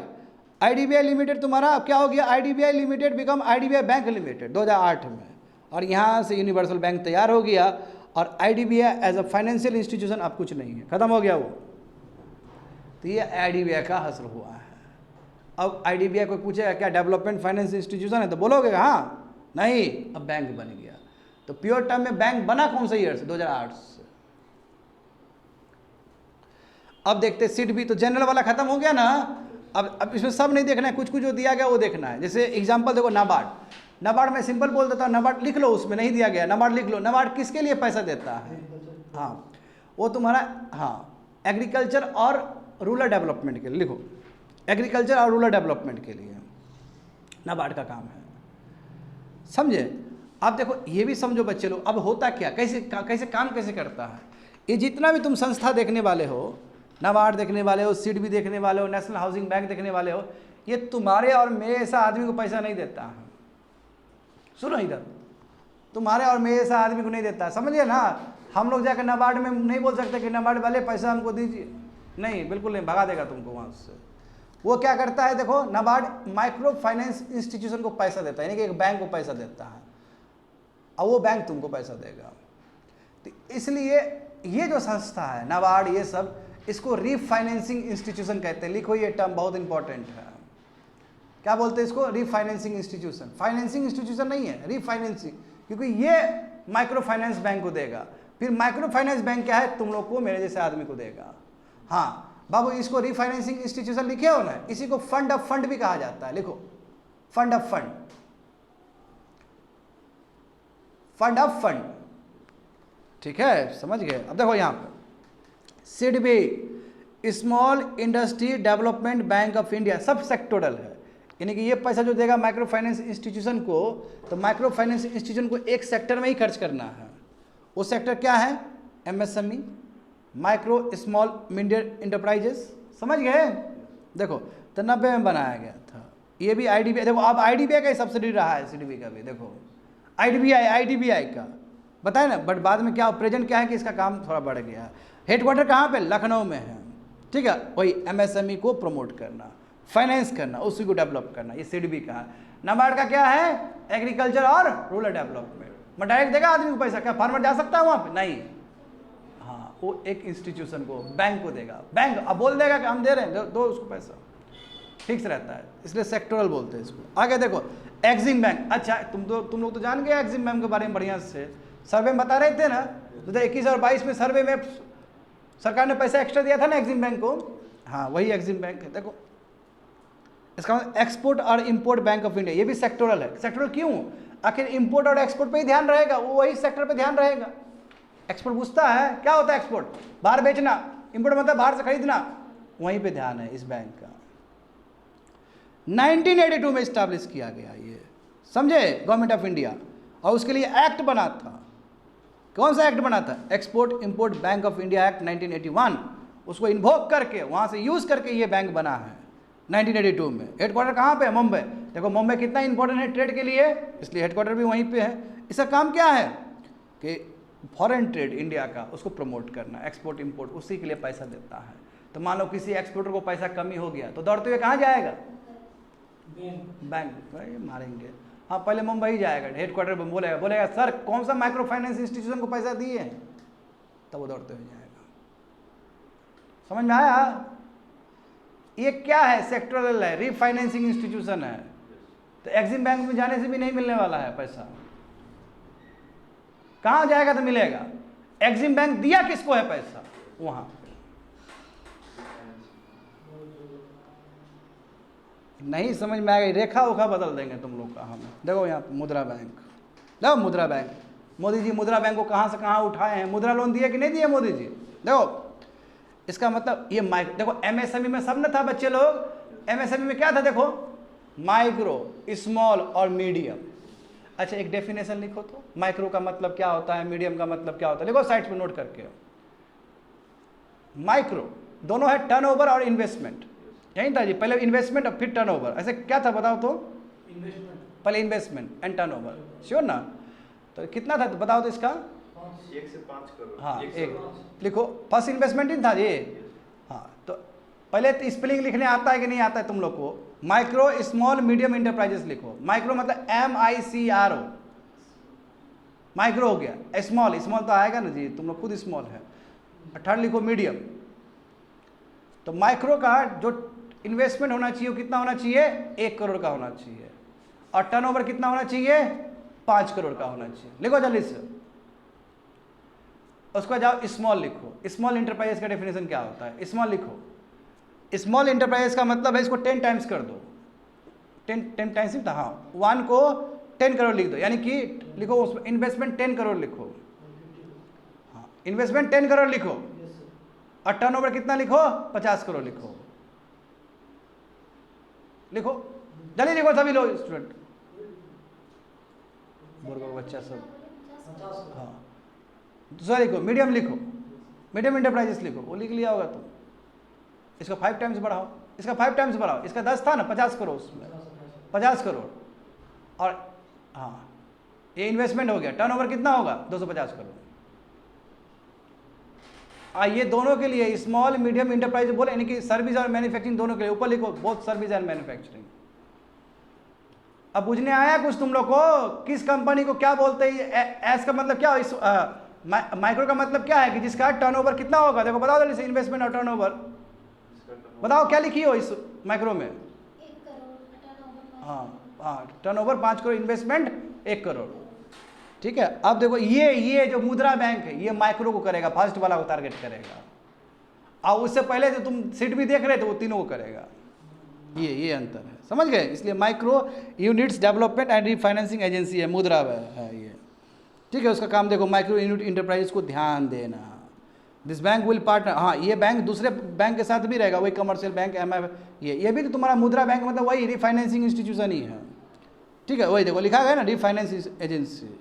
Speaker 1: IDBI लिमिटेड तुम्हारा क्या हो गया, IDBI limited become IDBI bank limited 2008 में, और यहाँ से यूनिवर्सल बैंक तैयार हो गया, और IDBI as a financial institution अब कुछ नहीं है, खत्म हो गया वो। तो ये IDBI का हस्र हुआ है। अब IDBI कोई पूछेगा क्या डेवलपमेंट फाइनेंस इंस्टीट्यूशन है, तो बोलोगे हाँ, नहीं, अब बैंक बन गया। तो प्योर टर्म में बैंक बना कौन से ईयर से, 2008 से। अब देखते सीट भी, तो जनरल वाला खत्म हो गया ना, अब इसमें सब नहीं देखना है, कुछ कुछ जो दिया गया वो देखना है। जैसे एग्जांपल देखो नाबार्ड में सिंपल बोल देता हूँ, नाबार्ड लिख लो, उसमें नहीं दिया गया, नाबार्ड लिख लो। नाबार्ड किसके लिए पैसा देता है, हाँ वो तुम्हारा, हाँ एग्रीकल्चर और रूरल डेवलपमेंट के लिए, लिखो एग्रीकल्चर और रूरल डेवलपमेंट के लिए नाबार्ड का काम है, समझे। अब देखो ये भी समझो बच्चे लोग, अब होता क्या, कैसे काम कैसे करता है। ये जितना भी तुम संस्था देखने वाले हो, नाबार्ड देखने वाले हो, सीड भी देखने वाले हो, नेशनल हाउसिंग बैंक देखने वाले हो, ये तुम्हारे और मेरे ऐसा आदमी को पैसा नहीं देता है। सुनो इधर, तुम्हारे और मेरे ऐसा आदमी को नहीं देता है, समझिए ना। हम लोग जाकर नाबार्ड में नहीं बोल सकते कि नाबार्ड वाले पैसा हमको दीजिए, नहीं, बिल्कुल नहीं, भगा देगा तुमको वहाँ से। वो क्या करता है, देखो नाबार्ड माइक्रो फाइनेंस इंस्टीट्यूशन को पैसा देता है, यानी कि एक बैंक को पैसा देता है, और वो बैंक तुमको पैसा देगा। तो इसलिए ये जो संस्था है नाबार्ड, ये सब, इसको रीफाइनेंसिंग इंस्टीट्यूशन कहते हैं। लिखो ये टर्म बहुत इंपॉर्टेंट है, क्या बोलते हैं इसको, रीफाइनेंसिंग इंस्टीट्यूशन। फाइनेंसिंग इंस्टीट्यूशन नहीं है, रीफाइनेंसिंग, क्योंकि ये माइक्रो फाइनेंस बैंक को देगा, फिर माइक्रो फाइनेंस बैंक क्या है, तुम लोग को, मेरे जैसे आदमी को देगा। हाँ बाबू, इसको रीफाइनेंसिंग इंस्टीट्यूशन लिखे हो ना, इसी को फंड ऑफ फंड भी कहा जाता है, लिखो fund of fund, fund of fund, ठीक है, समझ गए। अब देखो यहाँ पर SIDBI small industry development bank of India, सब सेक्टोरल है, यानी कि ये पैसा जो देगा माइक्रो फाइनेंस इंस्टीट्यूशन को, तो माइक्रो फाइनेंस इंस्टीट्यूशन को एक सेक्टर में ही खर्च करना है। वो सेक्टर क्या है, MSME, micro small medium enterprises, समझ गए। देखो तो 90 में बनाया गया था, ये भी IDBI, देखो अब IDBI का ही सब्सिडी रहा है, सिडबी का भी, देखो IDBI का बताए ना। बट बाद में क्या, प्रेजेंट क्या है कि इसका काम थोड़ा बढ़ गया है। हेडक्वार्टर कहाँ पे, लखनऊ में है, ठीक है। वही MSME को प्रमोट करना, फाइनेंस करना, उसी को डेवलप करना, ये सिडबी का है। नाबार्ड का क्या है, एग्रीकल्चर और रूरल डेवलपमेंट। मैं डायरेक्ट देगा आदमी को पैसा, क्या फार्मर जा सकता है वहाँ पे, नहीं, हाँ वो एक इंस्टीट्यूशन को, बैंक को देगा, बैंक अब बोल देगा कि हम दे रहे हैं, दो उसको पैसा, फिक्स रहता है, इसलिए सेक्टोरल बोलते हैं इसको। आगे देखो एक्सिम बैंक, अच्छा तुम लोग तो जान गए एक्सिम बैंक के बारे में बढ़िया से, सर्वे में बता रहे थे ना, 2021 और 22 में सर्वे में सरकार ने पैसा एक्स्ट्रा दिया था ना एक्सिम बैंक को, हाँ वही एक्सिम बैंक है। देखो इसका मतलब एक्सपोर्ट और इंपोर्ट बैंक ऑफ इंडिया, ये भी सेक्टोरल है। सेक्टोरल क्यों? आखिर इंपोर्ट और एक्सपोर्ट पे ही ध्यान रहेगा, वो वही सेक्टर पे ध्यान रहेगा। एक्सपोर्ट पूछता है क्या होता है एक्सपोर्ट, बाहर बेचना, इंपोर्ट मतलब बाहर से खरीदना, वहीं पे ध्यान है इस बैंक का। 1982 में इस्टेब्लिश किया गया ये, समझे, गवर्नमेंट ऑफ इंडिया। और उसके लिए एक्ट बना था। कौन सा एक्ट बना था? Export import bank of India act 1981। उसको इन्वोक करके वहाँ से यूज़ करके ये बैंक बना है 1982 में। हेडक्वार्टर कहाँ पे है? मुंबई। देखो मुंबई कितना इंपॉर्टेंट है ट्रेड के लिए, इसलिए हेडक्वार्टर भी वहीं पे है। इसका काम क्या है कि फॉरेन ट्रेड इंडिया का उसको प्रमोट करना, एक्सपोर्ट इंपोर्ट, उसी के लिए पैसा देता है। तो मान लो किसी एक्सपोर्टर को पैसा कमी हो गया तो दौड़ते हुए कहाँ जाएगा? बैंक भाई मारेंगे। हाँ पहले मुंबई जाएगा, हेडक्वार्टर में बोलेगा सर कौन सा माइक्रो फाइनेंस इंस्टीट्यूशन को पैसा दिए हैं, तब वो दौड़ते हुए जाएगा। समझ में आया? ये क्या है? सेक्टोरल है, रीफाइनेंसिंग इंस्टीट्यूशन है। तो एक्सिम बैंक में जाने से भी नहीं मिलने वाला है पैसा। कहाँ जाएगा तो मिलेगा? एक्सिम बैंक दिया किसको है पैसा? वहां नहीं समझ में आएगा, रेखा उखा बदल देंगे तुम लोग का हम। देखो यहाँ मुद्रा बैंक, देखो मुद्रा बैंक, मोदी जी मुद्रा बैंक को कहाँ से कहाँ उठाए हैं, मुद्रा लोन दिए कि नहीं दिए मोदी जी? देखो इसका मतलब ये देखो एमएसएमई में सब न था बच्चे लोग, एमएसएमई में क्या था? देखो माइक्रो, स्मॉल और मीडियम। अच्छा एक डेफिनेशन लिखो तो, माइक्रो का मतलब क्या होता है, मीडियम का मतलब क्या होता है? देखो साइड पे नोट करके। माइक्रो दोनों है टर्नओवर और इन्वेस्टमेंट, यही था जी। पहले इन्वेस्टमेंट और फिर टर्नओवर, ऐसे क्या था बताओ तो? इन्वेस्टमेंट पहले, इन्वेस्टमेंट एंड टर्नओवर, श्योर ना? तो कितना था तो बताओ तो इसका?
Speaker 2: 1 से 5 करोड़।
Speaker 1: हाँ एक लिखो, फर्स्ट इन्वेस्टमेंट ही था जी। हाँ तो पहले तो स्पेलिंग लिखने आता है कि नहीं आता है तुम लोग को? माइक्रो स्मॉल मीडियम इंटरप्राइजेस लिखो। माइक्रो मतलब MICRO, माइक्रो हो गया। स्मॉल, स्मॉल तो आएगा ना जी, तुम लोग खुद स्मॉल है। थर्ड लिखो मीडियम। तो माइक्रो का जो इन्वेस्टमेंट होना चाहिए वो कितना होना चाहिए? 1 करोड़ का होना चाहिए। और टर्नओवर कितना होना चाहिए? 5 करोड़ का होना चाहिए। लिखो जल्दी से। उसको जाओ स्मॉल लिखो। स्मॉल इंटरप्राइजेस का डेफिनेशन क्या होता है? स्मॉल लिखो। स्मॉल इंटरप्राइजेस का मतलब है इसको 10 टाइम्स कर दो। 10 टाइम्स था, हाँ 1 को 10 करोड़ लिख दो, यानी कि लिखो उसमें इन्वेस्टमेंट 10 करोड़ लिखो। हाँ इन्वेस्टमेंट 10 करोड़ लिखो। और टर्नओवर कितना लिखो? 50 करोड़ लिखो। लिखो जल्दी लिखो सभी लोग स्टूडेंट, बच्चा सब। हाँ दूसरा लिखो, मीडियम लिखो, मीडियम इंटरप्राइजेस लिखो, वो लिख लिया होगा तुम। इसका 5 टाइम्स बढ़ाओ, इसका 5 टाइम्स बढ़ाओ। इसका 10 था ना, 50 करोड़, उसमें 50 करोड़। और हाँ ये इन्वेस्टमेंट हो गया। टर्नओवर कितना होगा? 250 करोड़। ये दोनों के लिए स्मॉल मीडियम इंटरप्राइज बोले, यानी कि सर्विस और मैन्युफैक्चरिंग दोनों के लिए। ऊपर लिखो बोथ सर्विस एंड मैन्युफैक्चरिंग। अब बुझने आया कुछ तुम लोग को? किस कंपनी को क्या बोलते हैं? एस का मतलब क्या? इस माइक्रो का मतलब क्या है कि जिसका टर्नओवर कितना होगा? देखो बताओ जल्दी से, इन्वेस्टमेंट और टर्नओवर बताओ क्या लिखी हो इस माइक्रो में?
Speaker 3: 1 करोड़।
Speaker 1: हाँ टर्नओवर 5 करोड़, इन्वेस्टमेंट 1 करोड़। ठीक है। अब देखो ये जो मुद्रा बैंक है ये माइक्रो को करेगा, फर्स्ट वाला को टारगेट करेगा। और उससे पहले जो तुम सीट भी देख रहे थे वो तीनों को करेगा। ये अंतर है, समझ गए? इसलिए micro units development and refinancing agency है, मुद्रा है ये। ठीक है। उसका काम देखो माइक्रो यूनिट इंटरप्राइजेस को ध्यान देना। दिस बैंक विल पार्टनर, हाँ ये बैंक दूसरे बैंक के साथ भी रहेगा, वही कमर्शियल बैंक MF, ये भी तो तुम्हारा मुद्रा बैंक मतलब वही रीफाइनेंसिंग इंस्टीट्यूशन ही है। ठीक है, वही देखो लिखा गया ना, रीफाइनेंस एजेंसी।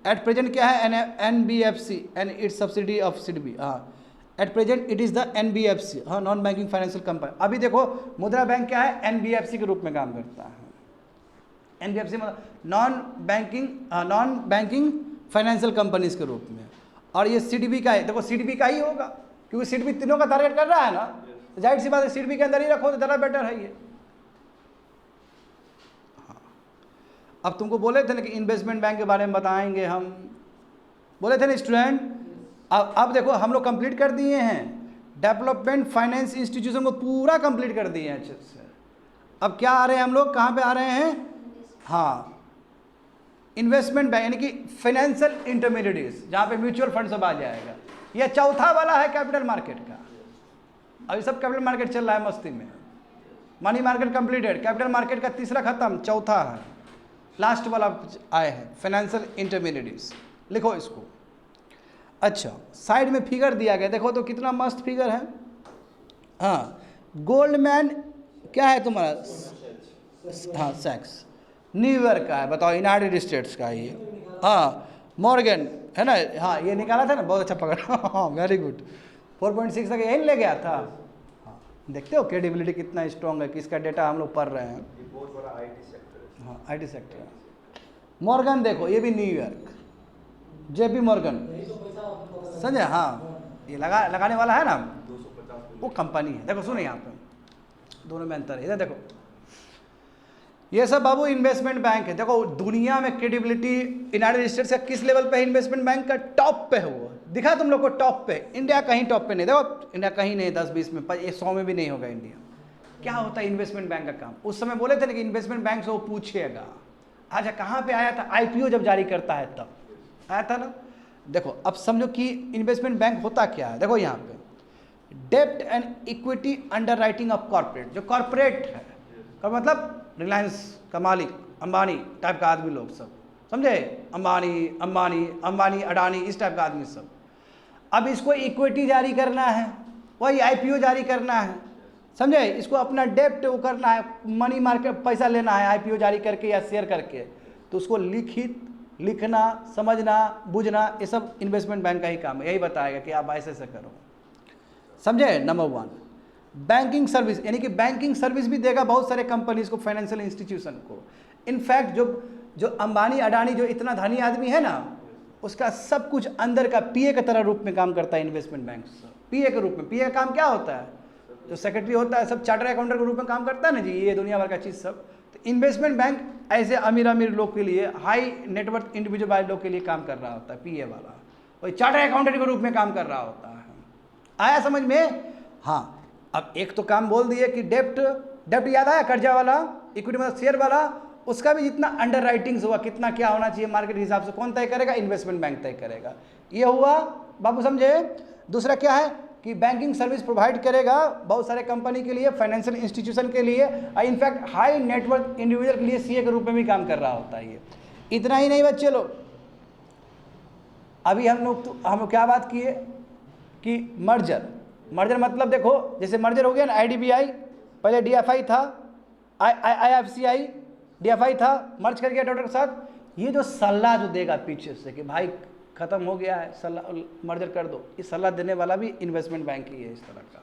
Speaker 1: एट प्रेजेंट क्या है? NBFC and it's subsidy of SIDBI। हाँ at present it is the NBFC, हाँ नॉन बैंकिंग फाइनेंशियल कंपनी। अभी देखो मुद्रा बैंक क्या है? NBFC के रूप में काम करता है। NBFC मतलब नॉन बैंकिंग फाइनेंशियल कंपनीज के रूप में। और ये SIDBI का है, देखो SIDBI का ही होगा क्योंकि SIDBI तीनों का टारगेट कर रहा है ना, तो जाहिर सी बात है SIDBI के अंदर ही रखो तो ज़्यादा बेटर है ये। अब तुमको बोले थे ना कि इन्वेस्टमेंट बैंक के बारे में बताएंगे हम, बोले थे ना स्टूडेंट। अब देखो हम लोग कंप्लीट कर दिए हैं, डेवलपमेंट फाइनेंस इंस्टीट्यूशन को पूरा कंप्लीट कर दिए हैं अच्छे से। अब क्या आ रहे हैं हम लोग, कहाँ पे आ रहे हैं? हाँ इन्वेस्टमेंट बैंक, यानी कि फाइनेंशियल इंटरमीडिएट्स, जहाँ पे म्यूचुअल फंड सब आ जाएगा। ये चौथा वाला है कैपिटल मार्केट का। अभी सब कैपिटल मार्केट चल रहा है मस्ती में। Money market completed, capital market का तीसरा खत्म, चौथा है लास्ट वाला आए हैं फाइनेंशियल इंटरमीडिएट्स। लिखो इसको। अच्छा, साइड में फिगर दिया गया, देखो तो कितना मस्त फिगर है। हाँ, गोल्डमैन क्या है तुम्हारा? हाँ, सैक्स न्यूयॉर्क का है, बताओ, यूनाइटेड स्टेट्स का है ये। हाँ, मॉर्गन है ना, हाँ ये निकाला था ना, बहुत अच्छा पकड़ा। हाँ वेरी गुड, 4.6 तक यही ले गया था। हाँ, देखते हो क्रेडिबिलिटी कितना स्ट्रॉन्ग है, किसका डेटा हम लोग पढ़ रहे हैं।
Speaker 2: ये बहुत बड़ा आईटी सेक्टर है।
Speaker 1: हाँ, आईटी सेक्टर है। मॉर्गन देखो, ये भी न्यूयॉर्क, जेपी मॉर्गन, समझे? हाँ, ये लगाने वाला है ना,
Speaker 2: 250
Speaker 1: वो कंपनी है। देखो सुनो यहाँ पे दोनों में अंतर है, इधर देखो, ये सब बाबू इन्वेस्टमेंट बैंक है। देखो दुनिया में क्रेडिबिलिटी यूनाइटेड स्टेट्स का किस लेवल पे है? इन्वेस्टमेंट बैंक का टॉप पे है वो। दिखा तुम लोग को टॉप पे। इंडिया कहीं टॉप पे नहीं, देखो इंडिया कहीं नहीं, 10-20 में, 100 में भी नहीं होगा इंडिया। क्या होता है इन्वेस्टमेंट बैंक का काम? उस समय बोले थे ना कि इन्वेस्टमेंट बैंक से वो पूछेगा। अच्छा, कहाँ पे आया था? IPO जब जारी करता है तब आया था ना। देखो अब समझो कि इन्वेस्टमेंट बैंक होता क्या है। देखो यहाँ पे डेप्ट and equity underwriting of corporate, जो कॉर्पोरेट है का मतलब रिलायंस का मालिक, अंबानी टाइप का आदमी लोग सब, समझे? अंबानी अडानी, इस टाइप का आदमी सब। अब इसको इक्विटी जारी करना है, वही IPO जारी करना है, समझे? इसको अपना डेप्ट वो करना है, मनी मार्केट पैसा लेना है IPO जारी करके या शेयर करके, तो उसको लिखना, समझना, बुझना, ये सब इन्वेस्टमेंट बैंक का ही काम है। यही बताएगा कि आप ऐसे ऐसे करो, समझे? नंबर 1 बैंकिंग सर्विस, यानी कि बैंकिंग सर्विस भी देगा बहुत सारे कंपनीज को, फाइनेंशियल इंस्टीट्यूशन को। इनफैक्ट जो अंबानी अडानी जो इतना धनी आदमी है ना, उसका सब कुछ अंदर का PA के तरह रूप में काम करता है इन्वेस्टमेंट बैंक। PA के रूप में, PA का काम क्या होता है? जो सेक्रेटरी होता है, सब चार्टर अकाउंटर के रूप में काम करता है ना जी, ये दुनिया भर का चीज़ सब। तो इन्वेस्टमेंट बैंक ऐसे अमीर लोग के लिए, हाई नेटवर्थ इंडिविजुअल वाले लोग के लिए काम कर रहा होता है, PA वाला, वही चार्टर अकाउंटेंट के रूप में काम कर रहा होता है। आया समझ में? हाँ, अब एक तो काम बोल दिए कि डेप्ट याद आया, कर्जा वाला, इक्विटी मतलब शेयर वाला, उसका भी जितना अंडर राइटिंग्स हुआ, कितना क्या होना चाहिए मार्केट के हिसाब से, कौन तय करेगा? इन्वेस्टमेंट बैंक तय करेगा। ये हुआ बाबू, समझे? दूसरा क्या है कि बैंकिंग सर्विस प्रोवाइड करेगा बहुत सारे कंपनी के लिए, फाइनेंशियल इंस्टीट्यूशन के लिए, और इनफैक्ट हाई नेटवर्थ इंडिविजुअल के लिए CA के रूप में भी काम कर रहा होता है ये। इतना ही नहीं बच्चे लोग, अभी हम लोग क्या बात किए कि मर्जर मतलब देखो, जैसे मर्जर हो गया ना, IDBI पहले DFI था, IFCI DFI था, मर्ज कर गया डॉक्टर के साथ। ये जो सलाह जो देगा पीछे से कि भाई खत्म हो गया है, सलाह मर्जर कर दो, ये सलाह देने वाला भी इन्वेस्टमेंट बैंक ही है। इस तरह का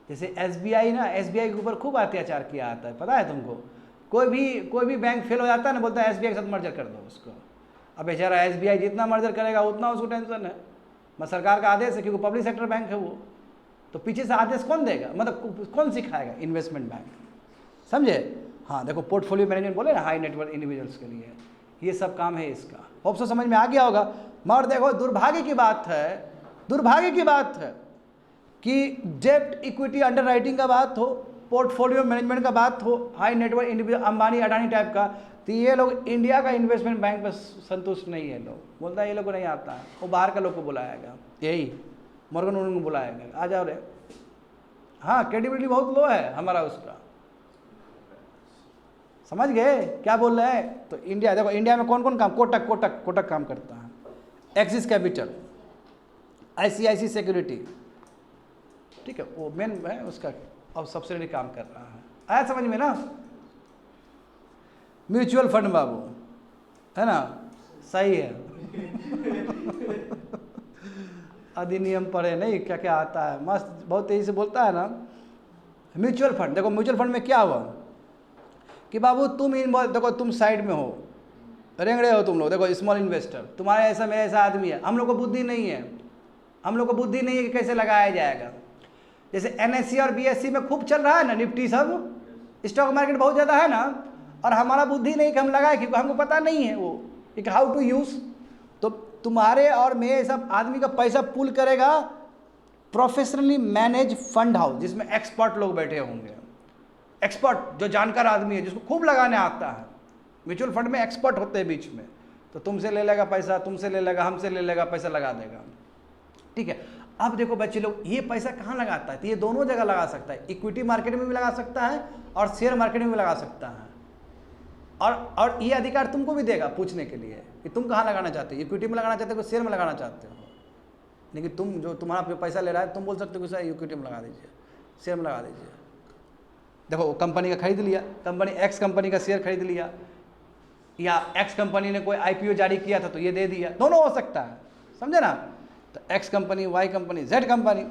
Speaker 1: जैसे SBI ना, SBI के ऊपर खूब अत्याचार किया आता है, पता है तुमको? कोई भी बैंक फेल हो जाता है ना, बोलता है SBI के साथ मर्जर कर दो उसको। अब बेचारा SBI जितना मर्जर करेगा उतना उसको टेंशन है, बस सरकार का आदेश है, क्योंकि पब्लिक सेक्टर बैंक है वो, तो पीछे से आदेश कौन देगा? मतलब कौन सिखाएगा? इन्वेस्टमेंट बैंक, समझे? हाँ देखो, पोर्टफोलियो मैनेजमेंट बोले ना, हाई नेटवर्थ इंडिविजुअल्स के लिए, ये सब काम है इसका। होप सो समझ में आ गया होगा। मगर देखो दुर्भाग्य की बात है कि डेप्ट इक्विटी अंडर राइटिंग का बात हो, पोर्टफोलियो मैनेजमेंट का बात हो, high net worth individual Ambani Adani type का, तो ये लोग इंडिया का इन्वेस्टमेंट बैंक पर संतुष्ट नहीं है। लोग बोलता है ये लोग को नहीं आता है, वो बाहर का लोग को बुलाएगा, यही मॉर्गन उनको बुलाएगा, आ जाओ रे। हाँ, क्रेडिबिलिटी बहुत लो है हमारा उसका, समझ गए क्या बोल रहे हैं? तो इंडिया देखो, इंडिया में कौन कौन काम? कोटक काम करता है, एक्सिस कैपिटल, ICICI सिक्योरिटी, ठीक है, वो मेन है उसका, अब सब्सिडरी काम कर रहा है। आया समझ में ना? म्यूचुअल फंड बाबू, है ना, सही है। अधिनियम पढ़े नहीं, क्या क्या आता है, मस्त, बहुत तेजी से बोलता है ना। म्यूचुअल फंड देखो, म्यूचुअल फंड में क्या हुआ कि बाबू तुम देखो, तुम साइड में हो, रेंगड़े हो तुम लोग, देखो स्मॉल इन्वेस्टर, तुम्हारे ऐसा मेरा ऐसा आदमी है, हम लोग को बुद्धि नहीं है, कि कैसे लगाया जाएगा। जैसे NSE और BSE में खूब चल रहा है ना, निफ्टी सब, स्टॉक मार्केट बहुत ज़्यादा है ना, और हमारा बुद्धि नहीं कि हम लगाए, क्योंकि हमको पता नहीं है वो एक हाउ टू यूज़। तो तुम्हारे और मेरे सब आदमी का पैसा पुल करेगा प्रोफेशनली मैनेज फंड हाउस, जिसमें एक्सपर्ट लोग बैठे होंगे, एक्सपर्ट जो जानकार आदमी है, जिसको खूब लगाने आता है। म्यूचुअल फंड में एक्सपर्ट होते हैं बीच में, तो तुमसे ले लेगा पैसा, तुमसे ले लेगा, हमसे ले लेगा, पैसा लगा देगा। ठीक है। अब देखो बच्चे लोग, ये पैसा कहाँ लगाता है? तो ये दोनों जगह लगा सकता है, इक्विटी मार्केट में भी लगा सकता है और शेयर मार्केट में भी लगा सकता है। और ये अधिकार तुमको भी देगा पूछने के लिए कि तुम कहाँ लगाना चाहते हो, इक्विटी में लगाना चाहते हो कि शेयर में लगाना चाहते हो। लेकिन तुम जो तुम्हारा जो पैसा ले रहा है, तुम बोल सकते हो कि सर इक्विटी में लगा दीजिए, शेयर में लगा दीजिए। देखो कंपनी का खरीद लिया, कंपनी एक्स कंपनी का शेयर खरीद लिया, या एक्स कंपनी ने कोई आईपीओ जारी किया था तो ये दे दिया, दोनों हो सकता है, समझे ना। तो X company, Y company, Z company,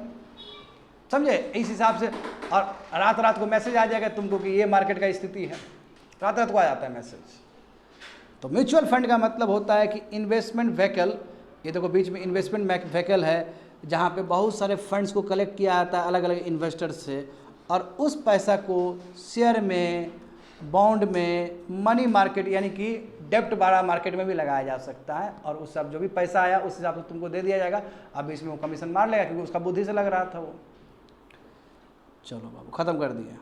Speaker 1: समझे, इस हिसाब से। और रात रात को मैसेज आ जाएगा तुमको कि ये मार्केट का स्थिति है, रात रात को आ जाता है मैसेज। तो म्यूचुअल फंड का मतलब होता है कि इन्वेस्टमेंट व्हीकल, ये देखो बीच में इन्वेस्टमेंट व्हीकल है, जहाँ पे बहुत सारे फंड्स को कलेक्ट किया जाता है अलग अलग इन्वेस्टर्स से, और उस पैसा को शेयर में, बॉन्ड में, मनी मार्केट यानी कि डेप्ट वाला मार्केट में भी लगाया जा सकता है। और उस सब जो भी पैसा आया उस हिसाब से तुमको दे दिया जाएगा। अब इसमें वो कमीशन मार लेगा क्योंकि उसका बुद्धि से लग रहा था वो। चलो बाबू, ख़त्म कर दिया।